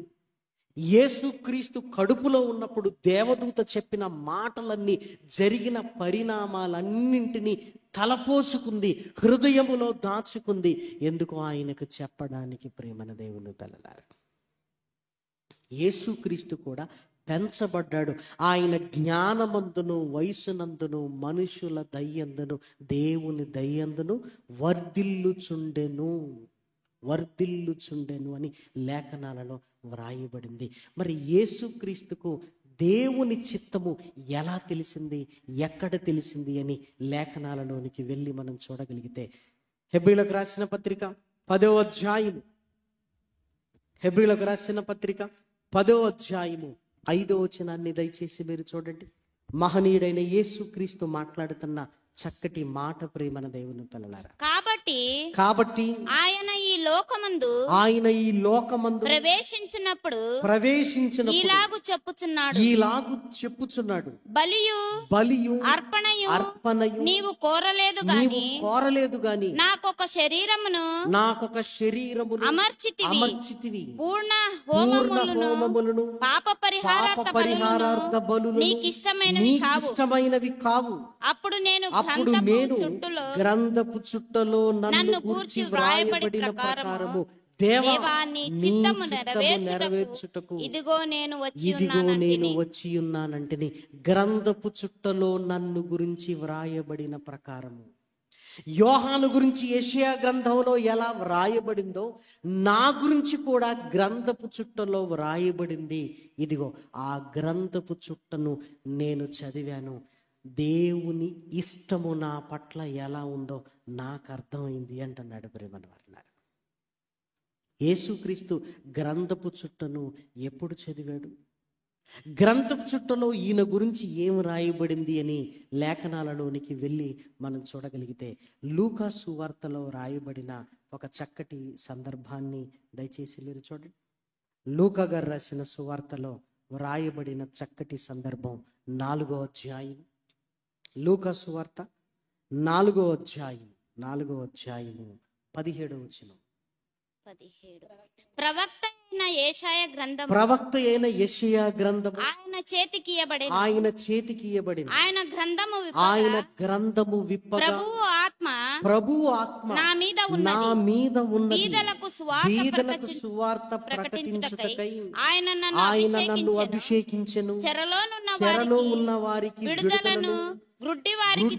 యేసుక్రీస్తు కడుపులో ఉన్నప్పుడు దేవదూత చెప్పిన మాటలన్నీ, జరిగిన పరిణామాలన్నింటినీ తలపోసుకుంది, హృదయములో దాచుకుంది. ఎందుకు ఆయనకు చెప్పడానికి. ప్రేమన దేవుని పిల్లలారా, యేసుక్రీస్తు కూడా పెంచబడ్డాడు. ఆయన జ్ఞానమందును వయసునందును మనుషుల దయ్యందును దేవుని దయ్యందును వర్ధిల్లుచుండెను అని లేఖనాలలో వ్రాయబడింది. మరి యేసుక్రీస్తుకు దేవుని చిత్తము ఎలా తెలిసింది, ఎక్కడ తెలిసింది అని లేఖనాలలోనికి వెళ్ళి మనం చూడగలిగితే, హెబ్రీయులకు రాసిన పత్రిక 10వ అధ్యాయము, హెబ్రీయులకు రాసిన పత్రిక 10వ అధ్యాయము 5వ వచనాన్ని దయచేసి మీరు చూడండి. మహనీయుడైన యేసుక్రీస్తు మాట్లాడుతున్న చక్కటి మాట. ప్రేమన దేవుని పిల్లలారా, కాబట్టి ఆయన ఈ లోకమందు ప్రవేశించినప్పుడు ఇలాగు చెప్పుచున్నాడు, బలియు అర్పణయు నీవు కోరలేదు గాని నాకొక శరీరమును అమర్చితివి, పూర్ణ హోమములను పాప పరిహారార్థ బలులను నీకిష్టమైనవి కావు. అప్పుడు నేను గ్రంథపు చుట్టలో నన్ను గూర్చి వ్రాయబడిన ప్రకారము దేవా నీ చిత్తము నెరవేర్చుటకు ఇదిగో నేను వచ్చి ఉన్నానంటిని. గ్రంథపు చుట్టలో నన్ను గురించి వ్రాయబడిన ప్రకారము. యోహాను గురించి యెషయా గ్రంథంలో ఎలా వ్రాయబడిందో నా గురించి కూడా గ్రంథపు చుట్టలో వ్రాయబడింది. ఇదిగో ఆ గ్రంథపు చుట్టను నేను చదివాను. దేవుని ఇష్టము నా పట్ల ఎలా ఉందో నాకు అర్థమైంది అంటున్నాడు. ప్రేమను వారలారా, యేసుక్రీస్తు గ్రంథపు చుట్టను ఎప్పుడు చదివాడు? గ్రంథపు చుట్టలో ఈయన గురించి ఏం రాయబడింది అని లేఖనాలలోనికి వెళ్ళి మనం చూడగలిగితే, లూకా సువార్తలో రాయబడిన ఒక చక్కటి సందర్భాన్ని దయచేసి మీరు చూడండి. లూకా గారు రాసిన సువార్తలో రాయబడిన చక్కటి సందర్భం 4వ అధ్యాయం. లూకా సువార్త 4వ అధ్యాయం 17వ వచనం. 17 ప్రవక్త అయిన యెషయా గ్రంథం ప్రవక్త అయిన యెషయా గ్రంథము ఆయన చేతికి ఇయ్యబడెను. ఆయన గ్రంథము విప్పగా ప్రభువు ఆత్మ నా మీద ఉన్నది. బీదలకు సువార్త ప్రకటించుటకై ఆయన నన్ను అభిషేకించెను. చెరలో ఉన్న వారికి విడుదలను, గ్రుడ్డి వారికి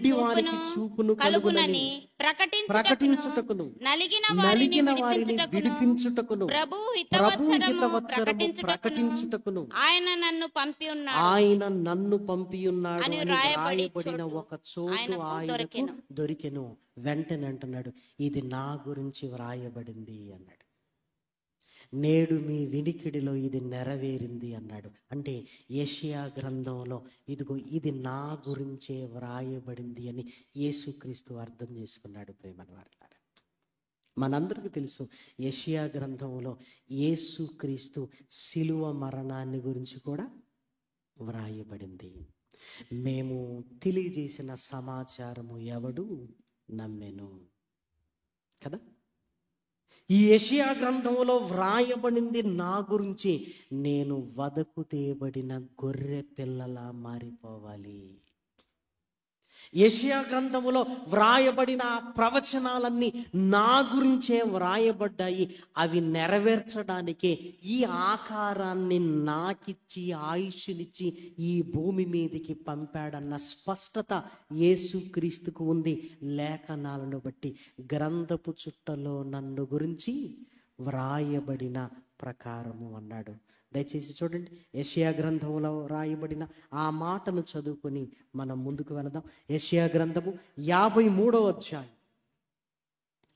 చూపును కలుగునని ప్రకటించుటకును, నలిగిన వారిని విడిపించుటకును, ప్రభువు హితవత్సరము ప్రకటించుటకును ఆయన నన్ను పంపియున్నాడు అని రాయబడిన ఒక చోటు ఆయనకు దొరికెను. వెంటనే అంటున్నాడు, ఇది నా గురించి వ్రాయబడింది అన్నాడు. నేడు మీ వినికిడిలో ఇది నెరవేరింది అన్నాడు. అంటే యెషయా గ్రంథంలో ఇదిగో ఇది నా గురించే వ్రాయబడింది అని యేసుక్రీస్తు అర్థం చేసుకున్నాడు. ప్రేమల వారలారా, మనందరికీ తెలుసు యెషయా గ్రంథంలో యేసుక్రీస్తు శిలువ మరణాన్ని గురించి కూడా వ్రాయబడింది. మేము తెలియజేసిన సమాచారము ఎవడు నమ్మెను కదా. ఈ యెషయా గ్రంథంలో వ్రాయబడింది నా గురించి. నేను వదకు తేబడిన గొర్రె పిల్లలా మారిపోవాలి. యెషయా గ్రంథములో వ్రాయబడిన ప్రవచనాలన్నీ నా గురించే వ్రాయబడ్డాయి. అవి నెరవేర్చడానికే ఈ ఆకారాన్ని నాకిచ్చి ఆయుష్నిచ్చి ఈ భూమి మీదకి పంపాడన్న స్పష్టత యేసుక్రీస్తుకు ఉంది. లేఖనాలను బట్టి గ్రంథపు చుట్టలో నన్ను గురించి వ్రాయబడిన ప్రకారము అన్నాడు. దయచేసి చూడండి, యెషయా గ్రంథంలో రాయబడిన ఆ మాటను చదువుకొని మనం ముందుకు వెళదాం. యెషయా గ్రంథము 53వ అధ్యాయం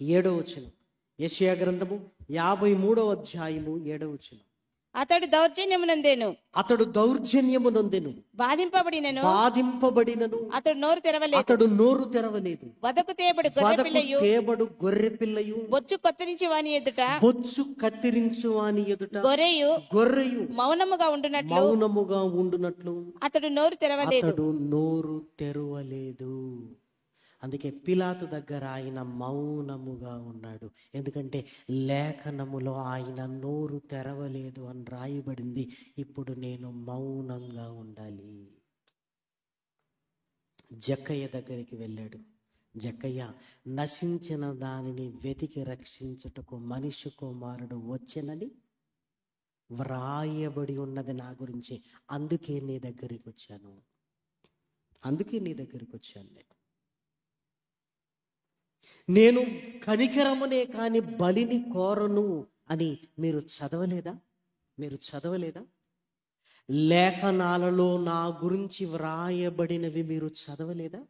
7వ వచనం. యెషయా గ్రంథము 53వ అధ్యాయము 7వ వచనం. అతడు దౌర్జన్యము నొందెను, బాధింపబడినను అతడు నోరు తెరవలేదు. వదకు తేబడు గొర్రె పిల్లయు బొచ్చు కత్తిరించు వాని ఎదుట గొర్రెయు మౌనముగా ఉండునట్లు అతడు నోరు తెరవలేదు. అందుకే పిలాతు దగ్గర ఆయన మౌనముగా ఉన్నాడు. ఎందుకంటే లేఖనములో ఆయన నోరు తెరవలేదు అని రాయబడింది. ఇప్పుడు నేను మౌనంగా ఉండాలి. జక్కయ్య దగ్గరికి వెళ్ళాడు. జక్కయ్య, నశించిన దానిని వెతికి రక్షించుటకు మనిషి కుమారుడు వచ్చెనని వ్రాయబడి ఉన్నది నా గురించి. అందుకే నీ దగ్గరికి వచ్చాను. నేను కనికరమునే కాని బలిని కోరను అని మీరు చదవలేదా? లేఖనాలలో నా గురించి వ్రాయబడినవి మీరు చదవలేదా?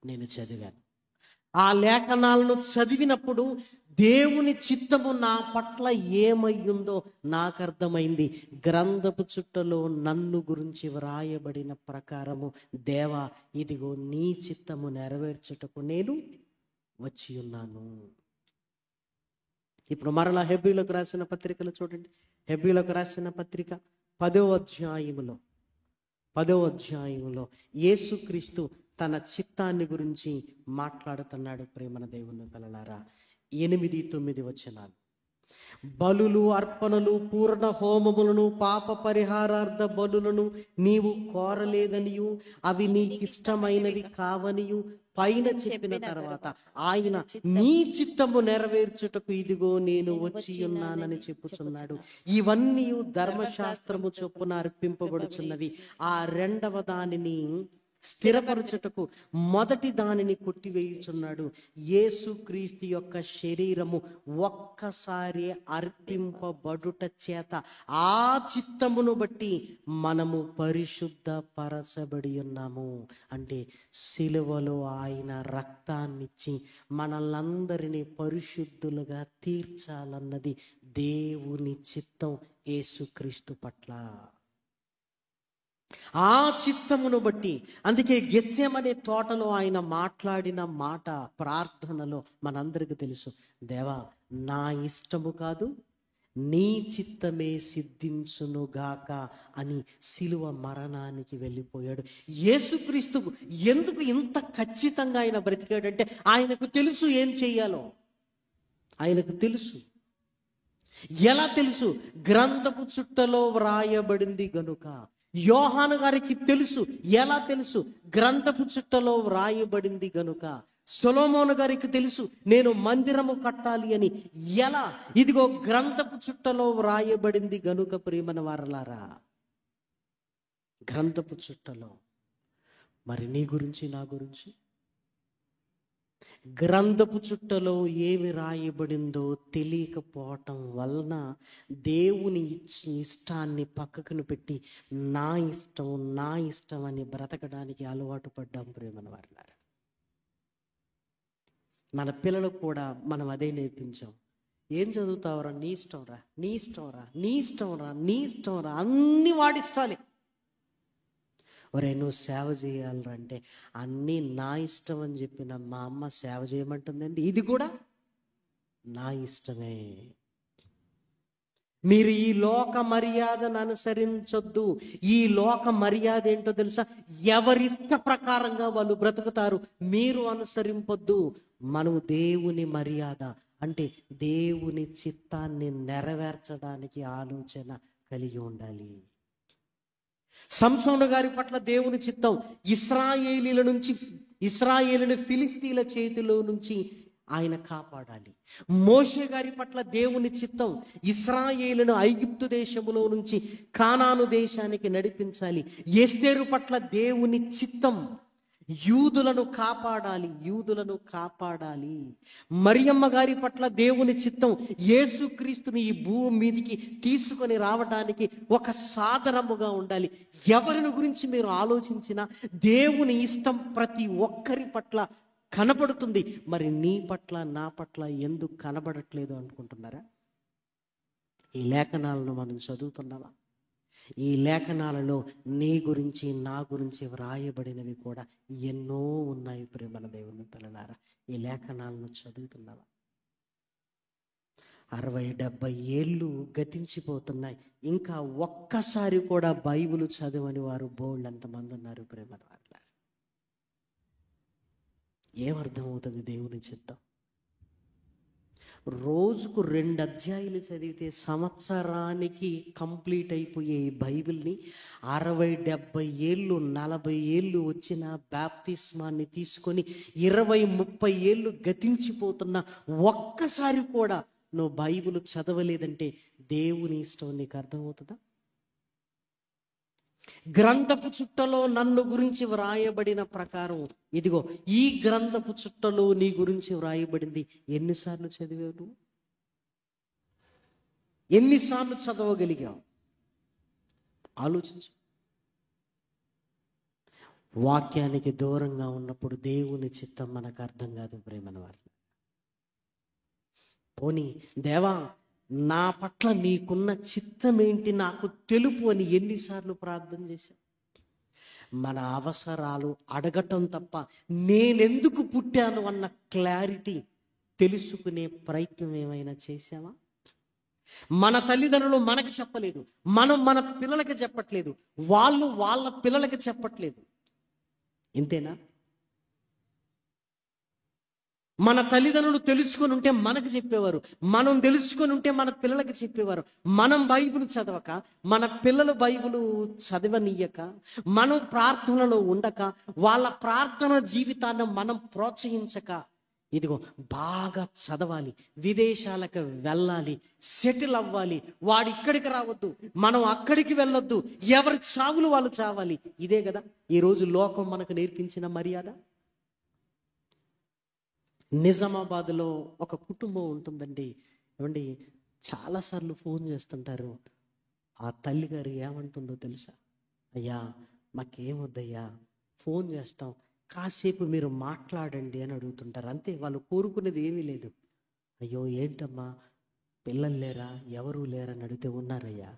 నేను చదివాను. ఆ లేఖనాలను చదివినప్పుడు దేవుని చిత్తము నా పట్ల ఏమయ్యుందో నాకు అర్థమైంది. గ్రంథపు చుట్టలో నన్ను గురించి వ్రాయబడిన ప్రకారము, దేవా ఇదిగో నీ చిత్తము నెరవేర్చుటకు నేను వచ్చి ఉన్నాను. ఇప్పుడు మరలా హెబ్రీలకు రాసిన పత్రికలు చూడండి. హెబ్రీలకు రాసిన పత్రిక 10వ అధ్యాయములో యేసుక్రీస్తు తన చిత్తాన్ని గురించి మాట్లాడుతున్నాడు. ప్రేమన దేవుని పిల్లలారా, 8-9 వచనాలు. బలులు, అర్పణలు, పూర్ణ హోమములను, పాప పరిహారార్థ బలులను నీవు కోరలేదనియు అవి నీకిష్టమైనవి కావనియు పైన చెప్పిన తర్వాత ఆయన నీ చిత్తము నెరవేర్చుటకు ఇదిగో నేను వచ్చి ఉన్నానని చెప్పుచున్నాడు. ఇవన్నీ ధర్మశాస్త్రము చొప్పున అర్పింపబడుచున్నవి. ఆ రెండవ దానిని స్థిరపరచుటకు మొదటి దానిని కొట్టివేయుచున్నాడు. యేసుక్రీస్తు యొక్క శరీరము ఒక్కసారి అర్పింపబడుట చేత ఆ చిత్తమును బట్టి మనము పరిశుద్ధ పరచబడి ఉన్నాము. అంటే సిలువలో ఆయన రక్తాన్నిచ్చి మనల్నందరినీ పరిశుద్ధులుగా తీర్చాలన్నది దేవుని చిత్తం యేసుక్రీస్తు పట్ల. ఆ చిత్తమును బట్టి, అందుకే గెత్సెమనే తోటలో ఆయన మాట్లాడిన మాట ప్రార్థనలో మనందరికీ తెలుసు, దేవా నా ఇష్టము కాదు నీ చిత్తమే సిద్ధించునుగాక అని సిలువ మరణానికి వెళ్ళిపోయాడు. యేసుక్రీస్తుకు ఎందుకు ఇంత ఖచ్చితంగా ఆయన బ్రతికాడంటే ఆయనకు తెలుసు ఏం చెయ్యాలో. ఆయనకు తెలుసు. ఎలా తెలుసు? గ్రంథపు చుట్టలో వ్రాయబడింది గనుక. యోహాను గారికి తెలుసు. ఎలా తెలుసు? గ్రంథపు చుట్టలో వ్రాయబడింది గనుక. సొలొమోను గారికి తెలుసు, నేను మందిరము కట్టాలి అని. ఎలా? ఇదిగో గ్రంథపు చుట్టలో వ్రాయబడింది గనుక. ప్రియమైన వారలారా, గ్రంథపు చుట్టలో. మరి నీ గురించి, నా గురించి గ్రంథపు చుట్టలో ఏమి రాయబడిందో తెలియకపోవటం వలన దేవుని ఇష్టాన్ని పక్కకును పెట్టి నా ఇష్టం అని బ్రతకడానికి అలవాటు పడ్డాం. ప్రేమన వారలారా, మన పిల్లలకు కూడా మనం అదే నేర్పించాం. ఏం చదువుతావురా? నీ ఇష్టంరా, నీ ఇష్టంరా, నీ ఇష్టంరా, నీ ఇష్టంరా, అన్ని వాడి ఇష్టాలే. ఒరే, నువ్వు సేవ చేయాలరా అంటే అన్నీ నా ఇష్టం అని చెప్పిన మా అమ్మ సేవ చేయమంటుందండి. ఇది కూడా నా ఇష్టమే. మీరు ఈ లోక మర్యాదను అనుసరించొద్దు. ఈ లోక మర్యాద ఏంటో తెలుసా? ఎవరిష్ట ప్రకారంగా వాళ్ళు బ్రతుకుతారు, మీరు అనుసరింపొద్దు. మనం దేవుని మర్యాద అంటే దేవుని చిత్తాన్ని నెరవేర్చడానికి ఆలోచన కలిగి ఉండాలి. సంసోను గారి పట్ల దేవుని చిత్తం ఇశ్రాయేలుని ఫిలిస్తీన్ల చేతిలో నుంచి ఆయన కాపాడాలి. మోషే గారి పట్ల దేవుని చిత్తం ఇశ్రాయేలును ఐగుప్తు దేశములో నుంచి కానాను దేశానికి నడిపించాలి. ఎస్తేరు పట్ల దేవుని చిత్తం యూదులను కాపాడాలి. మరియమ్మ గారి పట్ల దేవుని చిత్తం యేసుక్రీస్తుని ఈ భూమి మీదికి తీసుకొని రావడానికి ఒక సాధనముగా ఉండాలి. ఎవరిని గురించి మీరు ఆలోచించినా దేవుని ఇష్టం ప్రతి ఒక్కరి పట్ల కనబడుతుంది. మరి నీ పట్ల, నా పట్ల ఎందుకు కనబడట్లేదు అనుకుంటున్నారా? ఈ లేఖనాలను మనం చదువుతున్నావా? ఈ లేఖనాలలో నీ గురించి, నా గురించి వ్రాయబడినవి కూడా ఎన్నో ఉన్నాయి. ప్రేమల దేవుని పిల్లలారా, ఈ లేఖనాలను చదువుతున్నావా? 60-70 ఏళ్ళు గతించిపోతున్నాయి, ఇంకా ఒక్కసారి కూడా బైబిల్ చదవని వారు బోల్డ్ ఎంతమంది ఉన్నారు. ప్రేమల వారు, ఏమర్థమవుతుంది దేవుని చిత్తం? రోజుకు 2 అధ్యాయాలు చదివితే సంవత్సరానికి కంప్లీట్ అయిపోయే ఈ బైబిల్ని 60-70 ఏళ్ళు, 40 ఏళ్ళు వచ్చిన బాప్తిస్మాన్ని తీసుకొని 20-30 ఏళ్ళు గతించిపోతున్న ఒక్కసారి కూడా నువ్వు బైబిల్ చదవలేదంటే దేవుని ఇష్టం నీకు అర్థమవుతుందా? గ్రంథపు చుట్టలో నన్ను గురించి వ్రాయబడిన ప్రకారం, ఇదిగో ఈ గ్రంథపు చుట్టలో నీ గురించి వ్రాయబడింది. ఎన్నిసార్లు చదివావు నువ్వు? ఎన్నిసార్లు చదవగలిగావు? ఆలోచించు. వాక్యానికి దూరంగా ఉన్నప్పుడు దేవుని చిత్తం మనకు అర్థం కాదు. ప్రేమన వారు, పోనీ దేవా నా పట్ల నీకున్న చిత్తం ఏంటి నాకు తెలుపు అని ఎన్నిసార్లు ప్రార్థన చేశాం? మన అవసరాలు అడగటం తప్ప నేనెందుకు పుట్టాను అన్న క్లారిటీ తెలుసుకునే ప్రయత్నం ఏమైనా చేశామా? మన తల్లిదండ్రులు మనకు చెప్పలేదు, మనం మన పిల్లలకి చెప్పట్లేదు, వాళ్ళు వాళ్ళ పిల్లలకి చెప్పట్లేదు. ఇంతేనా? మన తల్లిదండ్రులు తెలుసుకొని ఉంటే మనకు చెప్పేవారు, మనం తెలుసుకొని ఉంటే మన పిల్లలకి చెప్పేవారు. మనం బైబిల్ చదవక, మన పిల్లలు బైబిల్ చదవనీయక, మనం ప్రార్థనలో ఉండక, వాళ్ళ ప్రార్థన జీవితాన్ని మనం ప్రోత్సహించక, ఇదిగో బాగా చదవాలి, విదేశాలకు వెళ్ళాలి, సెటిల్ అవ్వాలి, వాడు ఇక్కడికి రావద్దు, మనం అక్కడికి వెళ్ళొద్దు, ఎవరి చావులు వాళ్ళు చావాలి. ఇదే కదా ఈరోజు లోకం మనకు నేర్పించిన మర్యాద. నిజామాబాద్లో ఒక కుటుంబం ఉంటుందండి. ఏమండి, చాలాసార్లు ఫోన్ చేస్తుంటారు. ఆ తల్లి గారు ఏమంటుందో తెలుసా? అయ్యా మాకేమొద్దయ్యా, ఫోన్ చేస్తాం, కాసేపు మీరు మాట్లాడండి అని అడుగుతుంటారు. అంతే, వాళ్ళు కోరుకునేది ఏమీ లేదు. అయ్యో ఏంటమ్మా పిల్లలు లేరా? ఎవరు లేరని అడిగితే ఉన్నారయ్యా,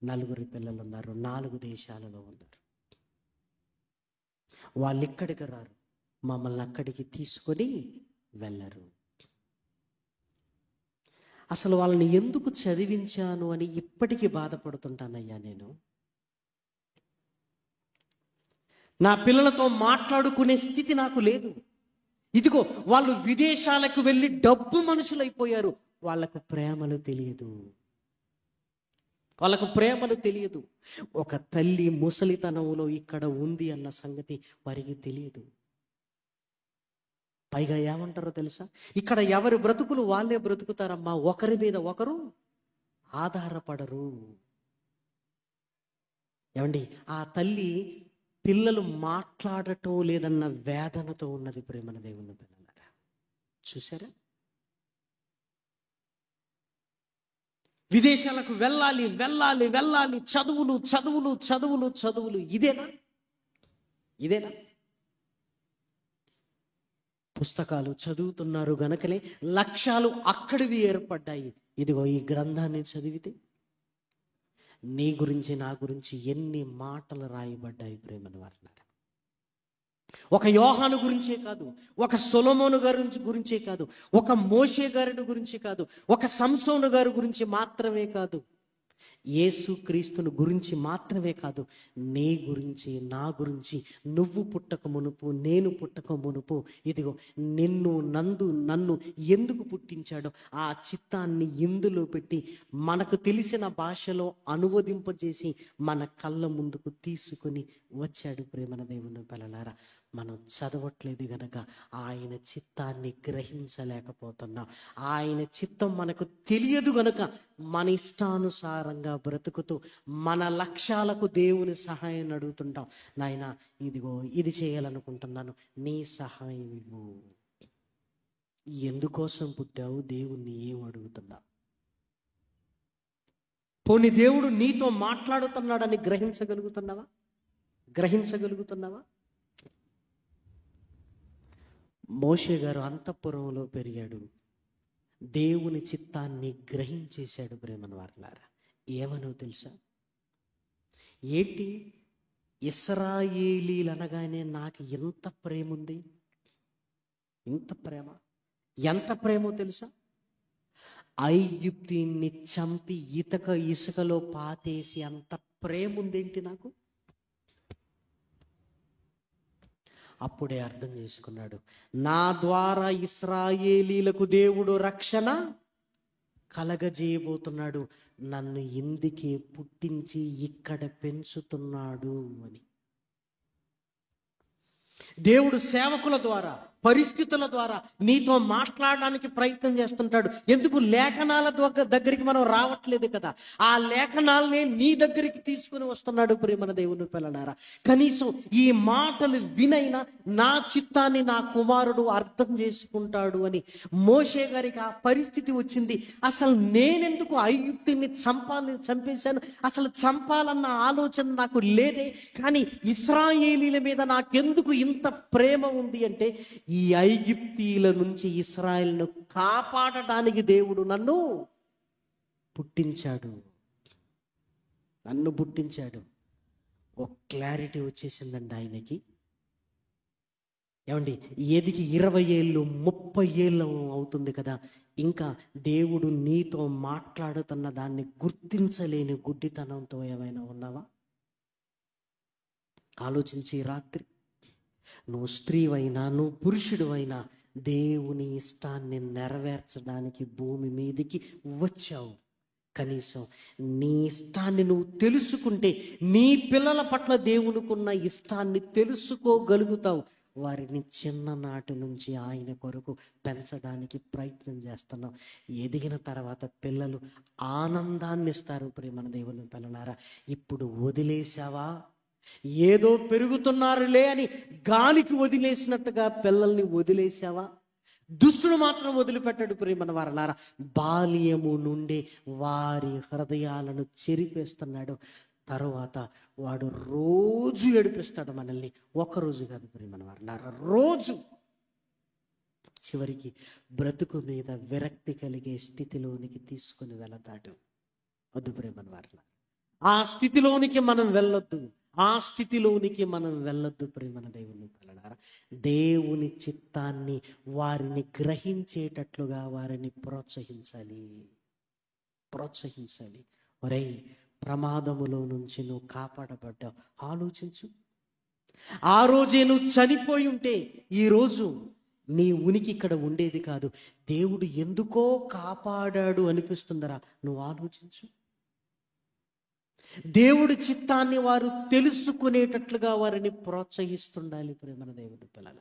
4 పిల్లలు ఉన్నారు, 4 దేశాలలో ఉన్నారు. వాళ్ళు ఇక్కడికి రారు, మమ్మల్ని అక్కడికి తీసుకొని వెళ్ళరు. అసలు వాళ్ళని ఎందుకు చదివించాను అని ఇప్పటికీ బాధపడుతుంటానయ్యా నేను. నా పిల్లలతో మాట్లాడుకునే స్థితి నాకు లేదు. ఇదిగో వాళ్ళు విదేశాలకు వెళ్ళి డబ్బు మనుషులైపోయారు. వాళ్ళకు ప్రేమలు తెలియదు. వాళ్ళకు ప్రేమలు తెలియదు. ఒక తల్లి ముసలితనంలో ఇక్కడ ఉంది అన్న సంగతి వారికి తెలియదు. పైగా ఏమంటారో తెలుసా? ఇక్కడ ఎవరి బ్రతుకులు వాళ్ళే బ్రతుకుతారమ్మా, ఒకరి మీద ఒకరు ఆధారపడరు. ఏమండి, ఆ తల్లి పిల్లలు మాట్లాడటం లేదన్న వేదనతో ఉన్నది. ప్రేమన దేవుని పిల్లలారా, చూసారా? విదేశాలకు వెళ్ళాలి వెళ్ళాలి వెళ్ళాలి, చదువులు చదువులు చదువులు చదువులు. ఇదేనా? పుస్తకాలు చదువుతున్నారు గనకనే లక్ష్యాలు అక్కడివి ఏర్పడ్డాయి. ఇదిగో ఈ గ్రంథాన్ని చదివితే నీ గురించి నా గురించి ఎన్ని మాటలు రాయబడ్డాయి ప్రేమన వారలారా. ఒక యోహాను గురించే కాదు, ఒక సొలొమోను గారి గురించే కాదు, ఒక మోషే గారి గురించి కాదు, ఒక సంసోను గారి గురించి మాత్రమే కాదు, యేసు క్రీస్తుని గురించి మాత్రమే కాదు, నీ గురించి నా గురించి, నువ్వు పుట్టక మునుపు నేను పుట్టక మునుపు ఇదిగో నన్ను ఎందుకు పుట్టించాడో ఆ చిత్తాన్ని ఇందులో పెట్టి మనకు తెలిసిన భాషలో అనువదింపజేసి మన కళ్ళ ముందుకు తీసుకుని వచ్చాడు. ప్రేమన దేవుని పిల్లలారా, మనం చదవట్లేదు గనక ఆయన చిత్తాన్ని గ్రహించలేకపోతున్నాం. ఆయన చిత్తం మనకు తెలియదు గనక మన ఇష్టానుసారంగా బ్రతుకుతూ మన లక్ష్యాలకు దేవుని సహాయం అడుగుతుంటాం. నాయనా, ఇదిగో ఇది చేయాలనుకుంటున్నాను, నీ సహాయం ఇవ్వు. ఎందుకోసం పుట్టావు? దేవుణ్ణి ఏం అడుగుతున్నా? పోనీ దేవుడు నీతో మాట్లాడుతున్నాడని గ్రహించగలుగుతున్నావా? మోషే గారు అంతఃపురంలో పెరిగాడు, దేవుని చిత్తాన్ని గ్రహించేశాడు. ప్రేమన వారలారా, ఏమనో తెలుసా? ఏంటి ఇశ్రాయేలీలు అనగానే నాకు ఎంత ప్రేమ ఉంది, ఎంత ప్రేమో తెలుసా? ఐగుప్తీయుణ్ణి చంపి ఇసుకలో పాతేసి అంత ప్రేమ ఉందేంటి నాకు? అప్పుడే అర్థం చేసుకున్నాడు, నా ద్వారా ఇశ్రాయేలీలకు దేవుడు రక్షణ కలగజేయబోతున్నాడు, నన్ను ఇందుకే పుట్టించి ఇక్కడ పెంచుతున్నాడు అని. దేవుడు సేవకుల ద్వారా, పరిస్థితుల ద్వారా నీతో మాట్లాడడానికి ప్రయత్నం చేస్తుంటాడు. ఎందుకు? లేఖనాల దగ్గరికి మనం రావట్లేదు కదా, ఆ లేఖనాలనే నీ దగ్గరికి తీసుకుని వస్తున్నాడు. ప్రేమన దేవుని పిల్లలారా, కనీసం ఈ మాటలు వినైనా నా చిత్తాన్ని నా కుమారుడు అర్థం చేసుకుంటాడు అని మోషే గారికి ఆ పరిస్థితి వచ్చింది. అసలు నేనెందుకు ఐగుప్తుని చంపేశాను? అసలు చంపాలన్న ఆలోచన నాకు లేదే, కానీ ఇశ్రాయేలీల మీద నాకెందుకు ఇంత ప్రేమ ఉంది అంటే, ఈ ఐగుప్తీయుల నుంచి ఇశ్రాయేలును కాపాడటానికి దేవుడు నన్ను పుట్టించాడు. ఒక క్లారిటీ వచ్చేసిందండి ఆయనకి. ఏమండి, ఎదిగి 20 ఏళ్ళు 30 ఏళ్ళు అవుతుంది కదా, ఇంకా దేవుడు నీతో మాట్లాడుతున్న దాన్ని గుర్తించలేని గుడ్డితనంతో ఏమైనా ఉన్నావా? ఆలోచించి రాత్రి, నువ్వు స్త్రీవైనా నువ్వు పురుషుడివైనా దేవుని ఇష్టాన్ని నెరవేర్చడానికి భూమి మీదకి వచ్చావు. కనీసం నీ ఇష్టాన్ని నువ్వు తెలుసుకుంటే నీ పిల్లల పట్ల దేవునికున్న ఇష్టాన్ని తెలుసుకోగలుగుతావు. వారిని చిన్ననాటి నుంచి ఆయన కొరకు పెంచడానికి ప్రయత్నం చేస్తున్నాం. ఎదిగిన తర్వాత పిల్లలు ఆనందాన్ని ఇస్తారు. ప్రేమన దేవుని పిల్లలారా, ఇప్పుడు వదిలేసావా? ఏదో పెరుగుతున్నారులే అని గాలికి వదిలేసినట్టుగా పిల్లల్ని వదిలేసావా? దుష్టుడు మాత్రం వదిలిపెట్టాడు. ప్రేమన వారలారా, బాల్యము నుండి వారి హృదయాలను చెరిపేస్తున్నాడు. తరువాత వాడు రోజు ఏడిపిస్తాడు మనల్ని. ఒక్కరోజు కాదు ప్రేమన వారలారా, రోజు. చివరికి బ్రతుకు మీద విరక్తి కలిగే స్థితిలోనికి తీసుకుని వెళతాడు. వద్దు ప్రేమన వారలారా, ఆ స్థితిలోనికి మనం వెళ్ళొద్దు. ప్రేమన దేవుని పిల్లలారా, దేవుని చిత్తాన్ని వారిని గ్రహించేటట్లుగా వారిని ప్రోత్సహించాలి. ఒరేయ్, ప్రమాదములో నుంచి నువ్వు కాపాడబడ్డావు. ఆలోచించు. ఆ రోజే నువ్వు చనిపోయి ఉంటే ఈరోజు నీ ఉనికి ఇక్కడ ఉండేది కాదు. దేవుడు ఎందుకో కాపాడాడు అనిపిస్తుందరా? నువ్వు ఆలోచించు. దేవుడి చిత్తాన్ని వారు తెలుసుకునేటట్లుగా వారిని ప్రోత్సహిస్తుండాలి. ప్రేమన దేవుడి పిల్లల,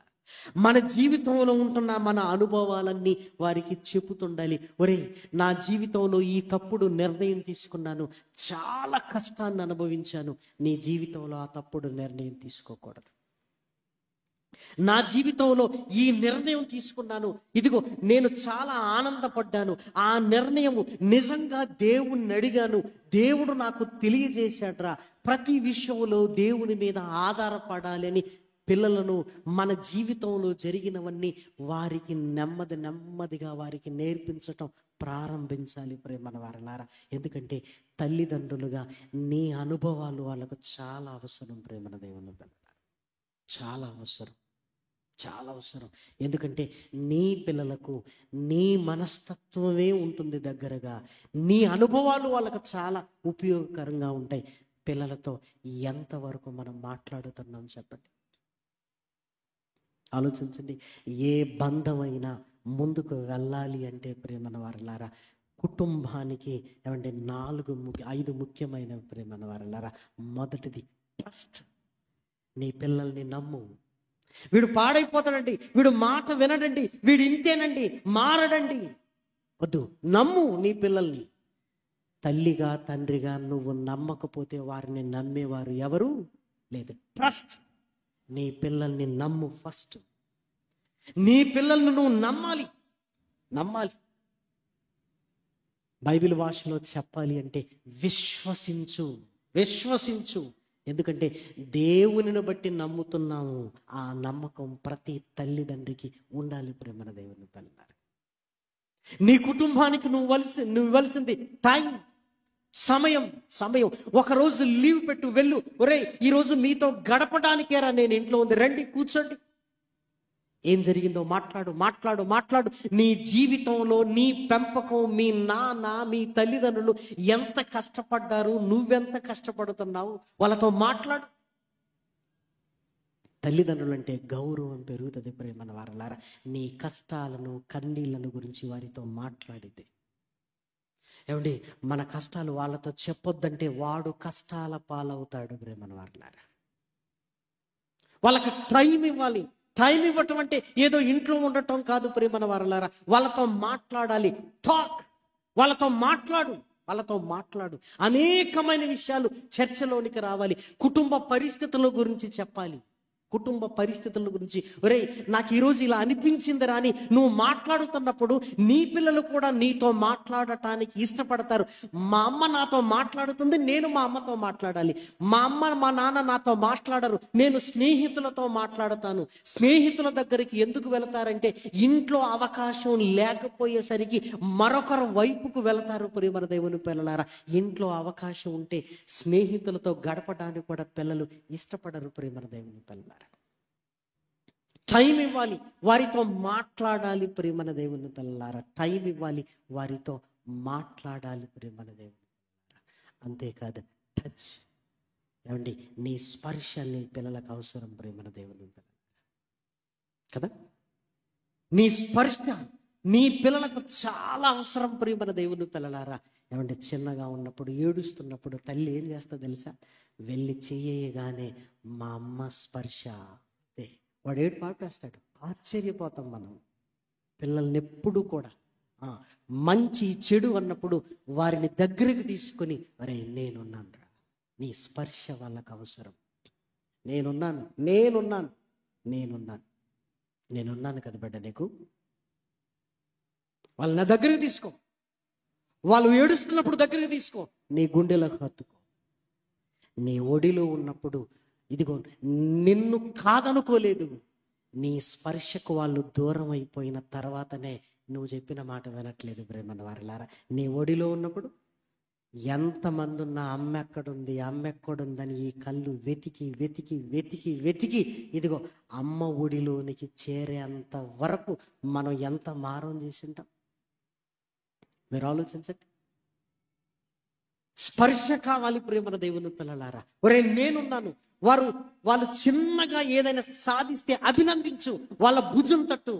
మన జీవితంలో ఉంటున్న మన అనుభవాలన్నీ వారికి చెప్పుతుండాలి. ఒరే, నా జీవితంలో ఈ తప్పుడు నిర్ణయం తీసుకున్నాను, చాలా కష్టాన్ని అనుభవించాను. నీ జీవితంలో ఆ తప్పుడు నిర్ణయం తీసుకోకూడదు. నా జీవితంలో ఈ నిర్ణయం తీసుకున్నాను, ఇదిగో నేను చాలా ఆనందపడ్డాను, ఆ నిర్ణయం నిజంగా దేవుణ్ణి అడిగాను, దేవుడు నాకు తెలియజేశాడ్రా. ప్రతి విషయంలో దేవుని మీద ఆధారపడాలి అని పిల్లలను మన జీవితంలో జరిగినవన్నీ వారికి నెమ్మదిగా వారికి నేర్పించటం ప్రారంభించాలి. ప్రేమన వారలారా, ఎందుకంటే తల్లిదండ్రులుగా నీ అనుభవాలు వాళ్ళకు చాలా అవసరం. ప్రేమన దేవుని పిల్లలారా, చాలా అవసరం. ఎందుకంటే నీ పిల్లలకు నీ మనస్తత్వమే ఉంటుంది దగ్గరగా. నీ అనుభవాలు వాళ్ళకు చాలా ఉపయోగకరంగా ఉంటాయి. పిల్లలతో ఎంతవరకు మనం మాట్లాడుతున్నాం చెప్పండి, ఆలోచించండి. ఏ బంధమైనా ముందుకు వెళ్ళాలి అంటే ప్రేమన వారలారా, కుటుంబానికి ఏమంటే 5 ముఖ్యమైన ప్రేమన వారలారా. మొదటిది ట్రస్ట్. నీ పిల్లల్ని నమ్ము. వీడు పాడైపోతాడండి, వీడు మాట వినడండి, వీడు ఇంతేనండి, మారడండి, వద్దు. నమ్ము నీ పిల్లల్ని. తల్లిగా తండ్రిగా నువ్వు నమ్మకపోతే వారిని నమ్మేవారు ఎవరు లేదు. ట్రస్ట్. నీ పిల్లల్ని నమ్ము ఫస్ట్. నీ పిల్లల్ని నువ్వు నమ్మాలి. బైబిల్ భాషలో చెప్పాలి అంటే విశ్వసించు. ఎందుకంటే దేవునిని బట్టి నమ్ముతున్నాము. ఆ నమ్మకం ప్రతి తల్లిదండ్రికి ఉండాలి. ప్రేమన దేవుని పిల్లలారా, నీ కుటుంబానికి నువ్వు ఇవ్వాల్సింది టైం, సమయం. ఒకరోజు లీవ్ పెట్టు, వెళ్ళు. ఒరే, ఈరోజు మీతో గడపడానికేరా నేను ఇంట్లో ఉంది, రండి కూర్చోండి. ఏం జరిగిందో మాట్లాడు. నీ జీవితంలో నీ పెంపకం, మీ నాన్న, మీ తల్లిదండ్రులు ఎంత కష్టపడ్డారు, నువ్వెంత కష్టపడుతున్నావు, వాళ్ళతో మాట్లాడు. తల్లిదండ్రులు అంటే గౌరవం పెరుగుతుంది. ప్రేమన వారలారా, నీ కష్టాలను కన్నీళ్లను గురించి వారితో మాట్లాడితే, ఏమండి, మన కష్టాలు వాళ్ళతో చెప్పొద్దంటే వాడు కష్టాల పాలవుతాడు. ప్రేమన వారలారా, వాళ్ళకి టైం ఇవ్వాలి. టైం ఇవ్వటం అంటే ఏదో ఇంట్లో ఉండటం కాదు. ప్రేమన వారలారా, వాళ్ళతో మాట్లాడాలి. వాళ్ళతో మాట్లాడు. అనేకమైన విషయాలు చర్చలోనికి రావాలి. కుటుంబ పరిస్థితుల గురించి చెప్పాలి. ఒరే, నాకు ఈరోజు ఇలా అనిపించిందిరా అని నువ్వు మాట్లాడుతున్నప్పుడు నీ పిల్లలు కూడా నీతో మాట్లాడటానికి ఇష్టపడతారు. మా అమ్మ నాతో మాట్లాడుతుంది, నేను మా అమ్మతో మాట్లాడాలి. మా అమ్మ మా నాన్న నాతో మాట్లాడరు, నేను స్నేహితులతో మాట్లాడతాను. స్నేహితుల దగ్గరికి ఎందుకు వెళతారంటే ఇంట్లో అవకాశం లేకపోయేసరికి మరొకరు వైపుకు వెళతారు. ప్రేమన దేవుని పిల్లలారా, ఇంట్లో అవకాశం ఉంటే స్నేహితులతో గడపడానికి కూడా పిల్లలు ఇష్టపడరు. ప్రేమన దేవుని పిల్లలారా, టైం ఇవ్వాలి, వారితో మాట్లాడాలి. ప్రేమన దేవుని పిల్లలారా, టైం ఇవ్వాలి, వారితో మాట్లాడాలి. ప్రేమన దేవుని పిల్లలారా, అంతేకాదు టచ్. ఏమండి, నీ స్పర్శ నీ పిల్లలకు అవసరం. ప్రేమన దేవుని పిల్లలారా కదా, నీ స్పర్శ నీ పిల్లలకు చాలా అవసరం. ప్రేమన దేవుని పిల్లలారా, ఏమంటే చిన్నగా ఉన్నప్పుడు ఏడుస్తున్నప్పుడు తల్లి ఏం చేస్తా తెలుసా? వెళ్ళి చెయ్యగానే మా అమ్మ స్పర్శ, వాడు ఏడు పాటేస్తాడు. ఆశ్చర్యపోతాం మనం. పిల్లల్ని ఎప్పుడు కూడా మంచి చెడు అన్నప్పుడు వారిని దగ్గరికి తీసుకొని, అరే నేనున్నాను రా, నీ స్పర్శ వాళ్ళకు అవసరం. నేనున్నాను కదా బిడ్డ నీకు. వాళ్ళని నా దగ్గరికి తీసుకో. వాళ్ళు ఏడుస్తున్నప్పుడు దగ్గరికి తీసుకో, నీ గుండెలకు హత్తుకో. నీ ఒడిలో ఉన్నప్పుడు ఇదిగో నిన్ను కాదనుకోలేదు, నీ స్పర్శకు వాళ్ళు దూరం అయిపోయిన తర్వాతనే నువ్వు చెప్పిన మాట వినట్లేదు. ప్రేమన్న వారలారా, నీ ఒడిలో ఉన్నప్పుడు ఎంతమంది ఉన్న అమ్మ ఎక్కడుందని ఈ కళ్ళు వెతికి ఇదిగో అమ్మ ఒడిలోనికి చేరేంత వరకు మనం ఎంత మారం చేసింటాం. మీరు ఆలోచించండి. స్పర్శ కావాలి. ప్రేమన దేవుని పిల్లలారా, ఒరే నేనున్నాను. వాళ్ళు చిన్నగా ఏదైనా సాధిస్తే అభినందించు, వాళ్ళ భుజం తట్టు.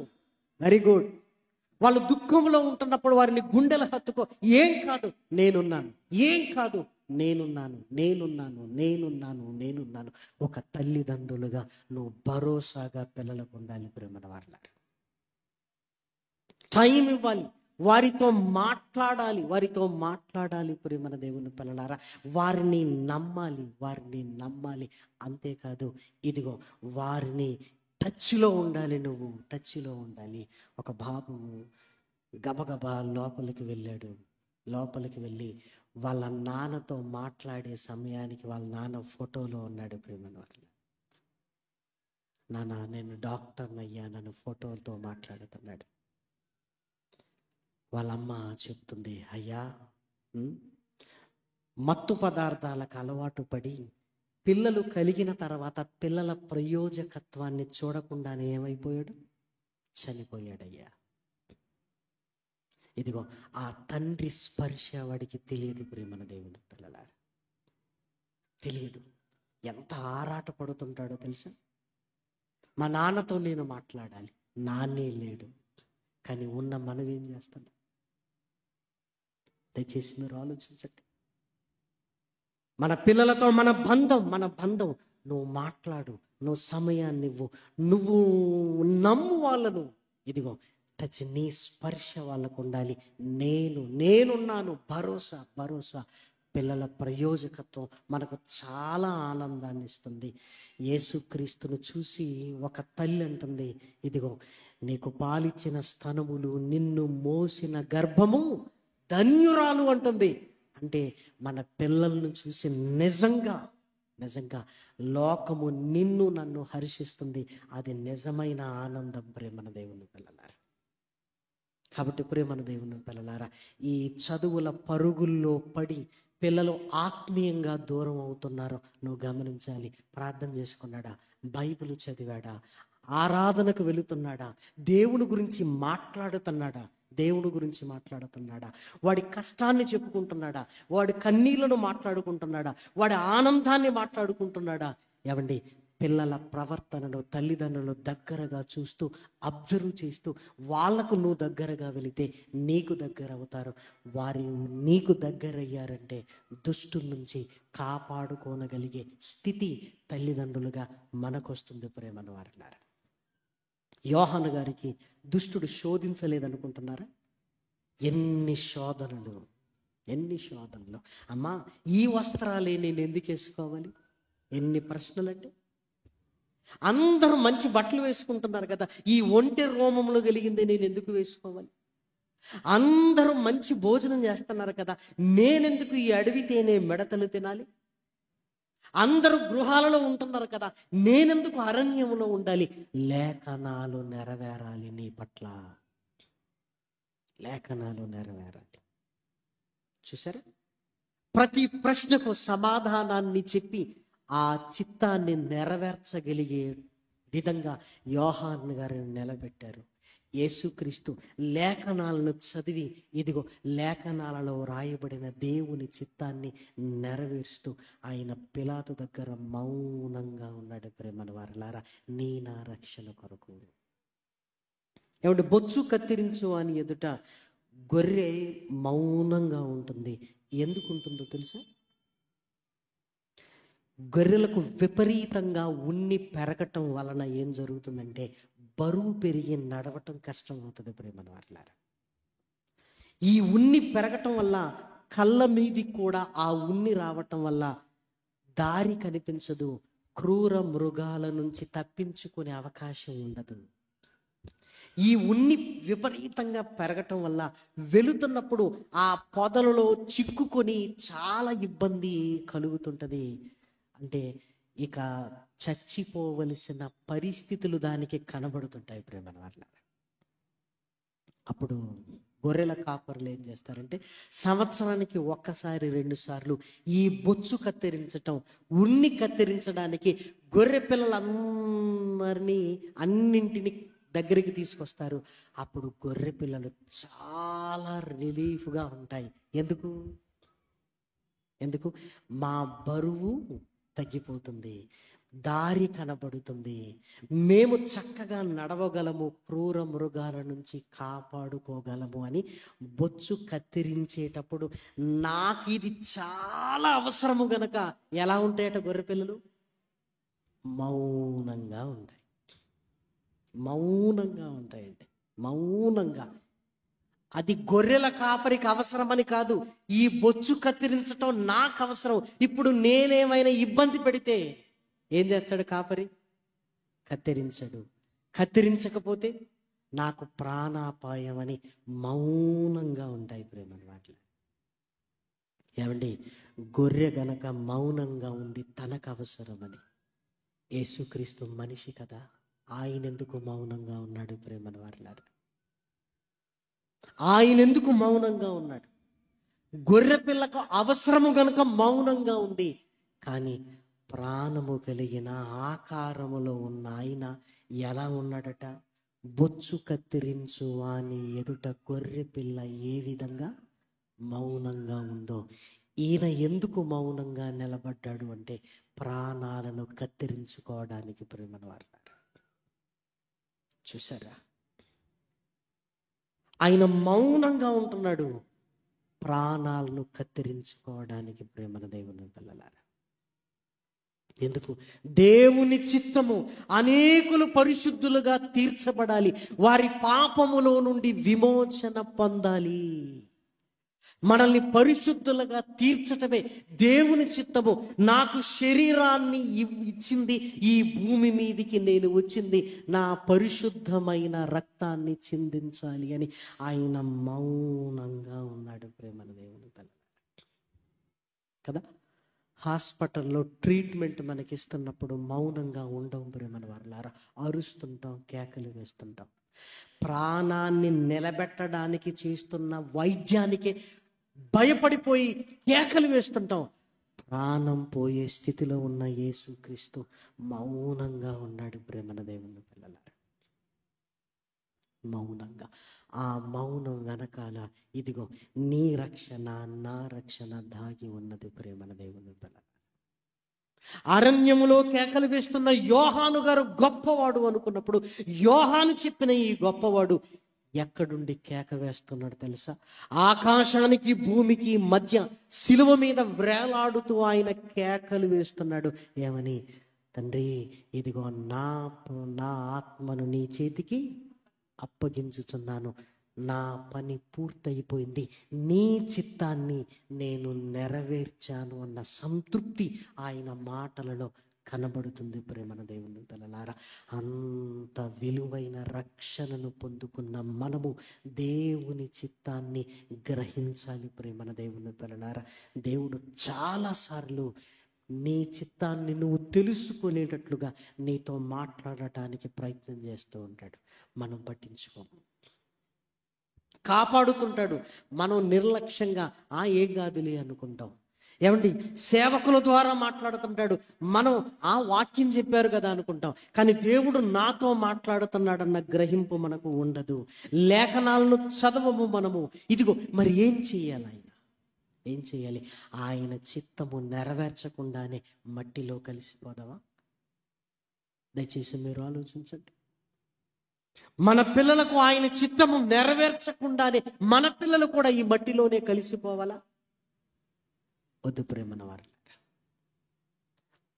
Very good. వాళ్ళు దుఃఖంలో ఉంటున్నప్పుడు వారిని గుండెలు హత్తుకో, ఏం కాదు నేనున్నాను, ఏం కాదు నేనున్నాను, నేనున్నాను, నేనున్నాను, నేనున్నాను. ఒక తల్లిదండ్రులుగా నువ్వు భరోసాగా పిల్లలకు ఉండాలి ప్రేమన వారలారా. టైం ఇవ్వాలి, వారితో మాట్లాడాలి, వారితో మాట్లాడాలి ప్రేమన దేవుని పిల్లలారా. వారిని నమ్మాలి, వారిని నమ్మాలి. అంతేకాదు, ఇదిగో వారిని టచ్లో ఉండాలి, నువ్వు టచ్లో ఉండాలి. ఒక బాబు గబగబా లోపలికి వెళ్ళాడు. లోపలికి వెళ్ళి వాళ్ళ నాన్నతో మాట్లాడే సమయానికి వాళ్ళ నాన్న ఫోటోలో ఉన్నాడు ప్రేమన వారు. నాన్న నేను డాక్టర్ని అయ్యానని ఫోటోలతో మాట్లాడుతున్నాడు. వాళ్ళమ్మ చెప్తుంది, అయ్యా మత్తు పదార్థాలకు అలవాటు పడి పిల్లలు కలిగిన తర్వాత పిల్లల ప్రయోజకత్వాన్ని చూడకుండానే ఏమైపోయాడు, చనిపోయాడయ్యా. ఇదిగో ఆ తండ్రి స్పర్శ వాడికి తెలియదు ప్రేమన దేవుని పిల్లలారా, తెలియదు. ఎంత ఆరాట పడుతుంటాడో తెలుసా. మా నాన్నతో నేను మాట్లాడాలి, నాన్నే లేడు. కానీ ఉన్న మనం ఏం చేస్తున్నాం? దయచేసి మీరు ఆలోచించండి. మన పిల్లలతో మన బంధం నువ్వు మాట్లాడు, నువ్వు సమయాన్ని ఇవ్వు, నువ్వు నమ్ము వాళ్ళను. ఇదిగో టచ్, నీ స్పర్శ వాళ్ళకు ఉండాలి. నేనున్నాను, భరోసా. పిల్లల ప్రయోజకత్వం మనకు చాలా ఆనందాన్ని ఇస్తుంది. యేసుక్రీస్తును చూసి ఒక తల్లి అంటుంది, ఇదిగో నీకు పాలిచ్చిన స్తనములు, నిన్ను మోసిన గర్భము ధన్యురాలు అంటుంది. అంటే మన పిల్లలను చూసి నిజంగా లోకము నిన్ను నన్ను హర్షిస్తుంది. అది నిజమైన ఆనందం ప్రేమన దేవుని పిల్లలారా. కాబట్టి ప్రేమన దేవుని పిల్లలారా, ఈ చదువుల పరుగుల్లో పడి పిల్లలు ఆత్మీయంగా దూరం అవుతున్నారో నువ్వు గమనించాలి. ప్రార్థన చేసుకున్నాడా, బైబిల్ చదివాడా, ఆరాధనకు వెళుతున్నాడా, దేవుని గురించి మాట్లాడుతున్నాడా, వాడి కష్టాన్ని చెప్పుకుంటున్నాడా, వాడి కన్నీళ్లను మాట్లాడుకుంటున్నాడా, వాడి ఆనందాన్ని మాట్లాడుకుంటున్నాడా? ఏమండి, పిల్లల ప్రవర్తనను తల్లిదండ్రులు దగ్గరగా చూస్తూ అబ్జర్వ్ చేస్తూ వాళ్లకు నువ్వు దగ్గరగా వెళితే నీకు దగ్గర అవుతారు. వారి నీకు దగ్గర అయ్యారంటే దుష్టుల నుంచి కాపాడుకోనగలిగే స్థితి తల్లిదండ్రులుగా మనకొస్తుంది ప్రేమను వారలారా. యోహాను గారికి దుష్టుడు శోధించలేదనుకుంటున్నారా? ఎన్ని శోధనలు. అమ్మా ఈ వస్త్రాలే నేను ఎందుకు వేసుకోవాలి? ఎన్ని ప్రశ్నలంటే. అందరూ మంచి బట్టలు వేసుకుంటున్నారు కదా, ఈ ఒంటె రోమములు కలిగిందే నేను ఎందుకు వేసుకోవాలి? అందరూ మంచి భోజనం చేస్తున్నారు కదా, నేనెందుకు ఈ అడవి తేనె మెడతలు తినాలి? అందరూ గృహాలలో ఉంటున్నారు కదా, నేనెందుకు అరణ్యంలో ఉండాలి? లేఖనాలు నెరవేరాలి నీ పట్ల, లేఖనాలు నెరవేరాలి. చూసారా? ప్రతి ప్రశ్నకు సమాధానాన్ని చెప్పి ఆ చిత్తాన్ని నెరవేర్చగలిగే విధంగా యోహాను గారిని నిలబెట్టారు. యేసుక్రీస్తు లేఖనాలను చదివి ఇదిగో లేఖనాలలో రాయబడిన దేవుని చిత్తాన్ని నెరవేరుస్తూ ఆయన పిలాతు దగ్గర మౌనంగా ఉన్నాడు. ప్రేమల వారలారా, నీ నా రక్షణ కొరకు. ఏమంటే బొచ్చు కత్తిరించు అని ఎదుట గొర్రె మౌనంగా ఉంటుంది. ఎందుకు ఉంటుందో తెలుసా? గొర్రెలకు విపరీతంగా ఉన్ని పెరగటం వలన ఏం జరుగుతుందంటే బరువు పెరిగి నడవటం కష్టం అవుతుంది. ప్రేమల వారలారా, ఈ ఉన్ని పెరగటం వల్ల కళ్ళ మీదికి కూడా ఆ ఉన్ని రావటం వల్ల దారి కనిపించదు. క్రూర మృగాల నుంచి తప్పించుకునే అవకాశం ఉండదు. ఈ ఉన్ని విపరీతంగా పెరగటం వల్ల వెళుతున్నప్పుడు ఆ పొదలలో చిక్కుకొని చాలా ఇబ్బంది కలుగుతుంటది. అంటే ఇక చచ్చిపోవలసిన పరిస్థితులు దానికి కనబడుతుంటాయి. ప్రేమల వారలారా, అప్పుడు గొర్రెల కాపరులు ఏం చేస్తారంటే సంవత్సరానికి 1-2 సార్లు ఈ బొచ్చు కత్తిరించటం, ఉన్ని కత్తిరించడానికి గొర్రె పిల్లలందరినీ అన్నింటినీ దగ్గరికి తీసుకొస్తారు. అప్పుడు గొర్రె పిల్లలు చాలా రిలీఫ్గా ఉంటాయి. ఎందుకు? మా బరువు తగ్గిపోతుంది, దారి కనబడుతుంది, మేము చక్కగా నడవగలము, క్రూర మృగాల నుంచి కాపాడుకోగలము అని బొచ్చు కత్తిరించేటప్పుడు నాకు ఇది చాలా అవసరము గనక ఎలా ఉంటాయట గొర్రె పిల్లలు? మౌనంగా ఉంటాయి. మౌనంగా ఉంటాయండి, మౌనంగా. అది గొర్రెల కాపరికి అవసరమని కాదు, ఈ బొచ్చు కత్తిరించటం నాకు అవసరం. ఇప్పుడు నేనేమైనా ఇబ్బంది పెడితే ఏం చేస్తాడు కాపరి? కత్తిరించడు. కత్తిరించకపోతే నాకు ప్రాణాపాయం అని మౌనంగా ఉంటాయి ప్రేమని వాటిలో. ఏమండి, గొర్రె గనక మౌనంగా ఉంది తనకు అవసరమని. యేసుక్రీస్తు మనిషి కదా, ఆయన ఎందుకు మౌనంగా ఉన్నాడు ప్రేమని వారిలారా? ఆయన ఎందుకు మౌనంగా ఉన్నాడు? గొర్రె పిల్లకు అవసరము గనుక మౌనంగా ఉంది. కానీ ప్రాణము కలిగిన ఆకారములో ఉన్న ఆయన ఎలా ఉన్నాడట? బొచ్చు కత్తిరించు అని ఎదుట గొర్రె పిల్ల ఏ విధంగా మౌనంగా ఉందో, ఈయన ఎందుకు మౌనంగా నిలబడ్డాడు అంటే ప్రాణాలను కత్తిరించుకోవడానికి ప్రేమను వారు. చూసారా, ఆయన మౌనంగా ఉంటున్నాడు ప్రాణాలను కత్తిరించుకోవడానికి ప్రేమన దేవుని పిల్లలారా. ఎందుకు? దేవుని చిత్తము అనేకులు పరిశుద్ధులుగా తీర్చబడాలి, వారి పాపములో నుండి విమోచన పొందాలి. మనల్ని పరిశుద్ధులుగా తీర్చటమే దేవుని చిత్తము. నాకు శరీరాన్ని ఇచ్చింది, ఈ భూమి మీదికి నేను వచ్చింది నా పరిశుద్ధమైన రక్తాన్ని చిందించాలి అని ఆయన మౌనంగా ఉన్నాడు ప్రేమన దేవుని పిల్లలు కదా. హాస్పిటల్లో ట్రీట్మెంట్ మనకిస్తున్నప్పుడు మౌనంగా ఉండవు ప్రేమన వారులారా, అరుస్తుంటాం, కేకలు వేస్తుంటాం. ప్రాణాన్ని నిలబెట్టడానికి చేస్తున్న వైద్యానికి భయపడిపోయి కేకలు వేస్తుంటాం. ప్రాణం పోయే స్థితిలో ఉన్న యేసుక్రీస్తు మౌనంగా ఉన్నాడు ప్రేమన దేవుని పిల్లలారా, మౌనంగా. ఆ మౌనం వెనకాల ఇదిగో నీ రక్షణ, నా రక్షణ దాగి ఉన్నది ప్రేమన దేవుని పిల్లలారా. అరణ్యములో కేకలు వేస్తున్న యోహాను గారు గొప్పవాడు అనుకున్నప్పుడు, యోహాను చెప్పిన ఈ గొప్పవాడు ఎక్కడుండి కేక వేస్తున్నాడు తెలుసా? ఆకాశానికి భూమికి మధ్య శిలువ మీద వ్రేలాడుతూ ఆయన కేకలు వేస్తున్నాడు. ఏమని? తండ్రి, ఇదిగో నా ఆత్మను నీ చేతికి అప్పగించుచున్నాను, నా పని పూర్తయిపోయింది, నీ చిత్తాన్ని నేను నెరవేర్చాను అన్న సంతృప్తి ఆయన మాటలలో కనబడుతుంది ప్రేమన దేవుని పిల్లలారా. అంత విలువైన రక్షణను పొందుకున్న మనము దేవుని చిత్తాన్ని గ్రహించాలి ప్రేమన దేవుని పిల్లలారా. దేవుడు చాలాసార్లు నీ చిత్తాన్ని నువ్వు తెలుసుకునేటట్లుగా నీతో మాట్లాడటానికి ప్రయత్నం చేస్తూ ఉంటాడు. మనం పట్టించుకోము. కాపాడుతుంటాడు, మనం నిర్లక్ష్యంగా ఏం కాదులే అనుకుంటాం. ఏమండి, సేవకుల ద్వారా మాట్లాడుతుంటాడు, మనం వాక్యం చెప్పారు కదా అనుకుంటాం. కానీ దేవుడు నాతో మాట్లాడుతున్నాడన్న గ్రహింపు మనకు ఉండదు. లేఖనాలను చదవము మనము. ఇదిగో మరి ఏం చెయ్యాలి? ఏం చెయ్యాలి? ఆయన చిత్తము నెరవేర్చకుండానే మట్టిలో కలిసిపోదావా? దయచేసి మీరు ఆలోచించండి. మన పిల్లలకు ఆయన చిత్తము నెరవేర్చకుండానే మన పిల్లలు కూడా ఈ మట్టిలోనే కలిసిపోవాలా? వద్దు ప్రేమన వారు.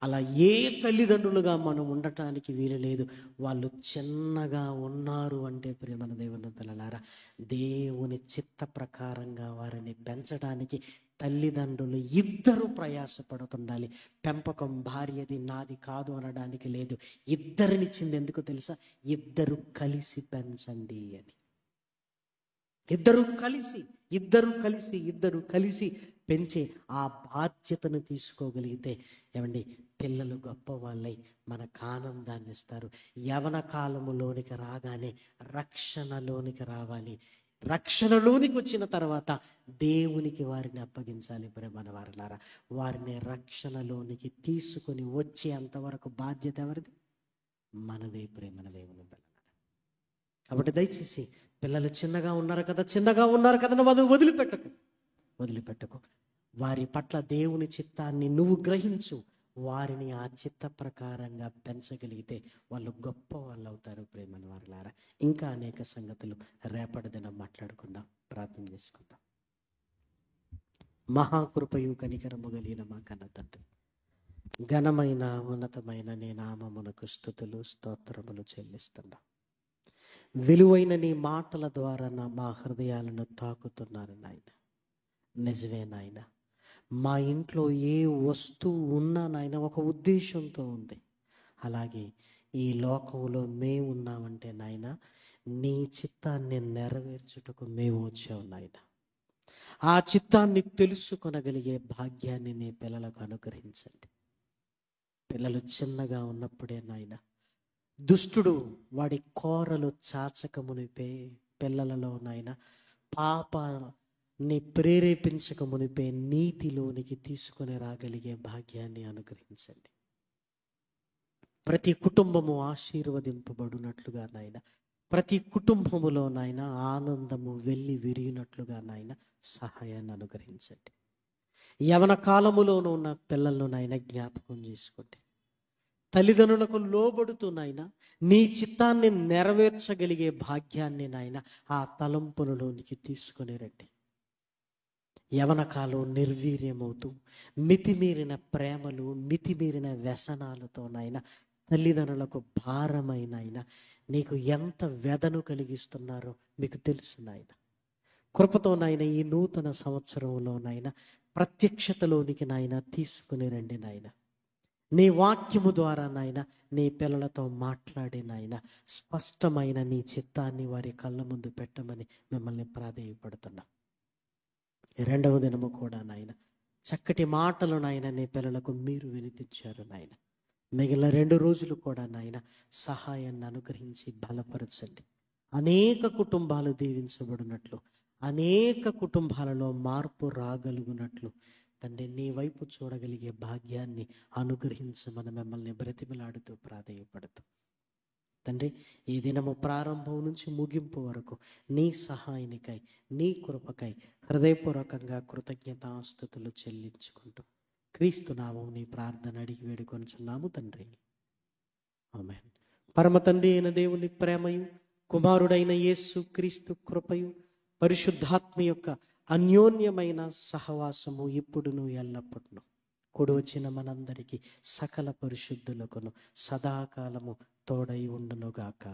అలా ఏ తల్లిదండ్రులుగా మనం ఉండటానికి వీలు లేదు. వాళ్ళు చిన్నగా ఉన్నారు అంటే ప్రేమన దేవుని పిల్లలారా, దేవుని చిత్త ప్రకారంగా వారిని పెంచడానికి తల్లిదండ్రులు ఇద్దరు ప్రయాసపడుతుండాలి. పెంపకం భార్యది నాది కాదు అనడానికి లేదు. ఇద్దరినిచ్చింది ఎందుకు తెలుసా? ఇద్దరు కలిసి పెంచండి అని. ఇద్దరు కలిసి పెంచే ఆ బాధ్యతను తీసుకోగలిగితే ఏమండి, పిల్లలు గొప్ప వాళ్ళై మనకు ఆనందాన్ని ఇస్తారు. యవన కాలములోనికి రాగానే రక్షణలోనికి రావాలి. రక్షణలోనికి వచ్చిన తర్వాత దేవునికి వారిని అప్పగించాలి ప్రేమన వారలారా. వారిని రక్షణలోనికి తీసుకొని వచ్చేంతవరకు బాధ్యత ఎవరిది? మనదే ప్రేమన దేవుని పిల్లలారా. కాబట్టి దయచేసి పిల్లలు చిన్నగా ఉన్నారు కదా నువ్వు వదిలిపెట్టకు. వారి పట్ల దేవుని చిత్తాన్ని నువ్వు గ్రహించు. వారిని ఆ చిత్త ప్రకారంగా పెంచగలిగితే వాళ్ళు గొప్ప వాళ్ళు అవుతారు. ప్రేమని వారులారా, ఇంకా అనేక సంగతులు రేపటి దినం మాట్లాడుకుందాం. ప్రార్థన చేసుకుందాం. మహాకృపయు కనికరము కలిగిన మా కన్న తండ్రి, ఘనమైన ఉన్నతమైన నీ నామమునకు స్తుతులు స్తోత్రములు చెల్లిస్తున్నా. విలువైన నీ మాటల ద్వారా మా హృదయాలను తాకుతున్నారు నాయన. నిజమే నాయన, మా ఇంట్లో ఏ వస్తువు ఉన్నా నాయన ఒక ఉద్దేశంతో ఉంది. అలాగే ఈ లోకంలో మేము ఉన్నామంటే నాయన నీ చిత్తాన్ని నెరవేర్చుటకు మేము వచ్చాము నాయన. ఆ చిత్తాన్ని తెలుసుకొనగలిగే భాగ్యాన్ని నీ పిల్లలకు అనుగ్రహించండి. పిల్లలు చిన్నగా ఉన్నప్పుడే నాయన దుష్టుడు వాడి కోరలు చాచక మునిపే పిల్లలలో నాయన పాపాన్ని ప్రేరేపించక మునిపే నీతిలోనికి తీసుకొని రాగలిగే భాగ్యాన్ని అనుగ్రహించండి. ప్రతి కుటుంబము ఆశీర్వదింపబడినట్లుగా నాయన, ప్రతి కుటుంబములో నాయన ఆనందము వెళ్ళి విరిగినట్లుగా నాయన సహాయాన్ని అనుగ్రహించండి. యవన కాలములోనూ ఉన్న పిల్లలను నాయన జ్ఞాపకం చేసుకోండి. తల్లిదండ్రులకు లోబడుతూ నాయన నీ చిత్తాన్ని నెరవేర్చగలిగే భాగ్యాన్ని నాయన ఆ తలంపులలోనికి తీసుకొని రండి. యవన కాలం నిర్వీర్యమవుతూ మితిమీరిన ప్రేమలు, మితిమీరిన వ్యసనాలతో నాయన తల్లిదండ్రులకు భారమైన నీకు ఎంత వ్యధను కలిగిస్తున్నారో మీకు తెలుసు నాయన. కృపతో నాయన ఈ నూతన సంవత్సరంలో నాయన ప్రత్యక్షతలోనికి నాయన తీసుకుని రండి నాయన. నీ వాక్యము ద్వారా నాయన నీ పిల్లలతో మాట్లాడి నాయన స్పష్టమైన నీ చిత్తాన్ని వారి కళ్ళ ముందు పెట్టమని మిమ్మల్ని ప్రాధేయపడుతున్నా. రెండవ దినము కూడా నాయన చక్కటి మాటలు నాయన నీ పిల్లలకు మీరు వినిపించారు నాయన. మిగిలిన 2 రోజులు కూడా నాయన సహాయాన్ని అనుగ్రహించి బలపరచండి. అనేక కుటుంబాలు దీవించబడినట్లు, అనేక కుటుంబాలలో మార్పు రాగలుగునట్లు తండ్రి నీ వైపు చూడగలిగే భాగ్యాన్ని అనుగ్రహించమని మిమ్మల్ని బ్రతిమలాడుతూ ప్రాధేయపడుతూ తండ్రి ఈ దినము ప్రారంభం నుంచి ముగింపు వరకు నీ సహాయానికై, నీ కృపకై హృదయపూర్వకంగా కృతజ్ఞతాస్తుతులు చెల్లించుకుంటూ క్రీస్తు నామం నీ ప్రార్థన అడిగి వేడుకొనుచున్నాము తండ్రి. ఆమేన్. పరమ తండ్రి అయిన దేవుని ప్రేమయు, కుమారుడైన యేసు క్రీస్తు కృపయు, పరిశుద్ధాత్మ యొక్క అన్యోన్యమైన సహవాసము ఇప్పుడును ఎల్లప్పుడును కూడి వచ్చిన మనందరికీ సకల పరిశుద్ధులకును సదాకాలము తోడై ఉండునుగాక.